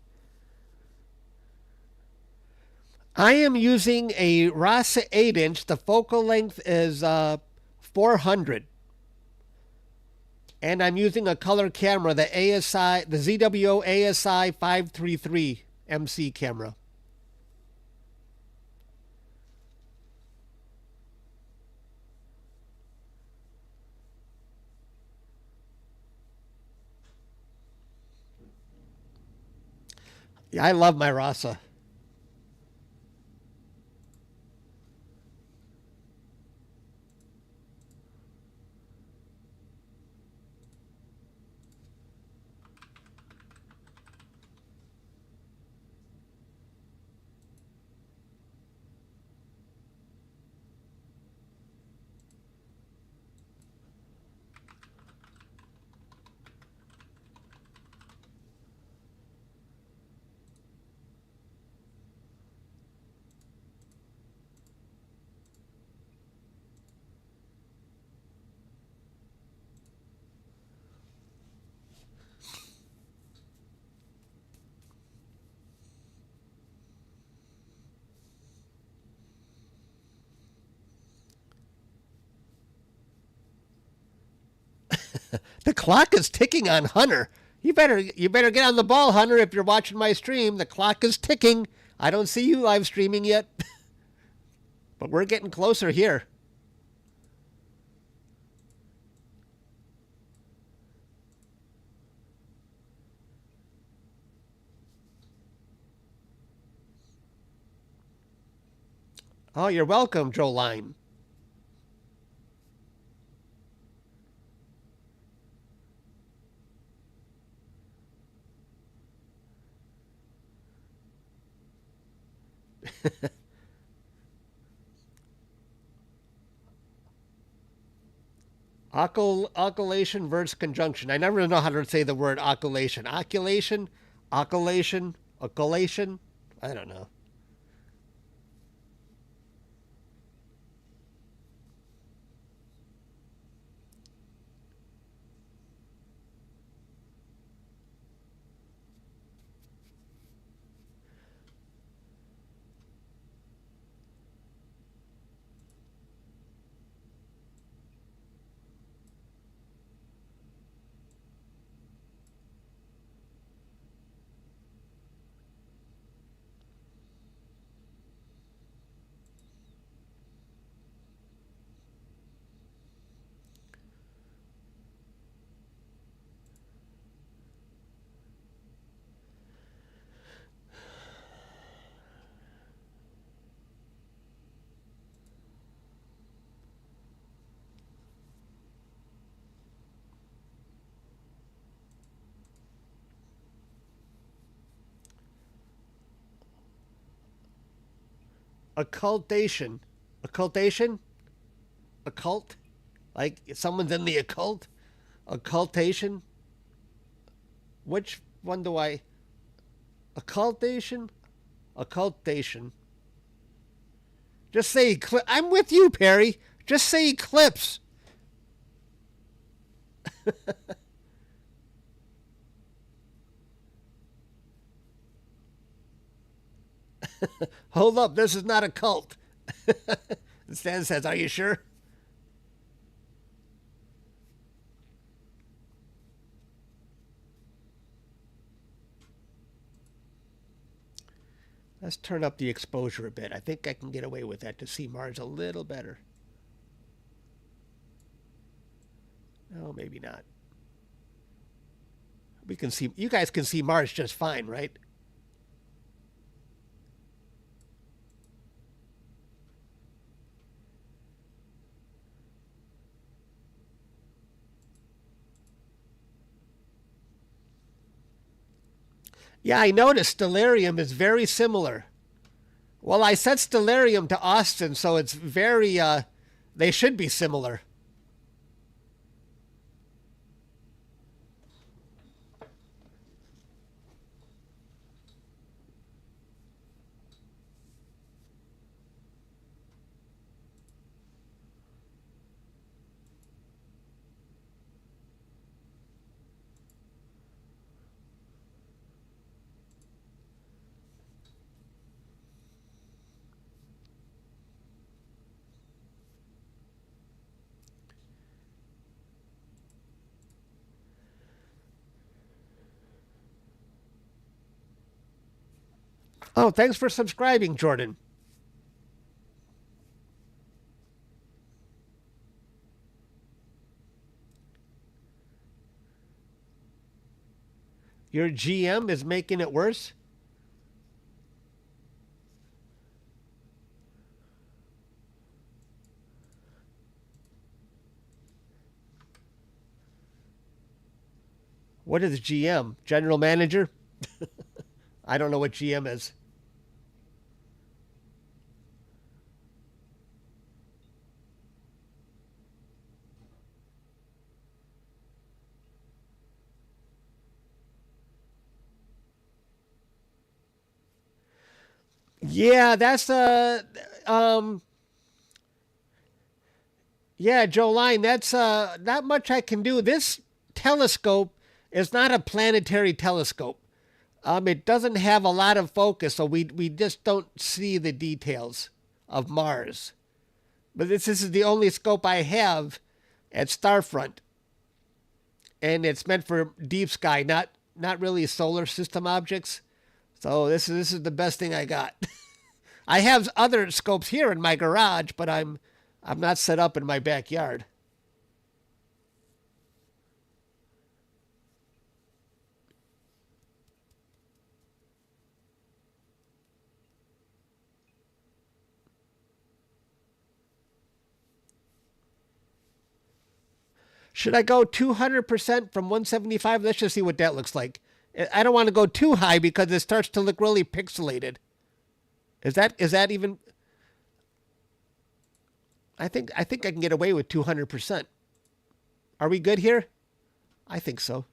I am using a RASA 8-inch. The focal length is 400. And I'm using a color camera, the ZWO ASI533 MC camera. Yeah, I love my RASA. The clock is ticking on Hunter. You better get on the ball, Hunter, if you're watching my stream. The clock is ticking. I don't see you live streaming yet. But we're getting closer here. Oh, you're welcome, Joe Line. Occultation versus conjunction. I never know how to say the word occultation. Occulation? Occulation? Occultation? I don't know. Occultation. Occultation? Occult? Like someone's in the occult? Occultation? Which one do I... Occultation? Occultation. Just say eclipse. I'm with you, Perry. Just say eclipse. Hold up, this is not a cult. Stan says, are you sure? Let's turn up the exposure a bit. I think I can get away with that to see Mars a little better. No, maybe not. We can see, you guys can see Mars just fine, right? Yeah, I noticed Stellarium is very similar. Well, I set Stellarium to Austin, so it's very, they should be similar. Oh, thanks for subscribing, Jordan. Your GM is making it worse? What is GM? General Manager? I don't know what GM is. Yeah, that's yeah, Joe Line, that's not much I can do. This telescope is not a planetary telescope. It doesn't have a lot of focus, so we just don't see the details of Mars. But this is the only scope I have at Starfront, and it's meant for deep sky, not really solar system objects. So this is the best thing I got. I have other scopes here in my garage, but I'm not set up in my backyard. Should I go 200% from 175? Let's just see what that looks like. I don't want to go too high because it starts to look really pixelated. Is that even? I think I can get away with 200%. Are we good here? I think so.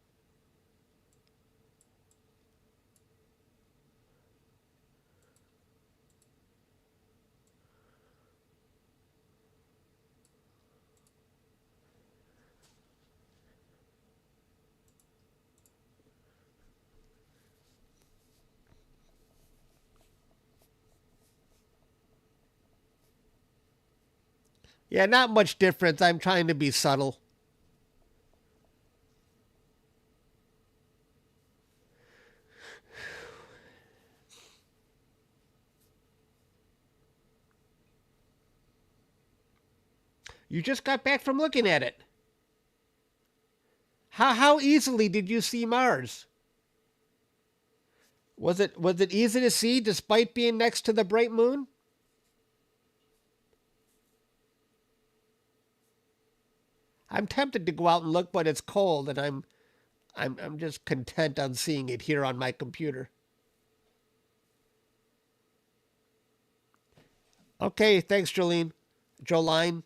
Yeah, not much difference. I'm trying to be subtle. You just got back from looking at it. How easily did you see Mars? Was it easy to see despite being next to the bright moon? I'm tempted to go out and look, but it's cold, and I'm just content on seeing it here on my computer. Okay, thanks, Jolene. Joline.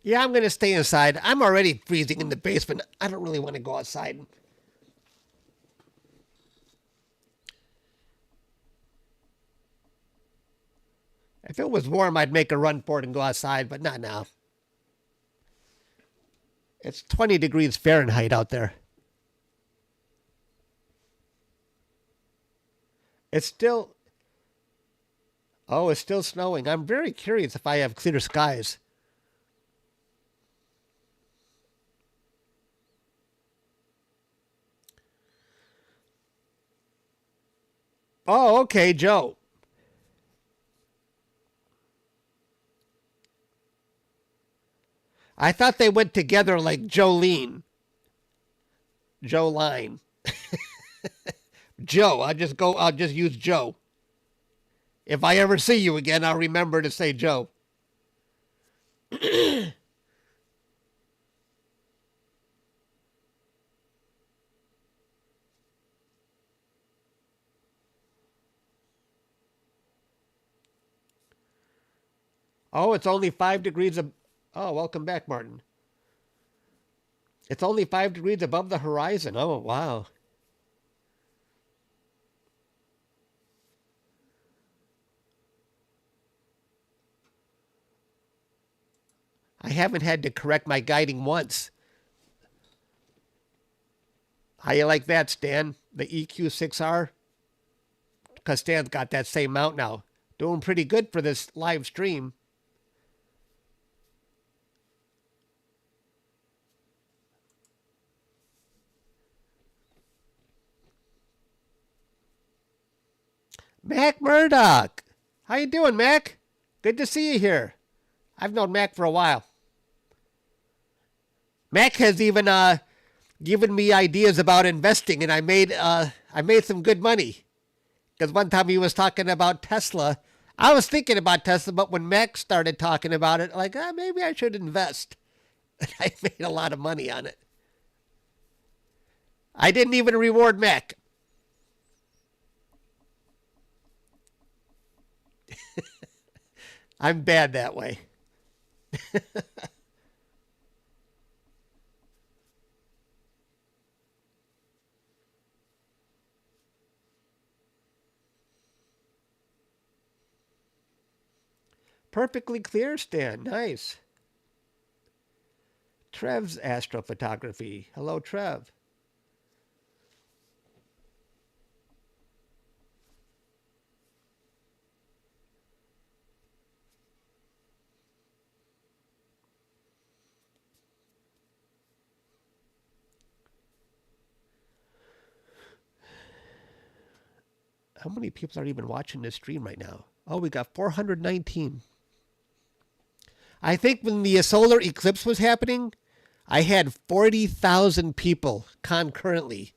Yeah, I'm going to stay inside. I'm already freezing in the basement. I don't really want to go outside. If it was warm, I'd make a run for it and go outside, but not now. It's 20 degrees Fahrenheit out there. It's still... Oh, it's still snowing. I'm very curious if I have clear skies. Oh, okay, Joe. I thought they went together like Jolene. Joe Line. Joe. I'll just use Joe. If I ever see you again, I'll remember to say Joe. Oh, it's only 5 degrees of... Oh, welcome back, Martin. It's only 5 degrees above the horizon. Oh, wow. I haven't had to correct my guiding once. How you like that, Stan? The EQ6R? Because Stan's got that same mount now. Doing pretty good for this live stream. Mac Murdoch. How you doing, Mac? Good to see you here. I've known Mac for a while. Mac has even given me ideas about investing, and I made some good money. Because one time he was talking about Tesla. I was thinking about Tesla, but when Mac started talking about it, like, maybe I should invest. I made a lot of money on it. I didn't even reward Mac. I'm bad that way. Perfectly clear, Stan. Nice. Trev's astrophotography. Hello, Trev. How many people are even watching this stream right now? Oh, we got 419. I think when the solar eclipse was happening, I had 40,000 people concurrently,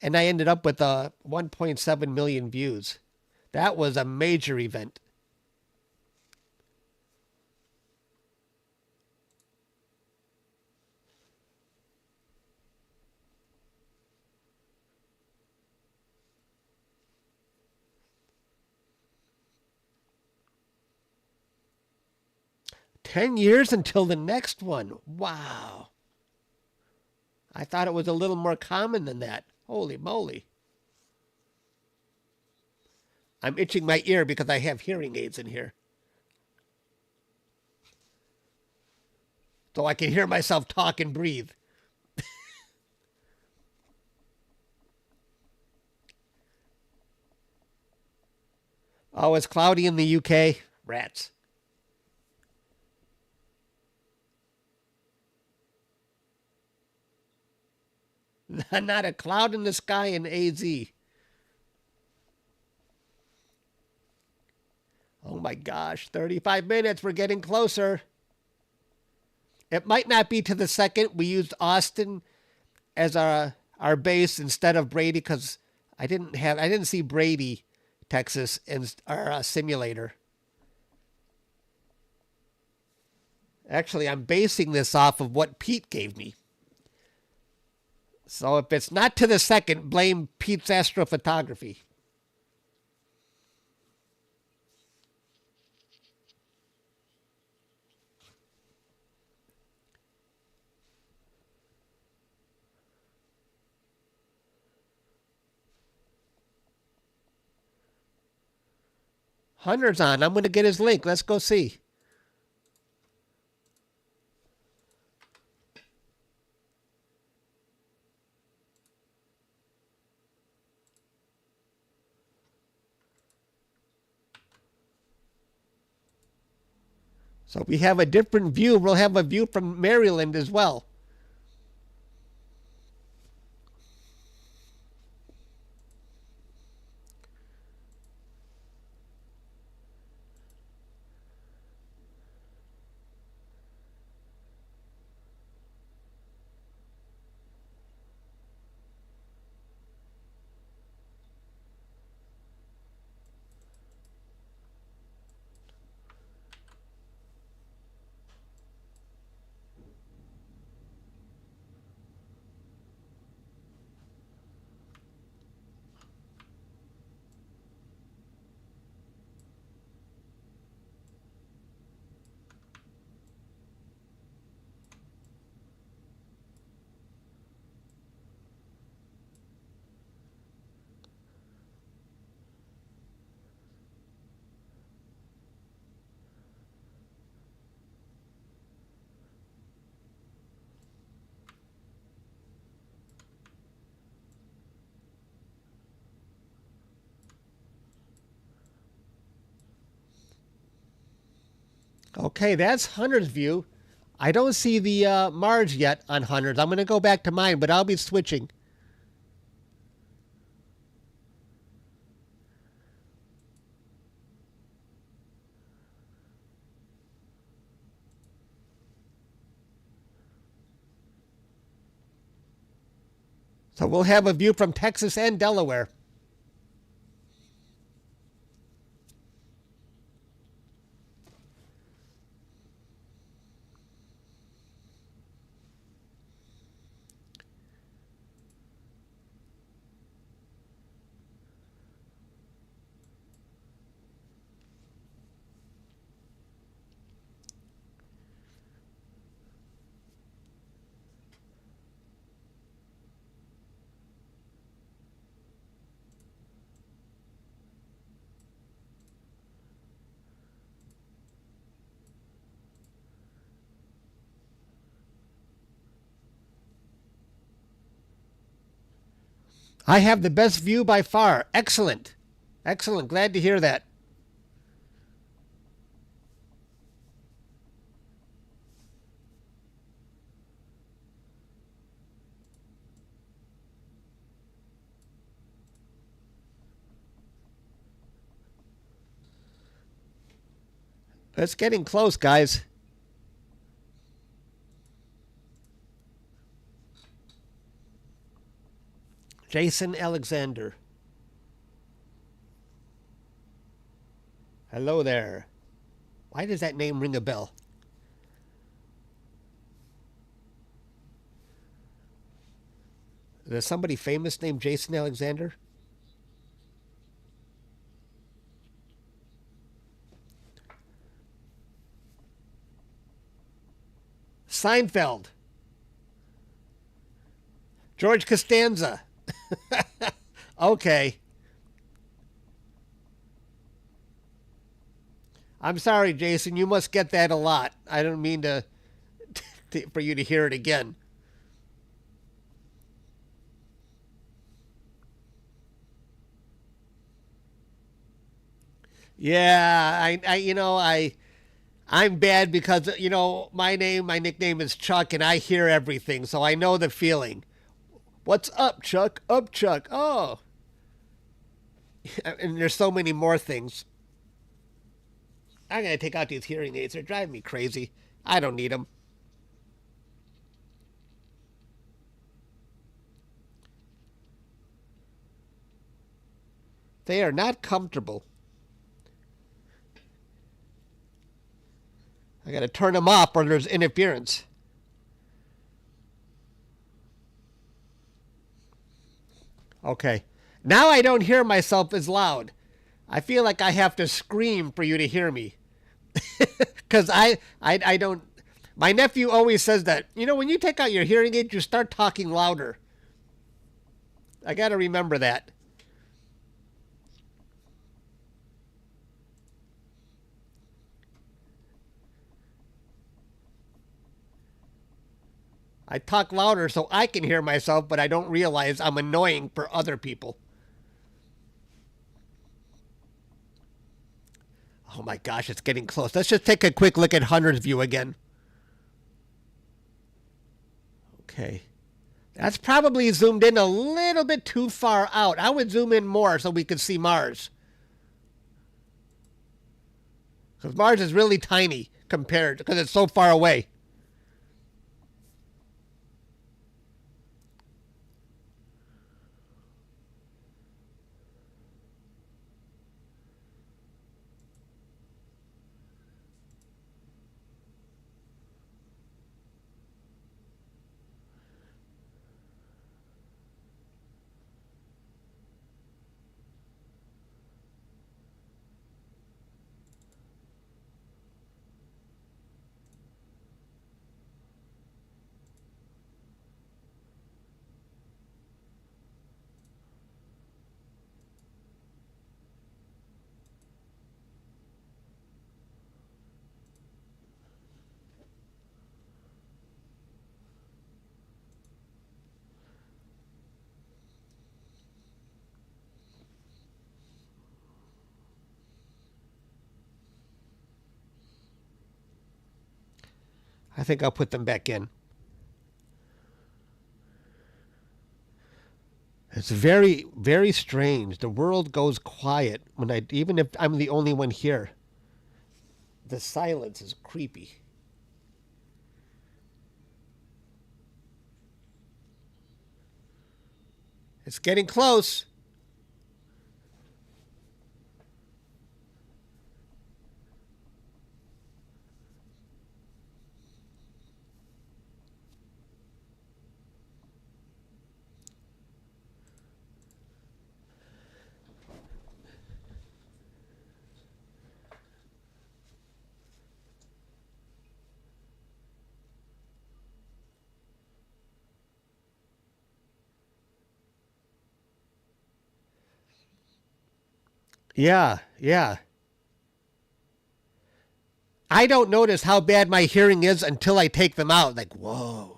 and I ended up with 1.7 million views. That was a major event. $10 until the next one. Wow. I thought it was a little more common than that. Holy moly. I'm itching my ear because I have hearing aids in here. So I can hear myself talk and breathe. Oh, it's cloudy in the UK. Rats. Not a cloud in the sky in AZ. Oh my gosh, 35 minutes. We're getting closer. It might not be to the second. We used Austin as our base instead of Brady because I didn't see Brady, Texas in our simulator. Actually, I'm basing this off of what Pete gave me. So if it's not to the second, blame Pete's astrophotography. Hunter's on. I'm going to get his link. Let's go see. So we have a different view. We'll have a view from Maryland as well. Okay, that's Hunter's view. I don't see the Mars yet on Hunter's. I'm going to go back to mine, but I'll be switching. So we'll have a view from Texas and Delaware. I have the best view by far. Excellent. Excellent. Glad to hear that. It's getting close, guys. Jason Alexander. Hello there. Why does that name ring a bell? Is there somebody famous named Jason Alexander? Seinfeld. George Costanza. Okay. I'm sorry, Jason. You must get that a lot. I don't mean for you to hear it again. Yeah, I'm bad because my nickname is Chuck, and I hear everything, so I know the feeling. What's up, Chuck? Up, Chuck. Oh, and there's so many more things. I'm gonna take out these hearing aids. They're driving me crazy. I don't need them. They are not comfortable. I gotta turn them off or there's interference. Okay. Now I don't hear myself as loud. I feel like I have to scream for you to hear me. Because I don't. My nephew always says that. When you take out your hearing aid, you start talking louder. I got to remember that. I talk louder so I can hear myself, but I don't realize I'm annoying for other people. Oh my gosh, it's getting close. Let's just take a quick look at Hunter's view again. Okay. That's probably zoomed in a little bit too far out. I would zoom in more so we could see Mars. Because Mars is really tiny compared, because it's so far away. I think I'll put them back in. It's very, very strange. The world goes quiet when even if I'm the only one here. The silence is creepy. It's getting close. Yeah, yeah. I don't notice how bad my hearing is until I take them out. Like, whoa.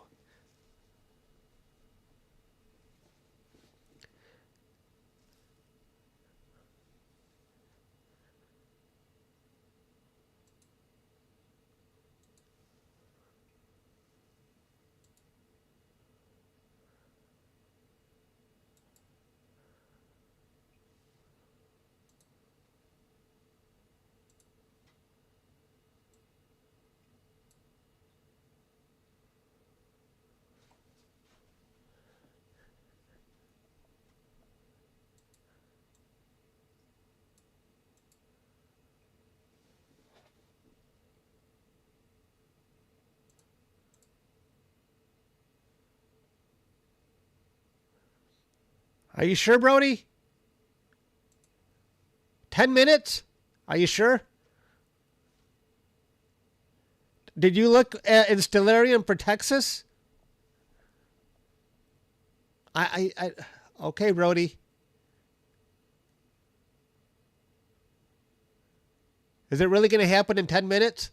Are you sure, Brody? 10 minutes? Are you sure? Did you look in Stellarium for Texas? Okay, Brody. Is it really going to happen in 10 minutes?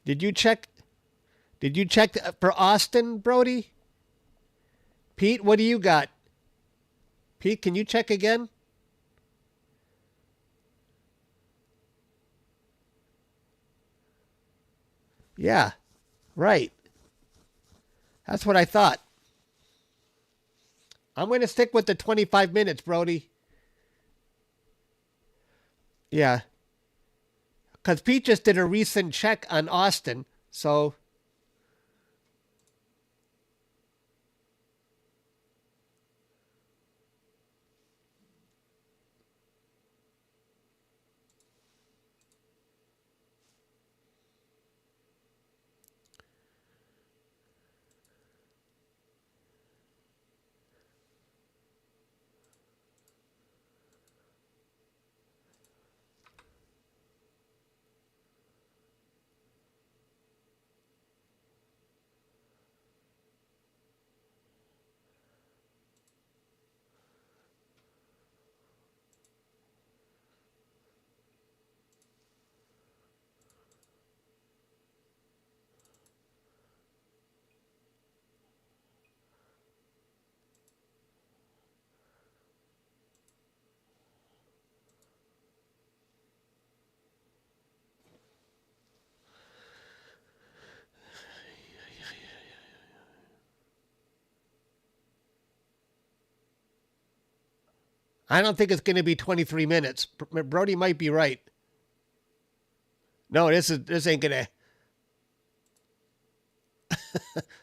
Did you check? Did you check for Austin, Brody? Pete, what do you got? Pete, can you check again? Yeah, right. That's what I thought. I'm going to stick with the 25 minutes, Brody. Yeah. Because Pete just did a recent check on Austin, so... I don't think it's going to be 23 minutes. Brody might be right. No, this ain't gonna.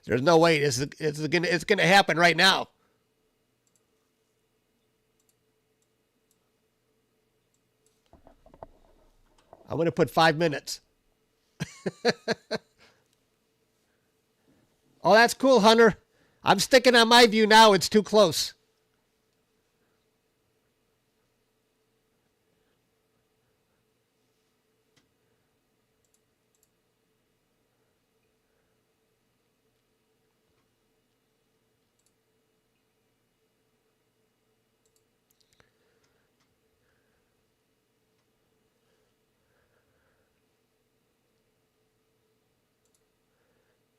There's no way. It's gonna happen right now. I'm gonna put 5 minutes. Oh, that's cool, Hunter. I'm sticking on my view now. It's too close.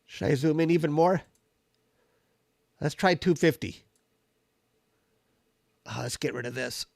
Should I zoom in even more? Let's try 250. Oh, let's get rid of this.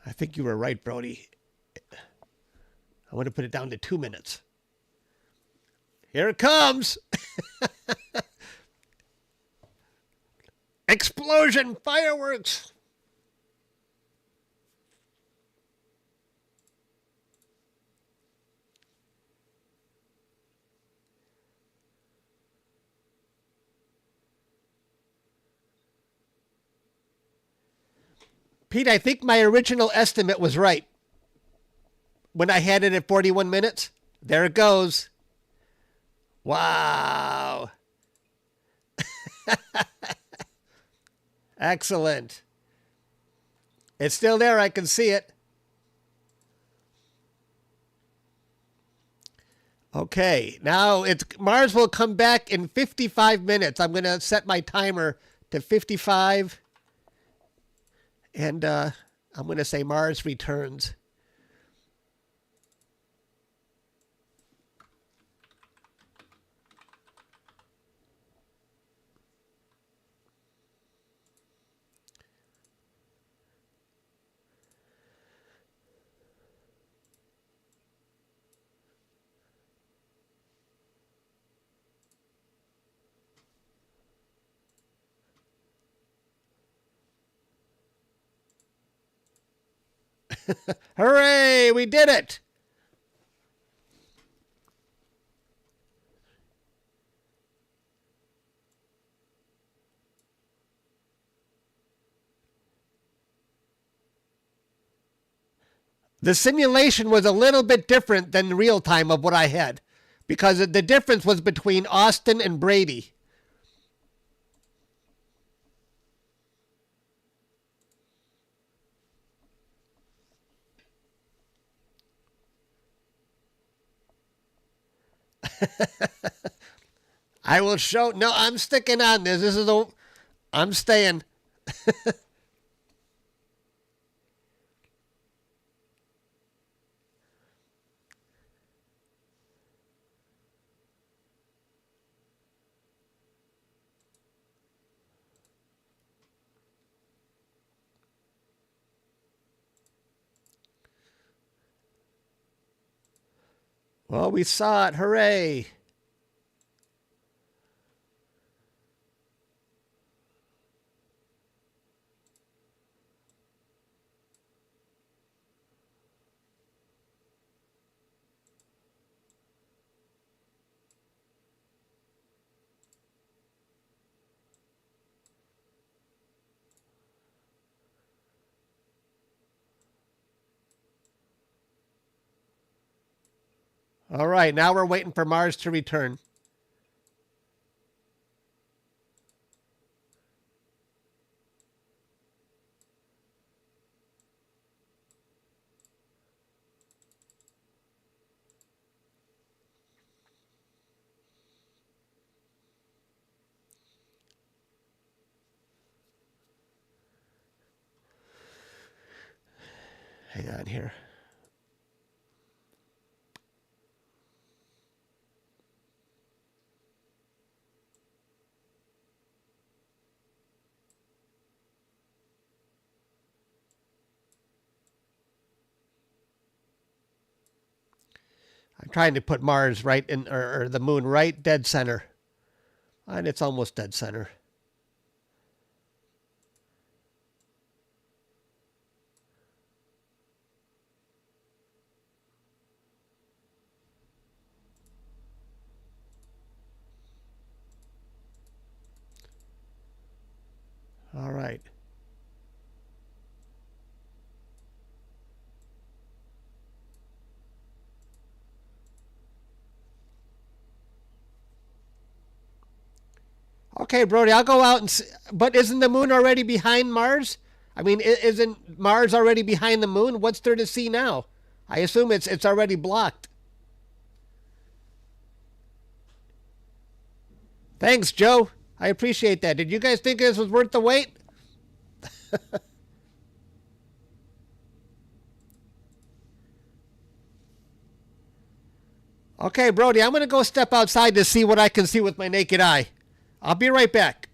I think you were right, Brody. I want to put it down to 2 minutes. Here it comes. Explosion, fireworks. Pete, I think my original estimate was right. When I had it at 41 minutes, there it goes. Wow. Excellent. It's still there. I can see it. Okay. Now Mars will come back in 55 minutes. I'm going to set my timer to 55. And I'm going to say Mars returns. Hooray! We did it! The simulation was a little bit different than real time of what I had, because the difference was between Austin and Brady. I will show. No, I'm sticking on this. I'm staying. Well, we saw it. Hooray. All right, now we're waiting for Mars to return. Hang on here. I'm trying to put Mars right in, or the moon right dead center. And it's almost dead center. All right. Okay, Brody, I'll go out and see. But isn't the moon already behind Mars? I mean, isn't Mars already behind the moon? What's there to see now? I assume it's already blocked. Thanks, Joe. I appreciate that. Did you guys think this was worth the wait? Okay, Brody, I'm going to go step outside to see what I can see with my naked eye. I'll be right back.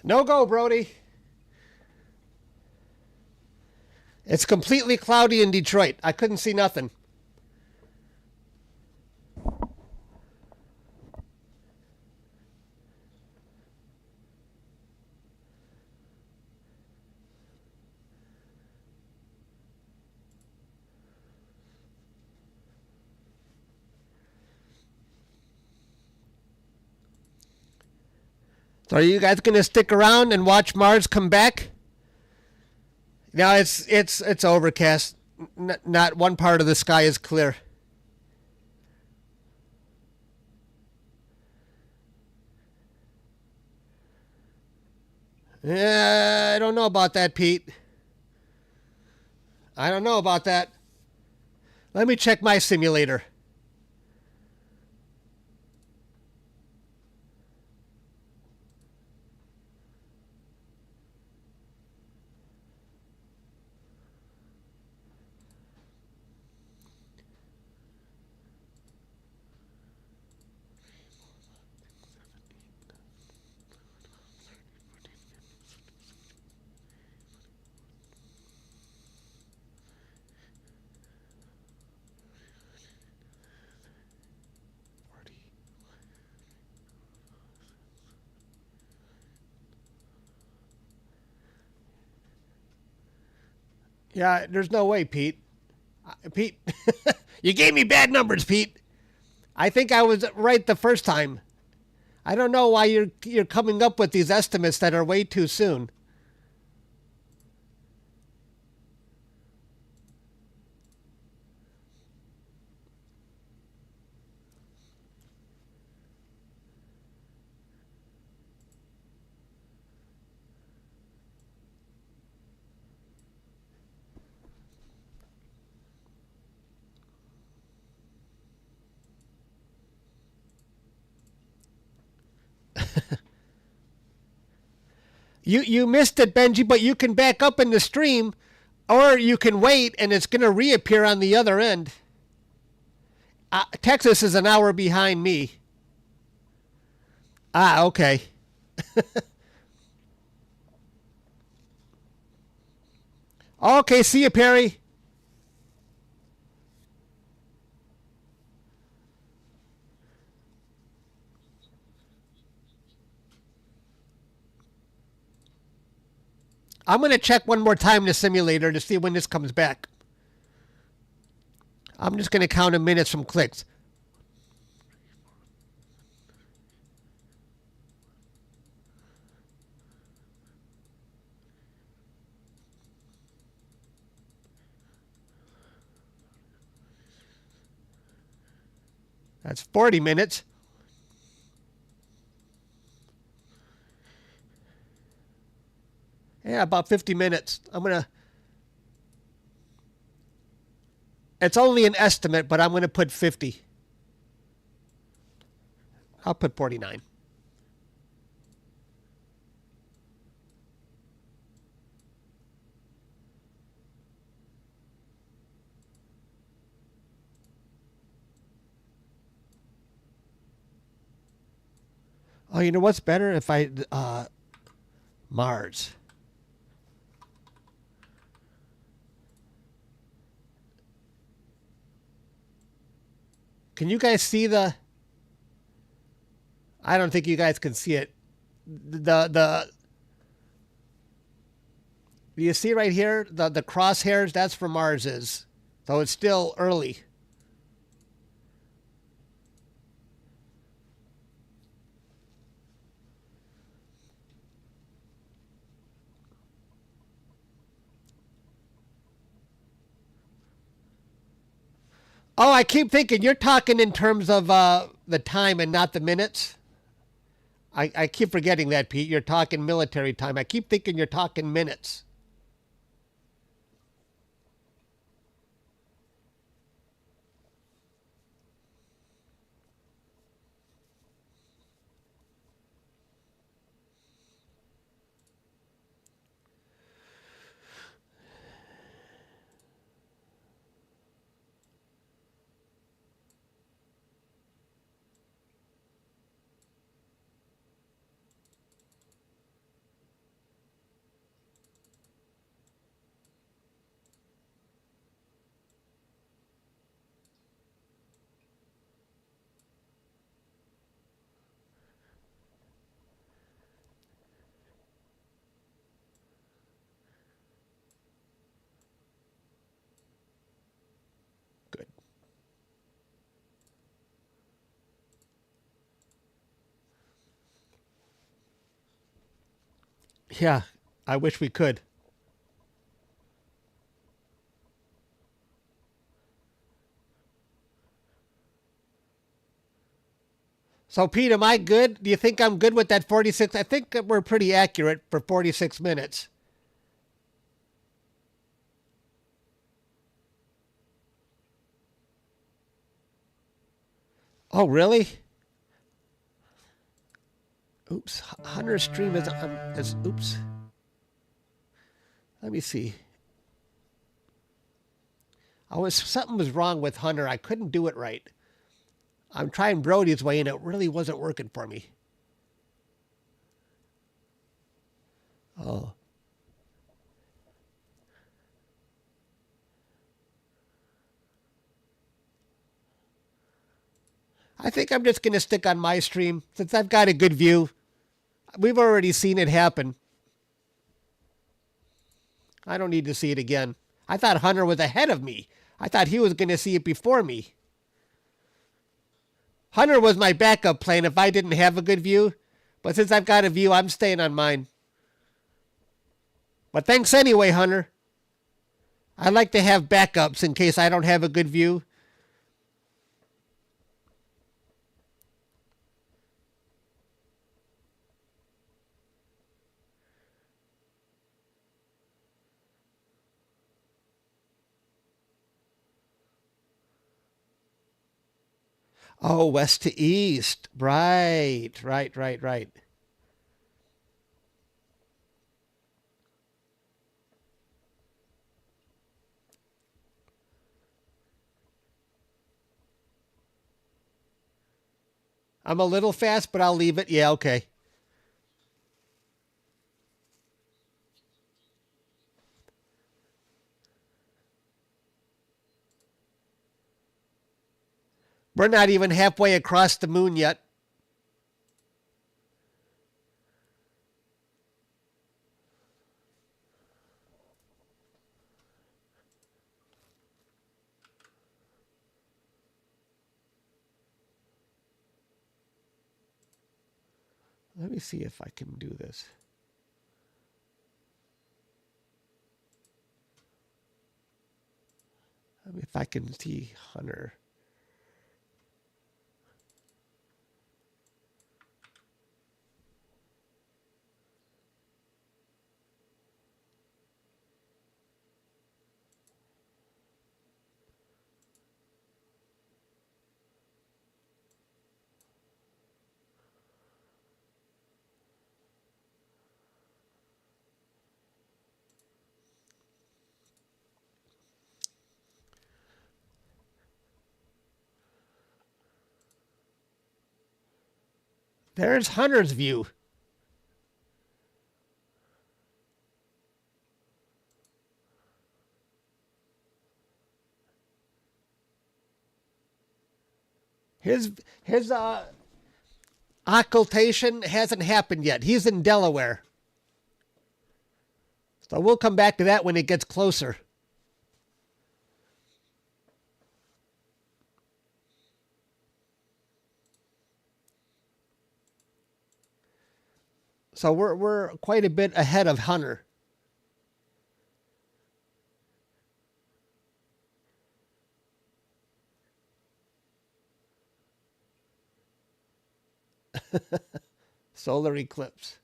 No go, Brody. It's completely cloudy in Detroit. I couldn't see nothing. So are you guys going to stick around and watch Mars come back? No, it's overcast. Not one part of the sky is clear. I don't know about that, Pete. I don't know about that. Let me check my simulator. Yeah, there's no way, Pete. Pete, you gave me bad numbers, Pete. I think I was right the first time. I don't know why you're coming up with these estimates that are way too soon. You missed it, Benji, but you can back up in the stream, or you can wait and it's going to reappear on the other end. Texas is an hour behind me. Ah, okay. Okay, see you, Perry. I'm going to check one more time the simulator to see when this comes back. I'm just going to count in minutes from clicks. That's 40 minutes. Yeah, about 50 minutes. It's only an estimate, but I'm going to put 50. I'll put 49. Oh, you know what's better? If I, Mars. Can you guys see the... I don't think you guys can see it. Do you see right here? The crosshairs, that's for Mars's. So it's still early. Oh, I keep thinking you're talking in terms of the time and not the minutes. I keep forgetting that, Pete. You're talking military time. I keep thinking you're talking minutes. Good. Yeah, I wish we could. So, Pete, am I good? Do you think I'm good with that 46? I think that we're pretty accurate for 46 minutes. Oh, really? Oops. Hunter's stream is oops. Let me see. Something was wrong with Hunter. I couldn't do it right. I'm trying Brody's way, and it really wasn't working for me. Oh. I think I'm just going to stick on my stream since I've got a good view. We've already seen it happen. I don't need to see it again. I thought Hunter was ahead of me. I thought he was going to see it before me. Hunter was my backup plan if I didn't have a good view. But since I've got a view, I'm staying on mine. But thanks anyway, Hunter. I like to have backups in case I don't have a good view. Oh, west to east. Right. I'm a little fast, but I'll leave it. Yeah, okay. We're not even halfway across the moon yet. Let me see if I can do this. Let me if I can see Hunter. There's Hunter's view. His occultation hasn't happened yet. He's in Delaware. So we'll come back to that when it gets closer. So we're quite a bit ahead of Hunter. Solar eclipse.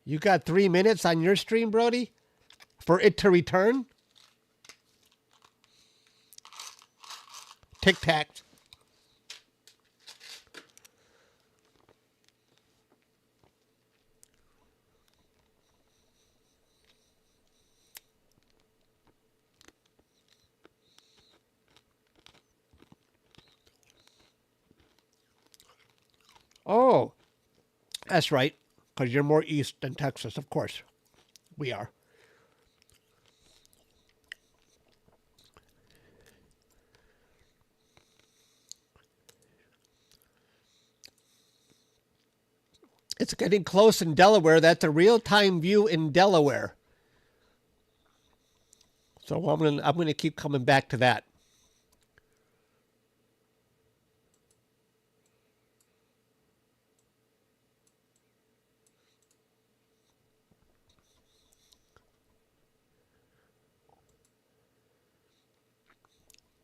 You got 3 minutes on your stream, Brody, for it to return? Tic Tac. Oh, that's right. Because you're more east than Texas, of course. We are. It's getting close in Delaware. That's a real-time view in Delaware. So I'm gonna keep coming back to that.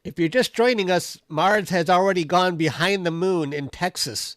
If you're just joining us, Mars has already gone behind the moon in Texas.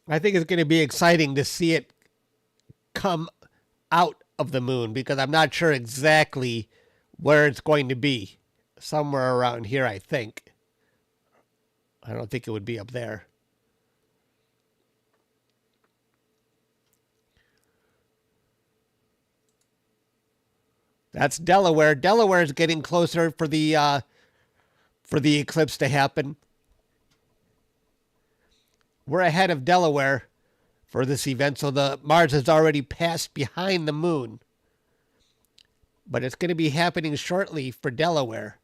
I think it's going to be exciting to see it come out of the moon because I'm not sure exactly where it's going to be. Somewhere around here, I think. I don't think it would be up there. That's Delaware. Delaware is getting closer for the eclipse to happen. We're ahead of Delaware for this event, so the Mars has already passed behind the moon. But it's going to be happening shortly for Delaware.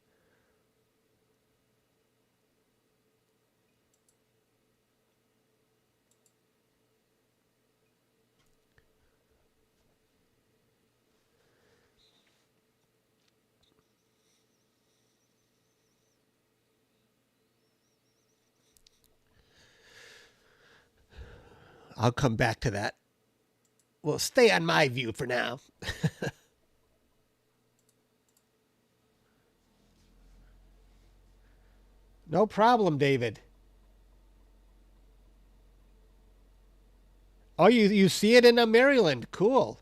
I'll come back to that. We'll stay on my view for now. No problem, David. Oh, you see it in Maryland. Cool.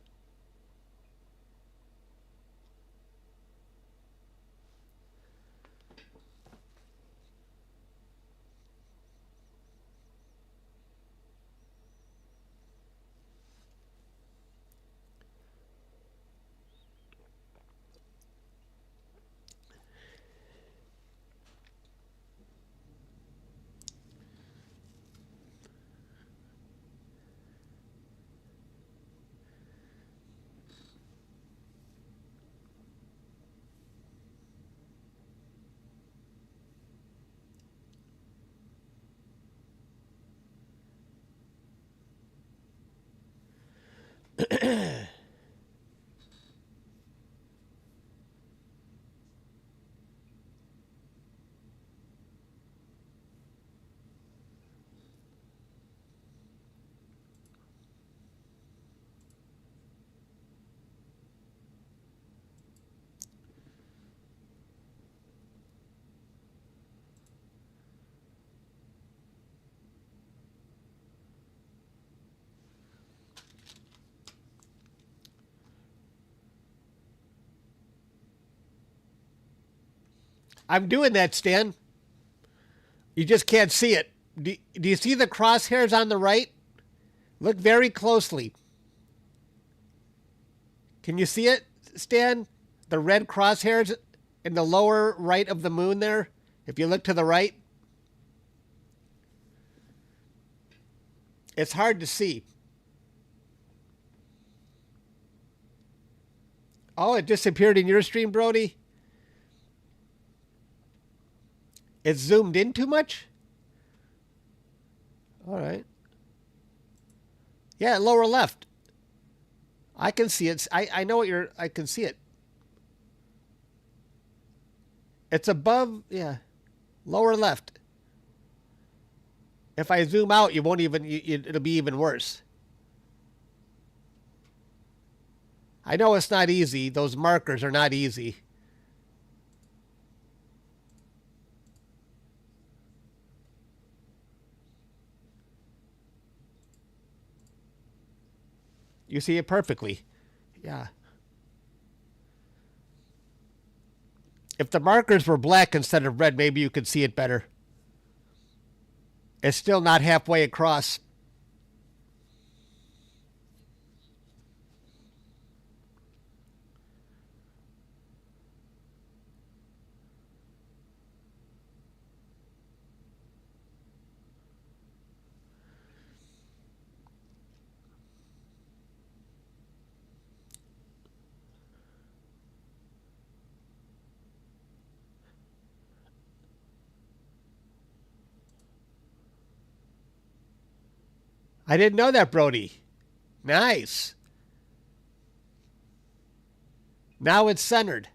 I'm doing that, Stan. You just can't see it. Do you see the crosshairs on the right? Look very closely. Can you see it, Stan? The red crosshairs in the lower right of the moon there? If you look to the right? It's hard to see. Oh, it disappeared in your stream, Brody? It's zoomed in too much? All right. Yeah, lower left. I can see it. I know what you're... I can see it. It's above... Yeah. Lower left. If I zoom out, you won't even... It'll be even worse. I know it's not easy. Those markers are not easy. You see it perfectly. Yeah. If the markers were black instead of red, maybe you could see it better. It's still not halfway across. I didn't know that, Brody. Nice. Now it's centered.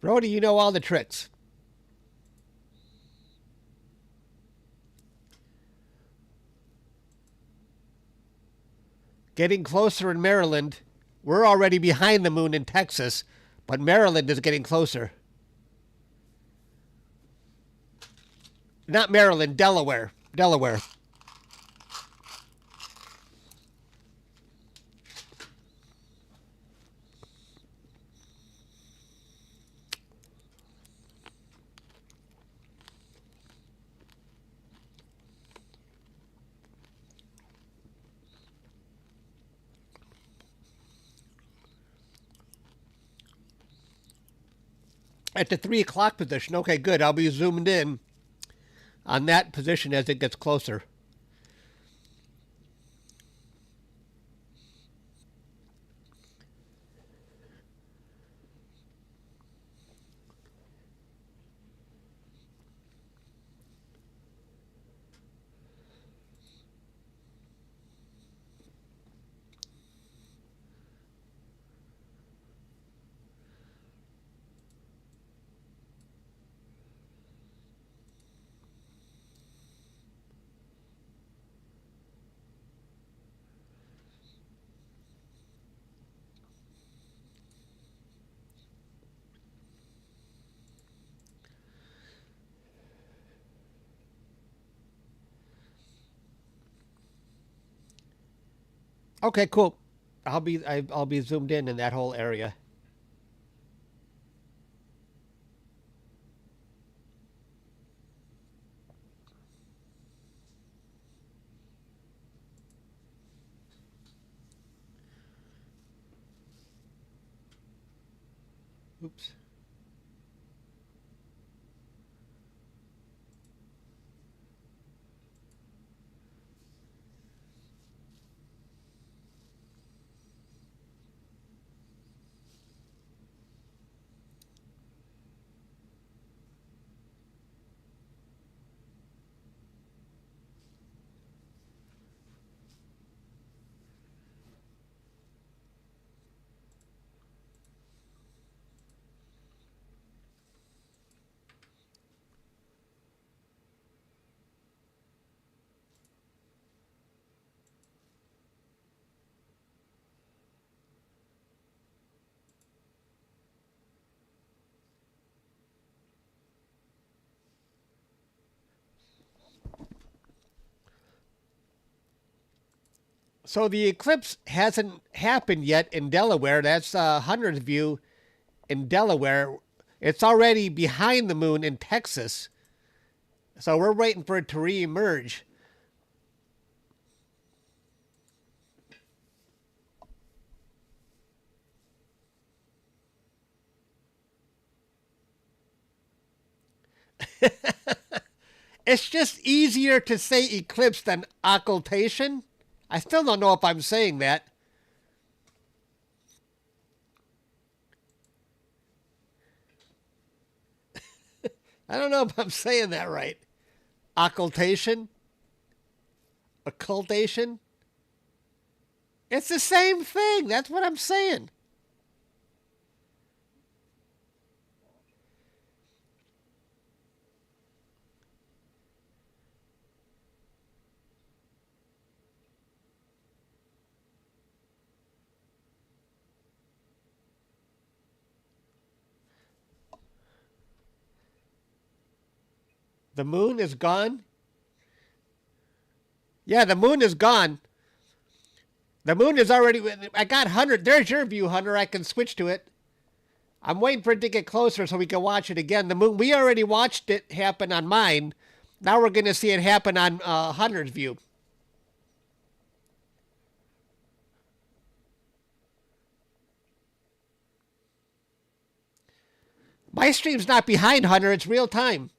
Brody, you know all the tricks. Getting closer in Maryland. We're already behind the moon in Texas, but Maryland is getting closer. Not Maryland, Delaware. Delaware. At the 3 o'clock position. Okay, good. I'll be zoomed in on that position as it gets closer. Okay, cool. I'll be zoomed in that whole area. Oops. So the eclipse hasn't happened yet in Delaware. That's 100th view in Delaware. It's already behind the moon in Texas. So we're waiting for it to re-emerge. It's just easier to say eclipse than occultation. I still don't know if I'm saying that. I don't know if I'm saying that right. Occultation? Occultation? It's the same thing. That's what I'm saying. The moon is gone? Yeah, the moon is gone. The moon is already. I got 100. There's your view, Hunter. I can switch to it. I'm waiting for it to get closer so we can watch it again. The moon. We already watched it happen on mine. Now we're going to see it happen on Hunter's view. My stream's not behind Hunter. It's real time.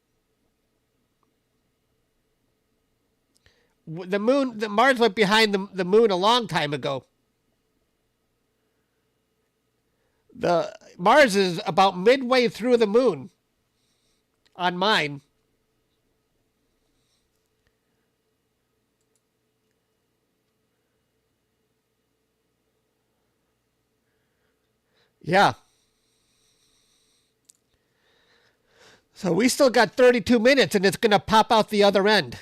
The moon, the Mars went behind the moon a long time ago. The Mars is about midway through the moon on mine. Yeah. So we still got 32 minutes and it's going to pop out the other end.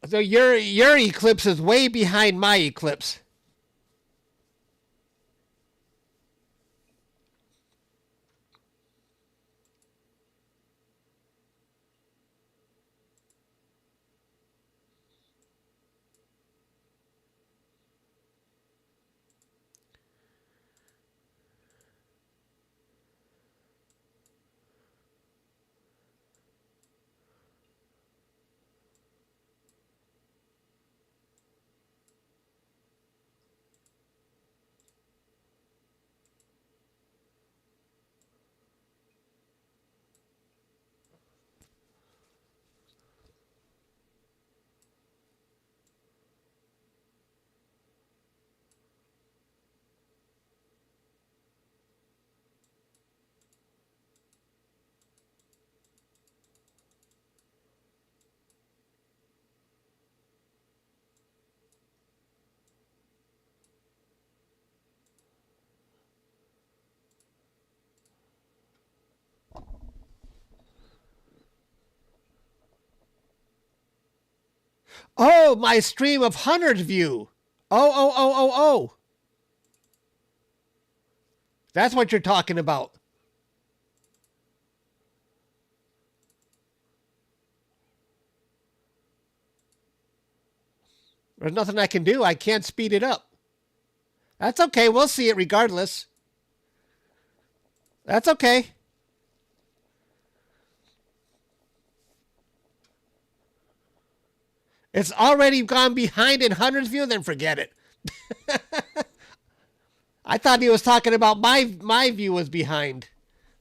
So your eclipse is way behind my eclipse. Oh, my stream of 100 view. Oh. That's what you're talking about. There's nothing I can do. I can't speed it up. That's okay. We'll see it regardless. That's okay. It's already gone behind in 100 view, then forget it. I thought he was talking about my view was behind.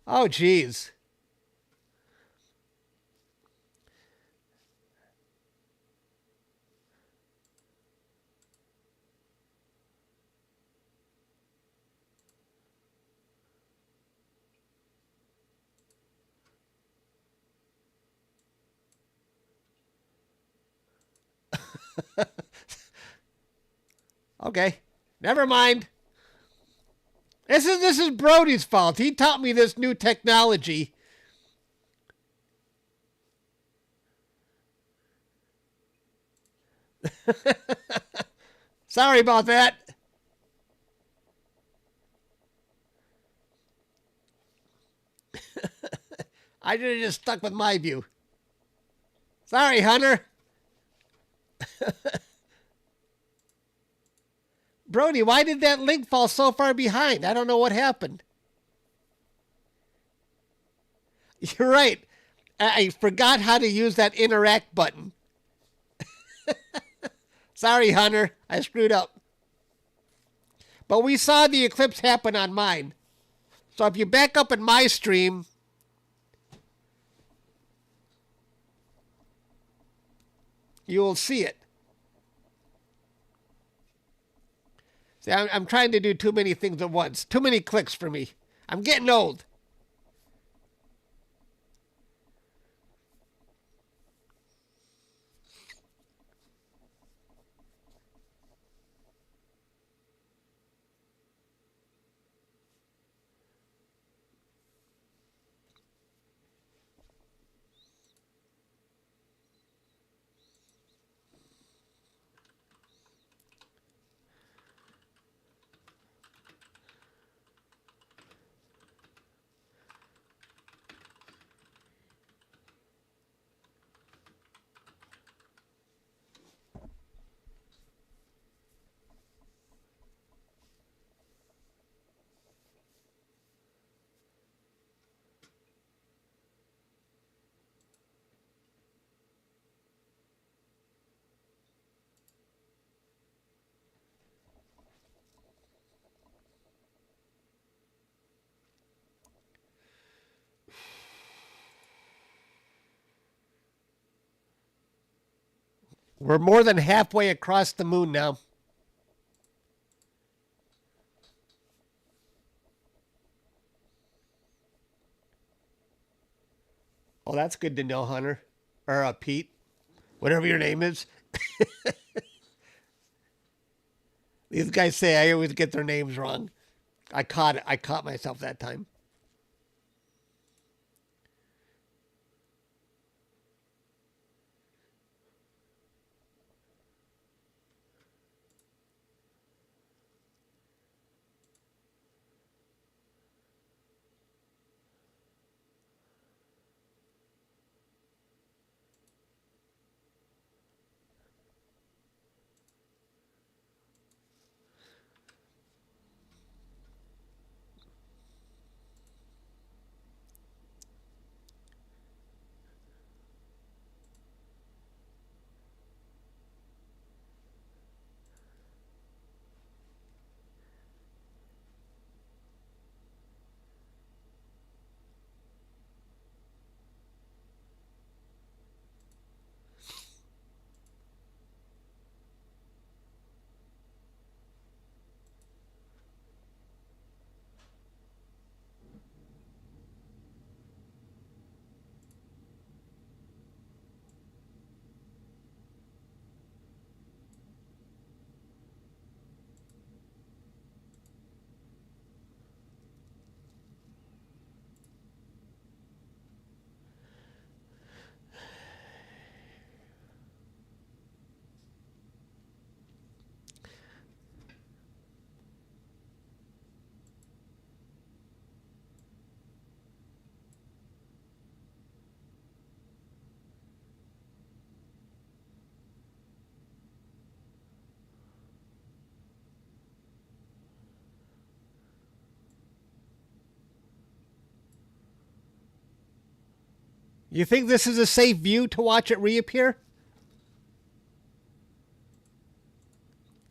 Oh, jeez. Okay. Never mind. This is Brody's fault. He taught me this new technology. Sorry about that. I should have just stuck with my view. Sorry, Hunter. Brody, why did that link fall so far behind? I don't know what happened. You're right. I forgot how to use that interact button. Sorry, Hunter. I screwed up. But we saw the eclipse happen on mine. So if you back up in my stream, you will see it. See, I'm trying to do too many things at once. Too many clicks for me. I'm getting old. We're more than halfway across the moon now. Oh, that's good to know, Hunter. Or Pete. Whatever your name is. These guys say I always get their names wrong. I caught myself that time. You think this is a safe view to watch it reappear?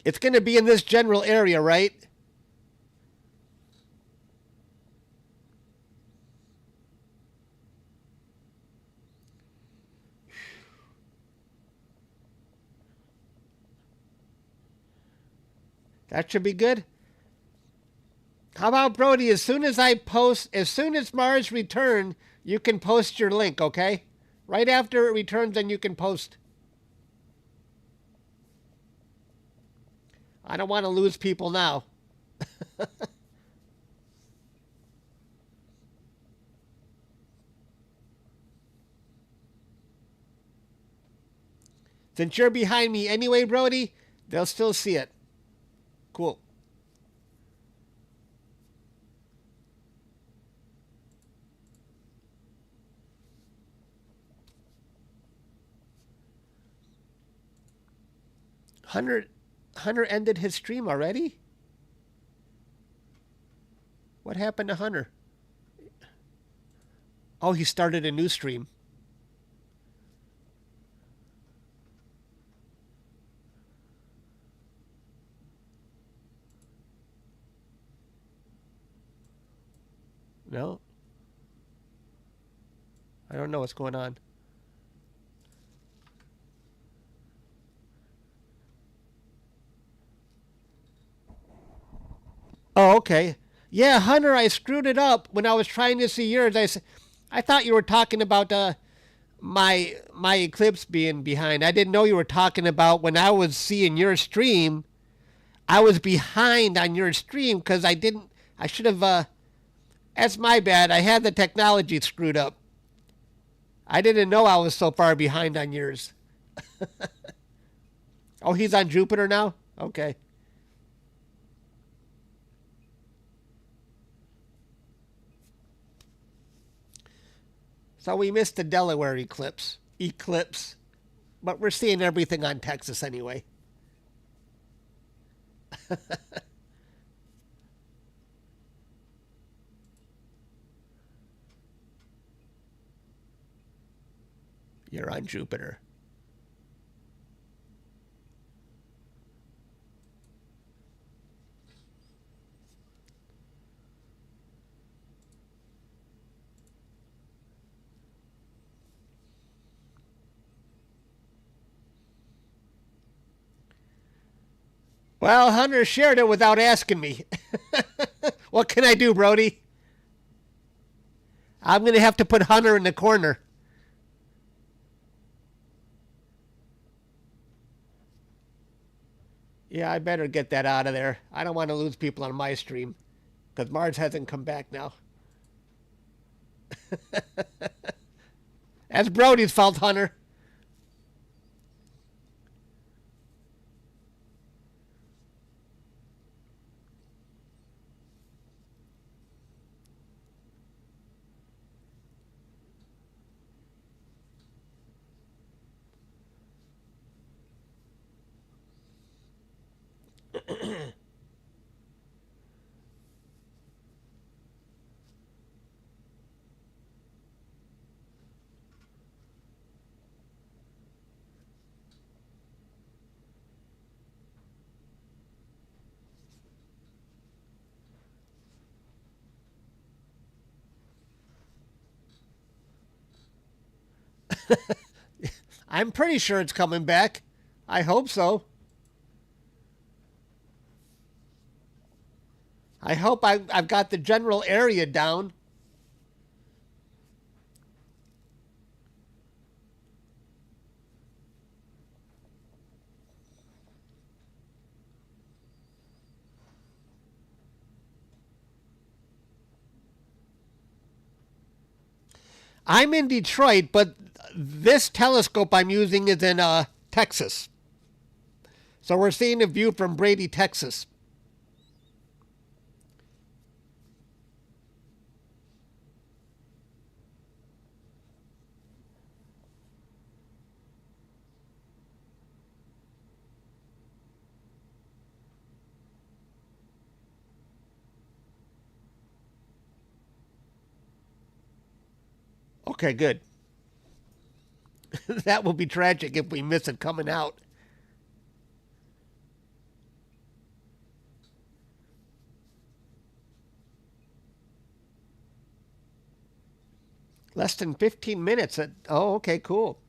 It's going to be in this general area, right? That should be good. How about, Brody, as soon as Mars return, you can post your link, okay? Right after it returns, then you can post. I don't want to lose people now. Since you're behind me anyway, Brody, they'll still see it. Cool. Hunter ended his stream already? What happened to Hunter? Oh, he started a new stream. No? I don't know what's going on. Oh, okay. Yeah, Hunter, I screwed it up when I was trying to see yours. I thought you were talking about my eclipse being behind. I didn't know you were talking about when I was seeing your stream. I was behind on your stream because I should have. That's my bad. I had the technology screwed up. I didn't know I was so far behind on yours. Oh, he's on Jupiter now? Okay. So we missed the Delaware eclipse. But we're seeing everything on Texas anyway. You're on Jupiter. Well, Hunter shared it without asking me. What can I do, Brody? I'm going to have to put Hunter in the corner. Yeah, I better get that out of there. I don't want to lose people on my stream because Mars hasn't come back now. That's Brody's fault, Hunter. I'm pretty sure it's coming back. I hope so. I hope I've got the general area down. I'm in Detroit, but this telescope I'm using is in Texas. So we're seeing a view from Brady, Texas. Okay, good. That will be tragic if we miss it coming out. Less than 15 minutes. Oh, okay, cool.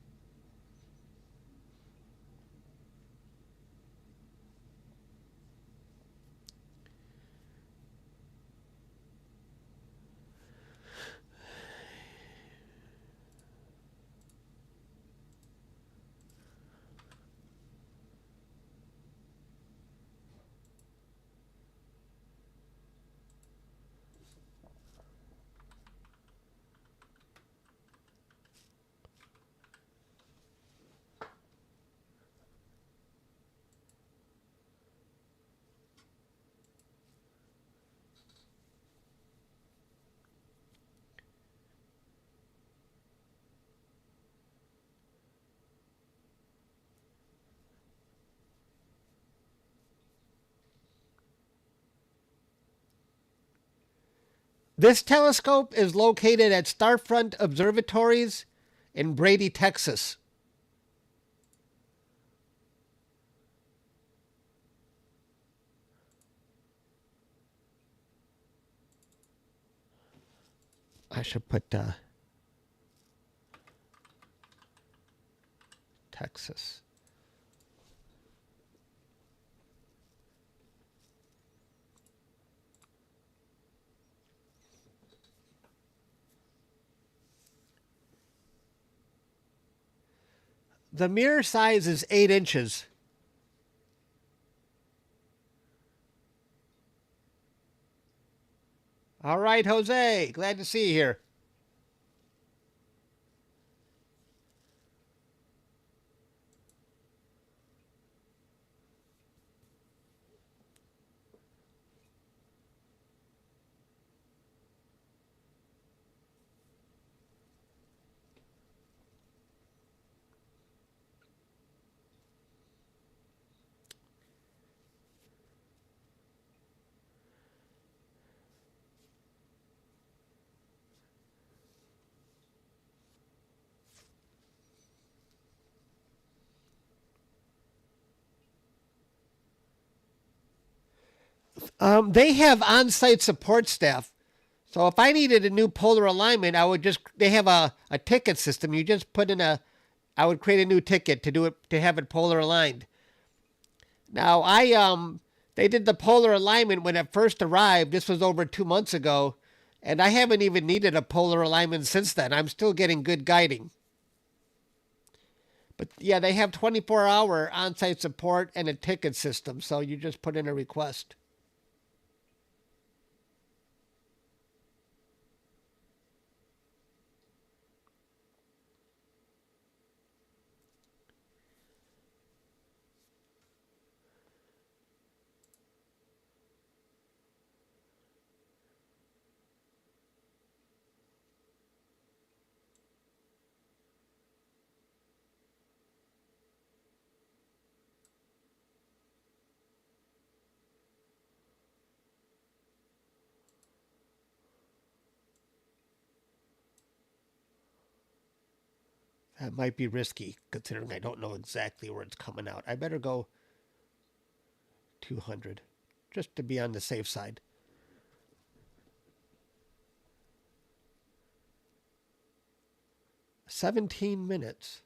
This telescope is located at Starfront Observatories in Brady, Texas. I should put Texas. The mirror size is 8 inches. All right, Jose. Glad to see you here. They have on-site support staff. So if I needed a new polar alignment, I would just, they have a ticket system. You just put in I would create a new ticket to do it, to have it polar aligned. Now they did the polar alignment when it first arrived. This was over 2 months ago. And I haven't even needed a polar alignment since then. I'm still getting good guiding. But yeah, they have 24-hour on-site support and a ticket system. So you just put in a request. That might be risky, considering I don't know exactly where it's coming out. I better go 200, just to be on the safe side. "17 minutes.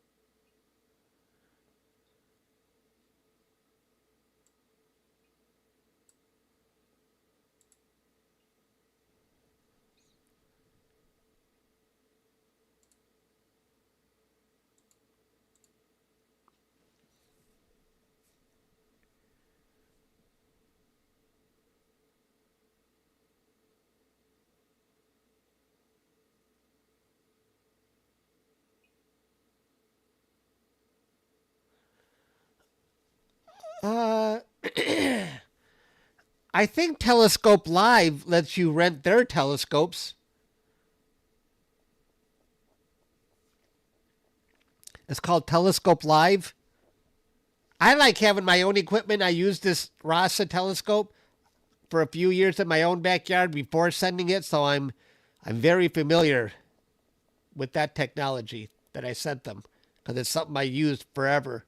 Uh, I think Telescope Live lets you rent their telescopes. It's called Telescope Live. I like having my own equipment. I used this RASA telescope for a few years in my own backyard before sending it, so I'm very familiar with that technology that I sent them. because it's something I used forever.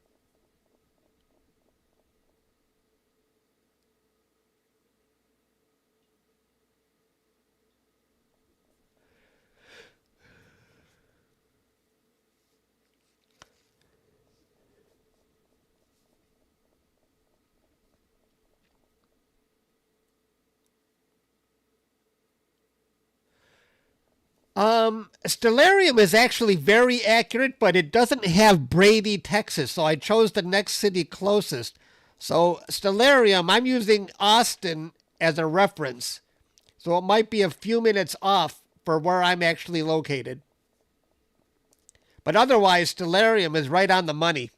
Stellarium is actually very accurate, but it doesn't have Brady, Texas, so I chose the next city closest. So Stellarium, I'm using Austin as a reference, so it might be a few minutes off for where I'm actually located. But otherwise, Stellarium is right on the money.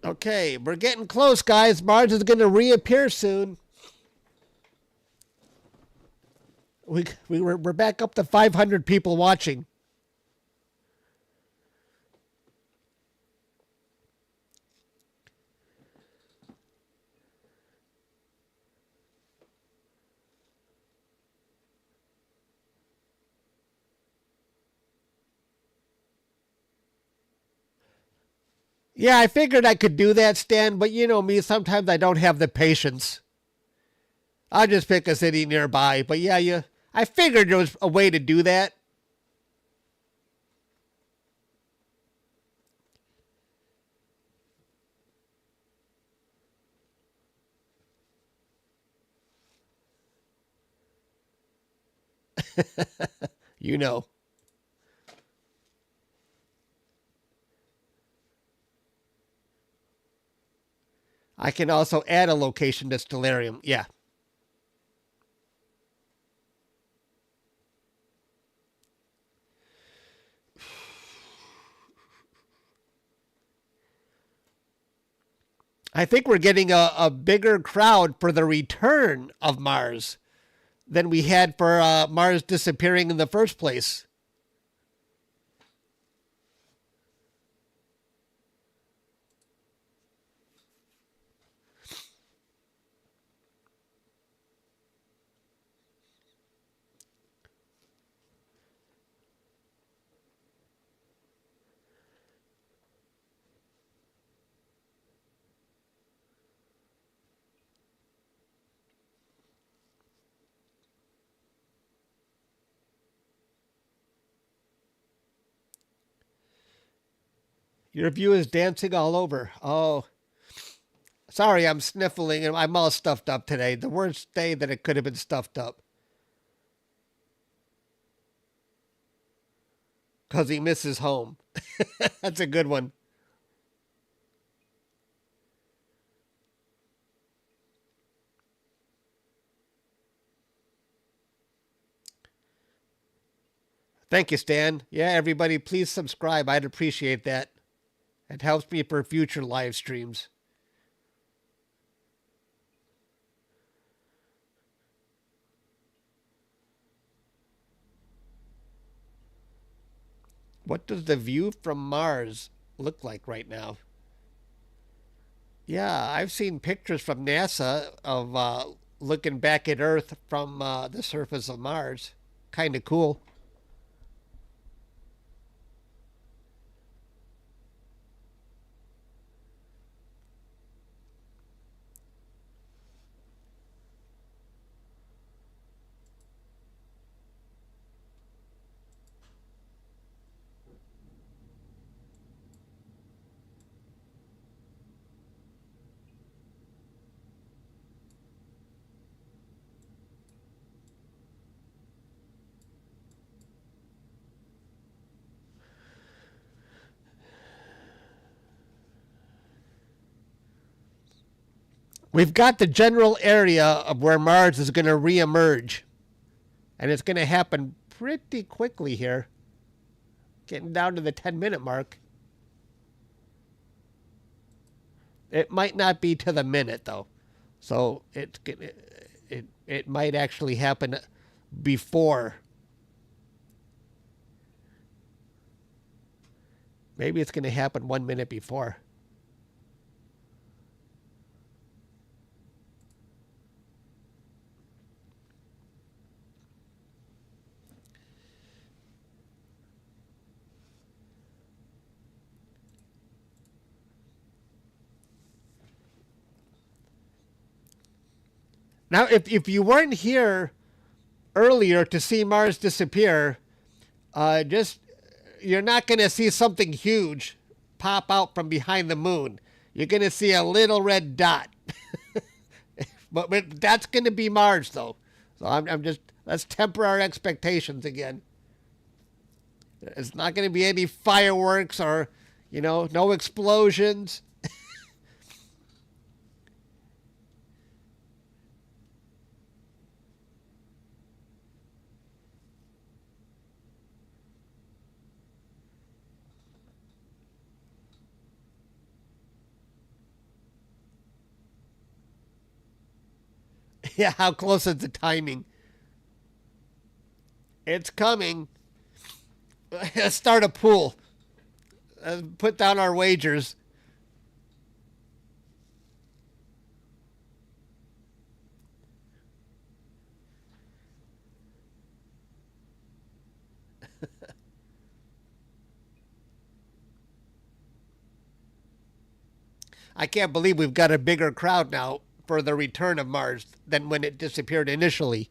Okay, we're getting close, guys. Mars is going to reappear soon. We're back up to 500 people watching. Yeah, I figured I could do that, Stan, but you know me, sometimes I don't have the patience. I'll just pick a city nearby. But yeah, I figured there was a way to do that. You know. I can also add a location to Stellarium. Yeah. I think we're getting a bigger crowd for the return of Mars than we had for Mars disappearing in the first place. Your view is dancing all over. Oh, sorry, I'm sniffling and I'm all stuffed up today. The worst day that it could have been stuffed up. Because he misses home. That's a good one. Thank you, Stan. Yeah, everybody, please subscribe. I'd appreciate that. It helps me for future live streams. What does the view from Mars look like right now? Yeah, I've seen pictures from NASA of looking back at Earth from the surface of Mars. Kind of cool. We've got the general area of where Mars is going to reemerge. And it's going to happen pretty quickly here. Getting down to the 10-minute mark. It might not be to the minute, though. So it might actually happen before. Maybe it's going to happen 1 minute before. Now, if you weren't here earlier to see Mars disappear, just you're not going to see something huge pop out from behind the moon. You're going to see a little red dot. but that's going to be Mars, though. So I'm just, let's temper our expectations again. It's not going to be any fireworks or, no explosions. Yeah, how close is the timing? It's coming. Let's start a pool. Put down our wagers. I can't believe we've got a bigger crowd now for the return of Mars than when it disappeared initially.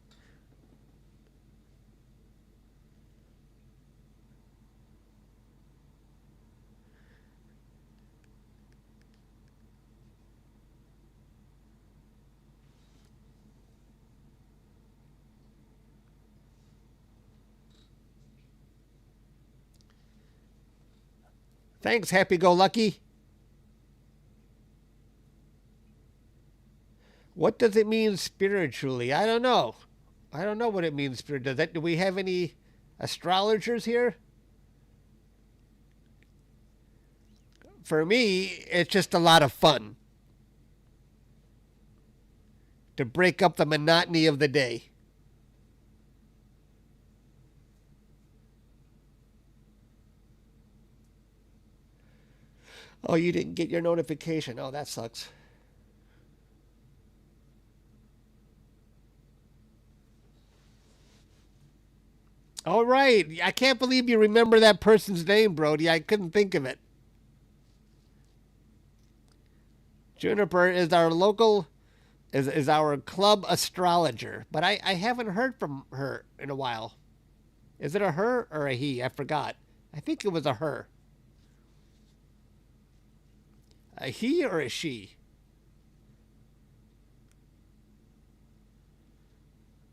Thanks, Happy Go Lucky. What does it mean spiritually? I don't know. I don't know what it means. Do we have any astrologers here? For me, it's just a lot of fun to break up the monotony of the day. Oh, you didn't get your notification. Oh, that sucks. All right. I can't believe you remember that person's name, Brody. I couldn't think of it. Juniper is our local, is our club astrologer, but I haven't heard from her in a while. Is it a her or a he? I forgot. I think it was a her. A he or a she?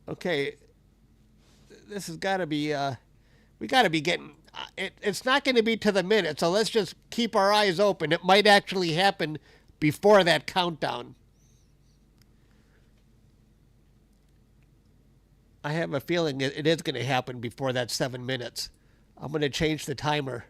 Okay, this has got to be, we got to be getting, it's not going to be to the minute, so let's just keep our eyes open. It might actually happen before that countdown. I have a feeling it is going to happen before that 7 minutes. I'm going to change the timer.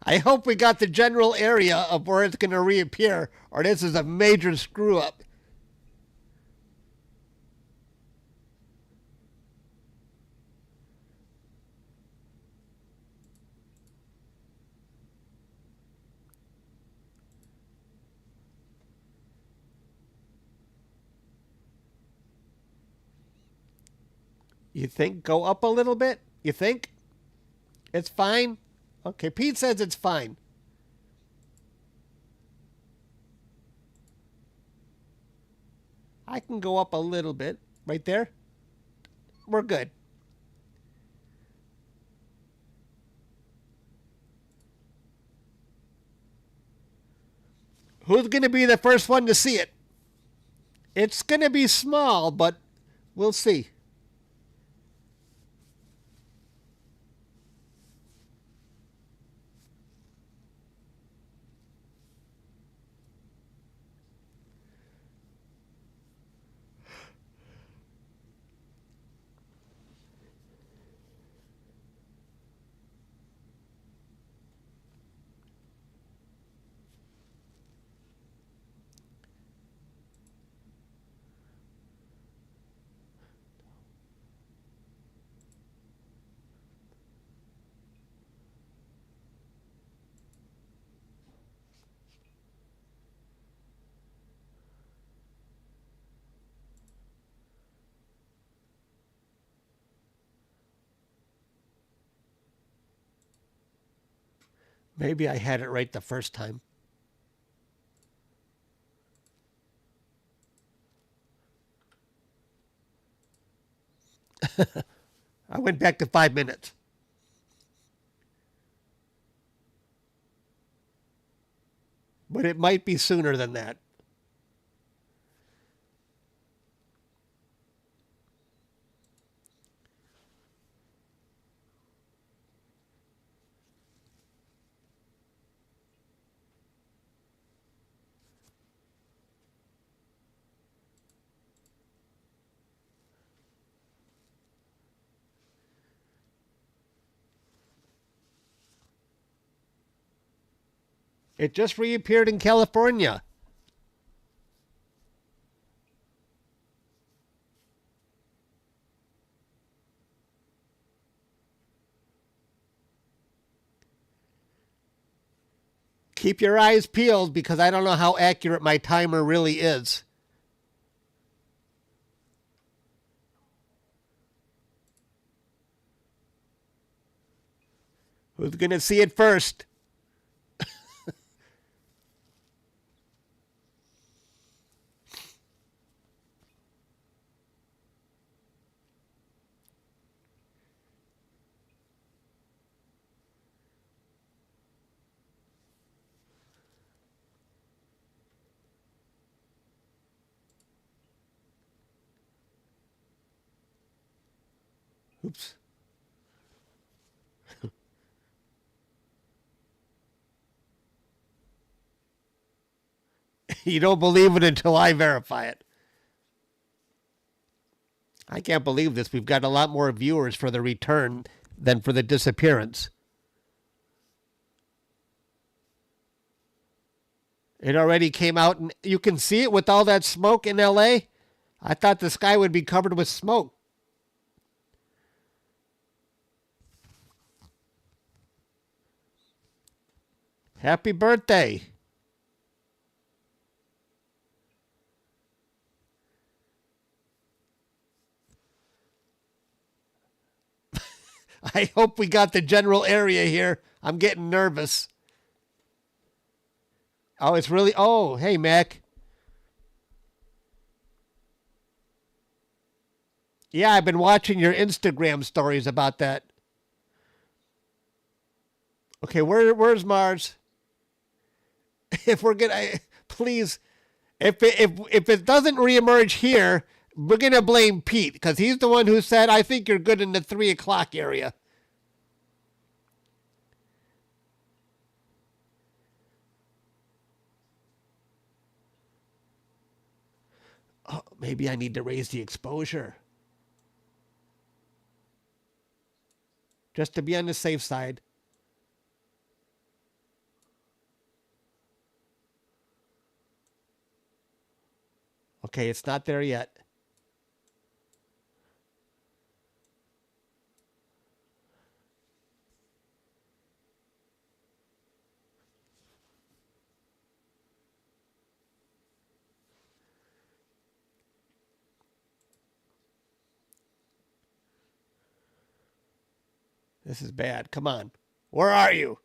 I hope we got the general area of where it's going to reappear, or this is a major screw up. You think go up a little bit? You think? It's fine? Okay, Pete says it's fine. I can go up a little bit. Right there? We're good. Who's going to be the first one to see it? It's going to be small, but we'll see. Maybe I had it right the first time. I went back to 5 minutes. But it might be sooner than that. It just reappeared in California. Keep your eyes peeled because I don't know how accurate my timer really is. Who's going to see it first? Oops. You don't believe it until I verify it. I can't believe this. We've got a lot more viewers for the return than for the disappearance. It already came out, and you can see it with all that smoke in LA. I thought the sky would be covered with smoke. Happy birthday. I hope we got the general area here. I'm getting nervous. Oh, it's really... Oh, hey, Mac. Yeah, I've been watching your Instagram stories about that. Okay, where's Mars? If we're gonna... Please, if it doesn't reemerge here, we're gonna blame Pete because he's the one who said, I think you're good in the 3 o'clock area. Oh, maybe I need to raise the exposure. Just to be on the safe side. Okay, it's not there yet. This is bad. Come on. Where are you?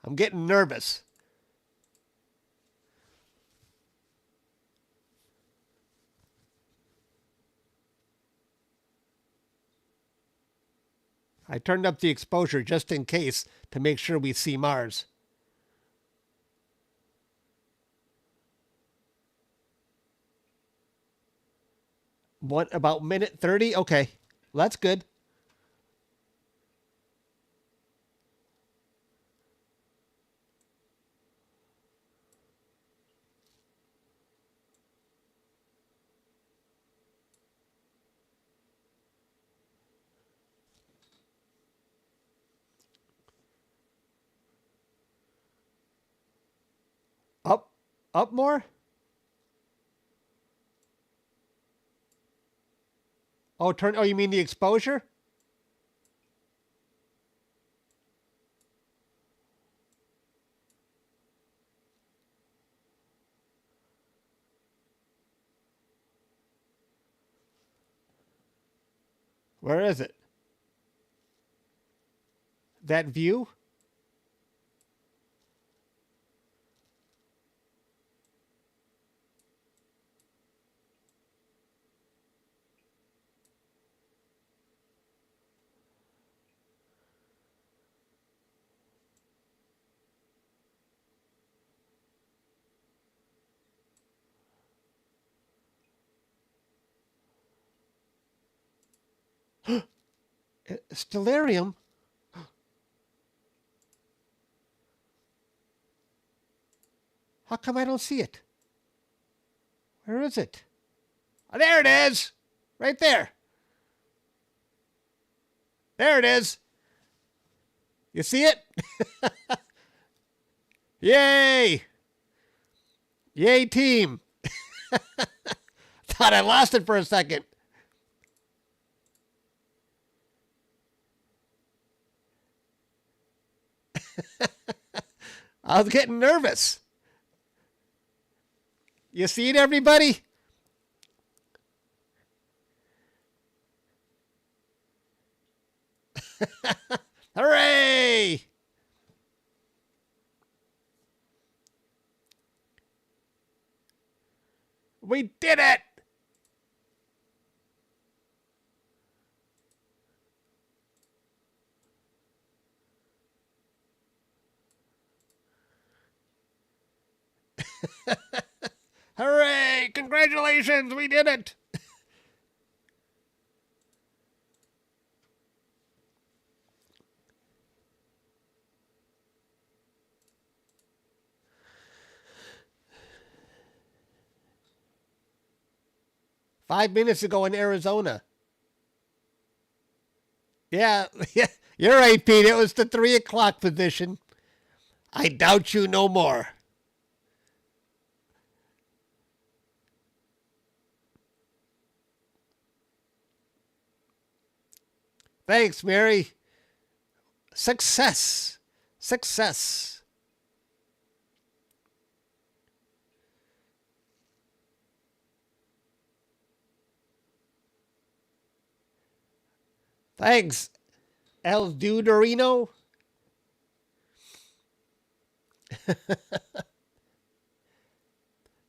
I'm getting nervous. I turned up the exposure just in case to make sure we see Mars. What, about minute 30? Okay, well, that's good. Up, up more? Oh, turn. Oh, you mean the exposure? Where is it? That view? Stellarium? How come I don't see it? Where is it? Oh, there it is! Right there. There it is. You see it? Yay! Yay, team! Thought I lost it for a second. I was getting nervous. You see it, everybody? Hooray! We did it! Hooray! Congratulations! We did it! 5 minutes ago in Arizona. Yeah, you're right, Pete. It was the 3 o'clock position. I doubt you no more. Thanks, Mary. Success. Success. Thanks, El Dudorino.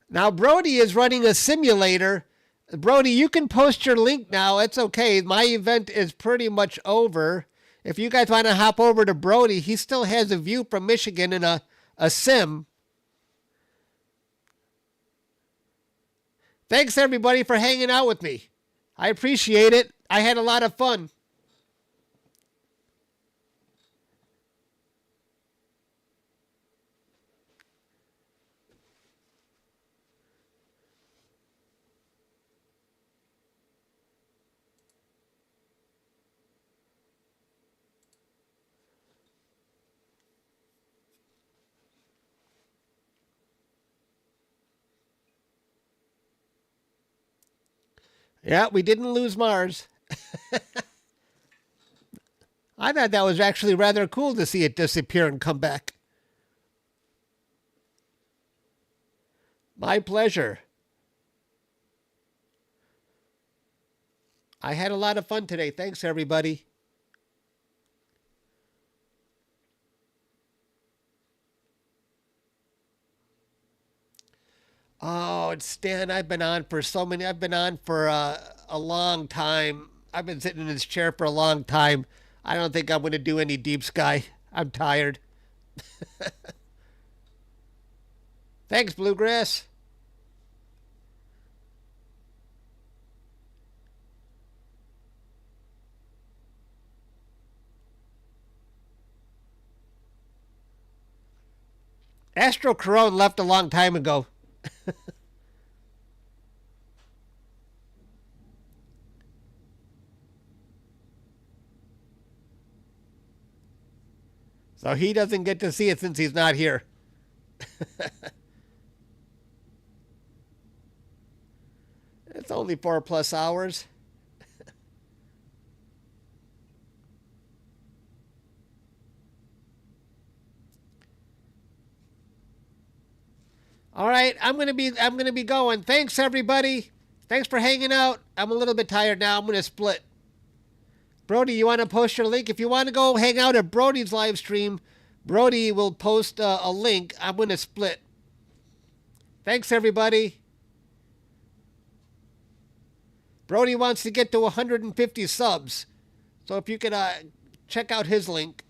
Now, Brody is running a simulator. Brody, you can post your link now. It's okay. My event is pretty much over. If you guys want to hop over to Brody, he still has a view from Michigan in a sim. Thanks, everybody, for hanging out with me. I appreciate it. I had a lot of fun. Yeah, we didn't lose Mars. I thought that was actually rather cool to see it disappear and come back. My pleasure. I had a lot of fun today. Thanks, everybody. Oh, it's Stan. I've been on for I've been on for a long time. I've been sitting in this chair for a long time. I don't think I'm going to do any deep sky. I'm tired. Thanks, Bluegrass. Astro Corone left a long time ago. So he doesn't get to see it since he's not here. It's only 4+ hours. All right, I'm gonna be going. Thanks, everybody. Thanks for hanging out. I'm a little bit tired now. I'm gonna split. Brody, you want to post your link? If you want to go hang out at Brody's live stream, Brody will post a link. I'm gonna split. Thanks, everybody. Brody wants to get to 150 subs, so if you could check out his link.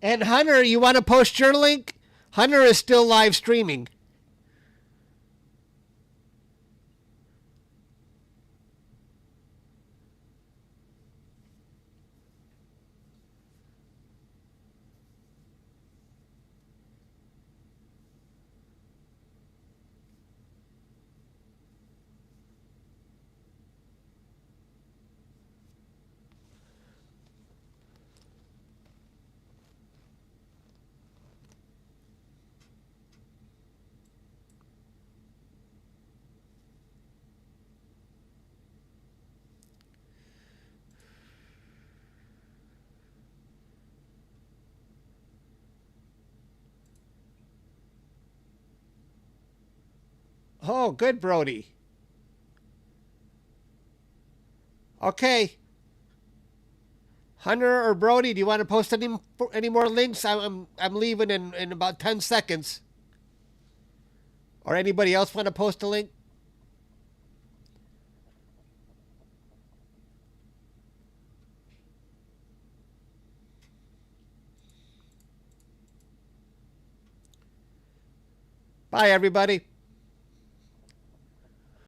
And Hunter, you want to post your link? Hunter is still live streaming. Oh, good, Brody. Okay. Hunter or Brody, do you want to post any more links? I'm leaving in about 10 seconds. Or anybody else want to post a link? Bye, everybody.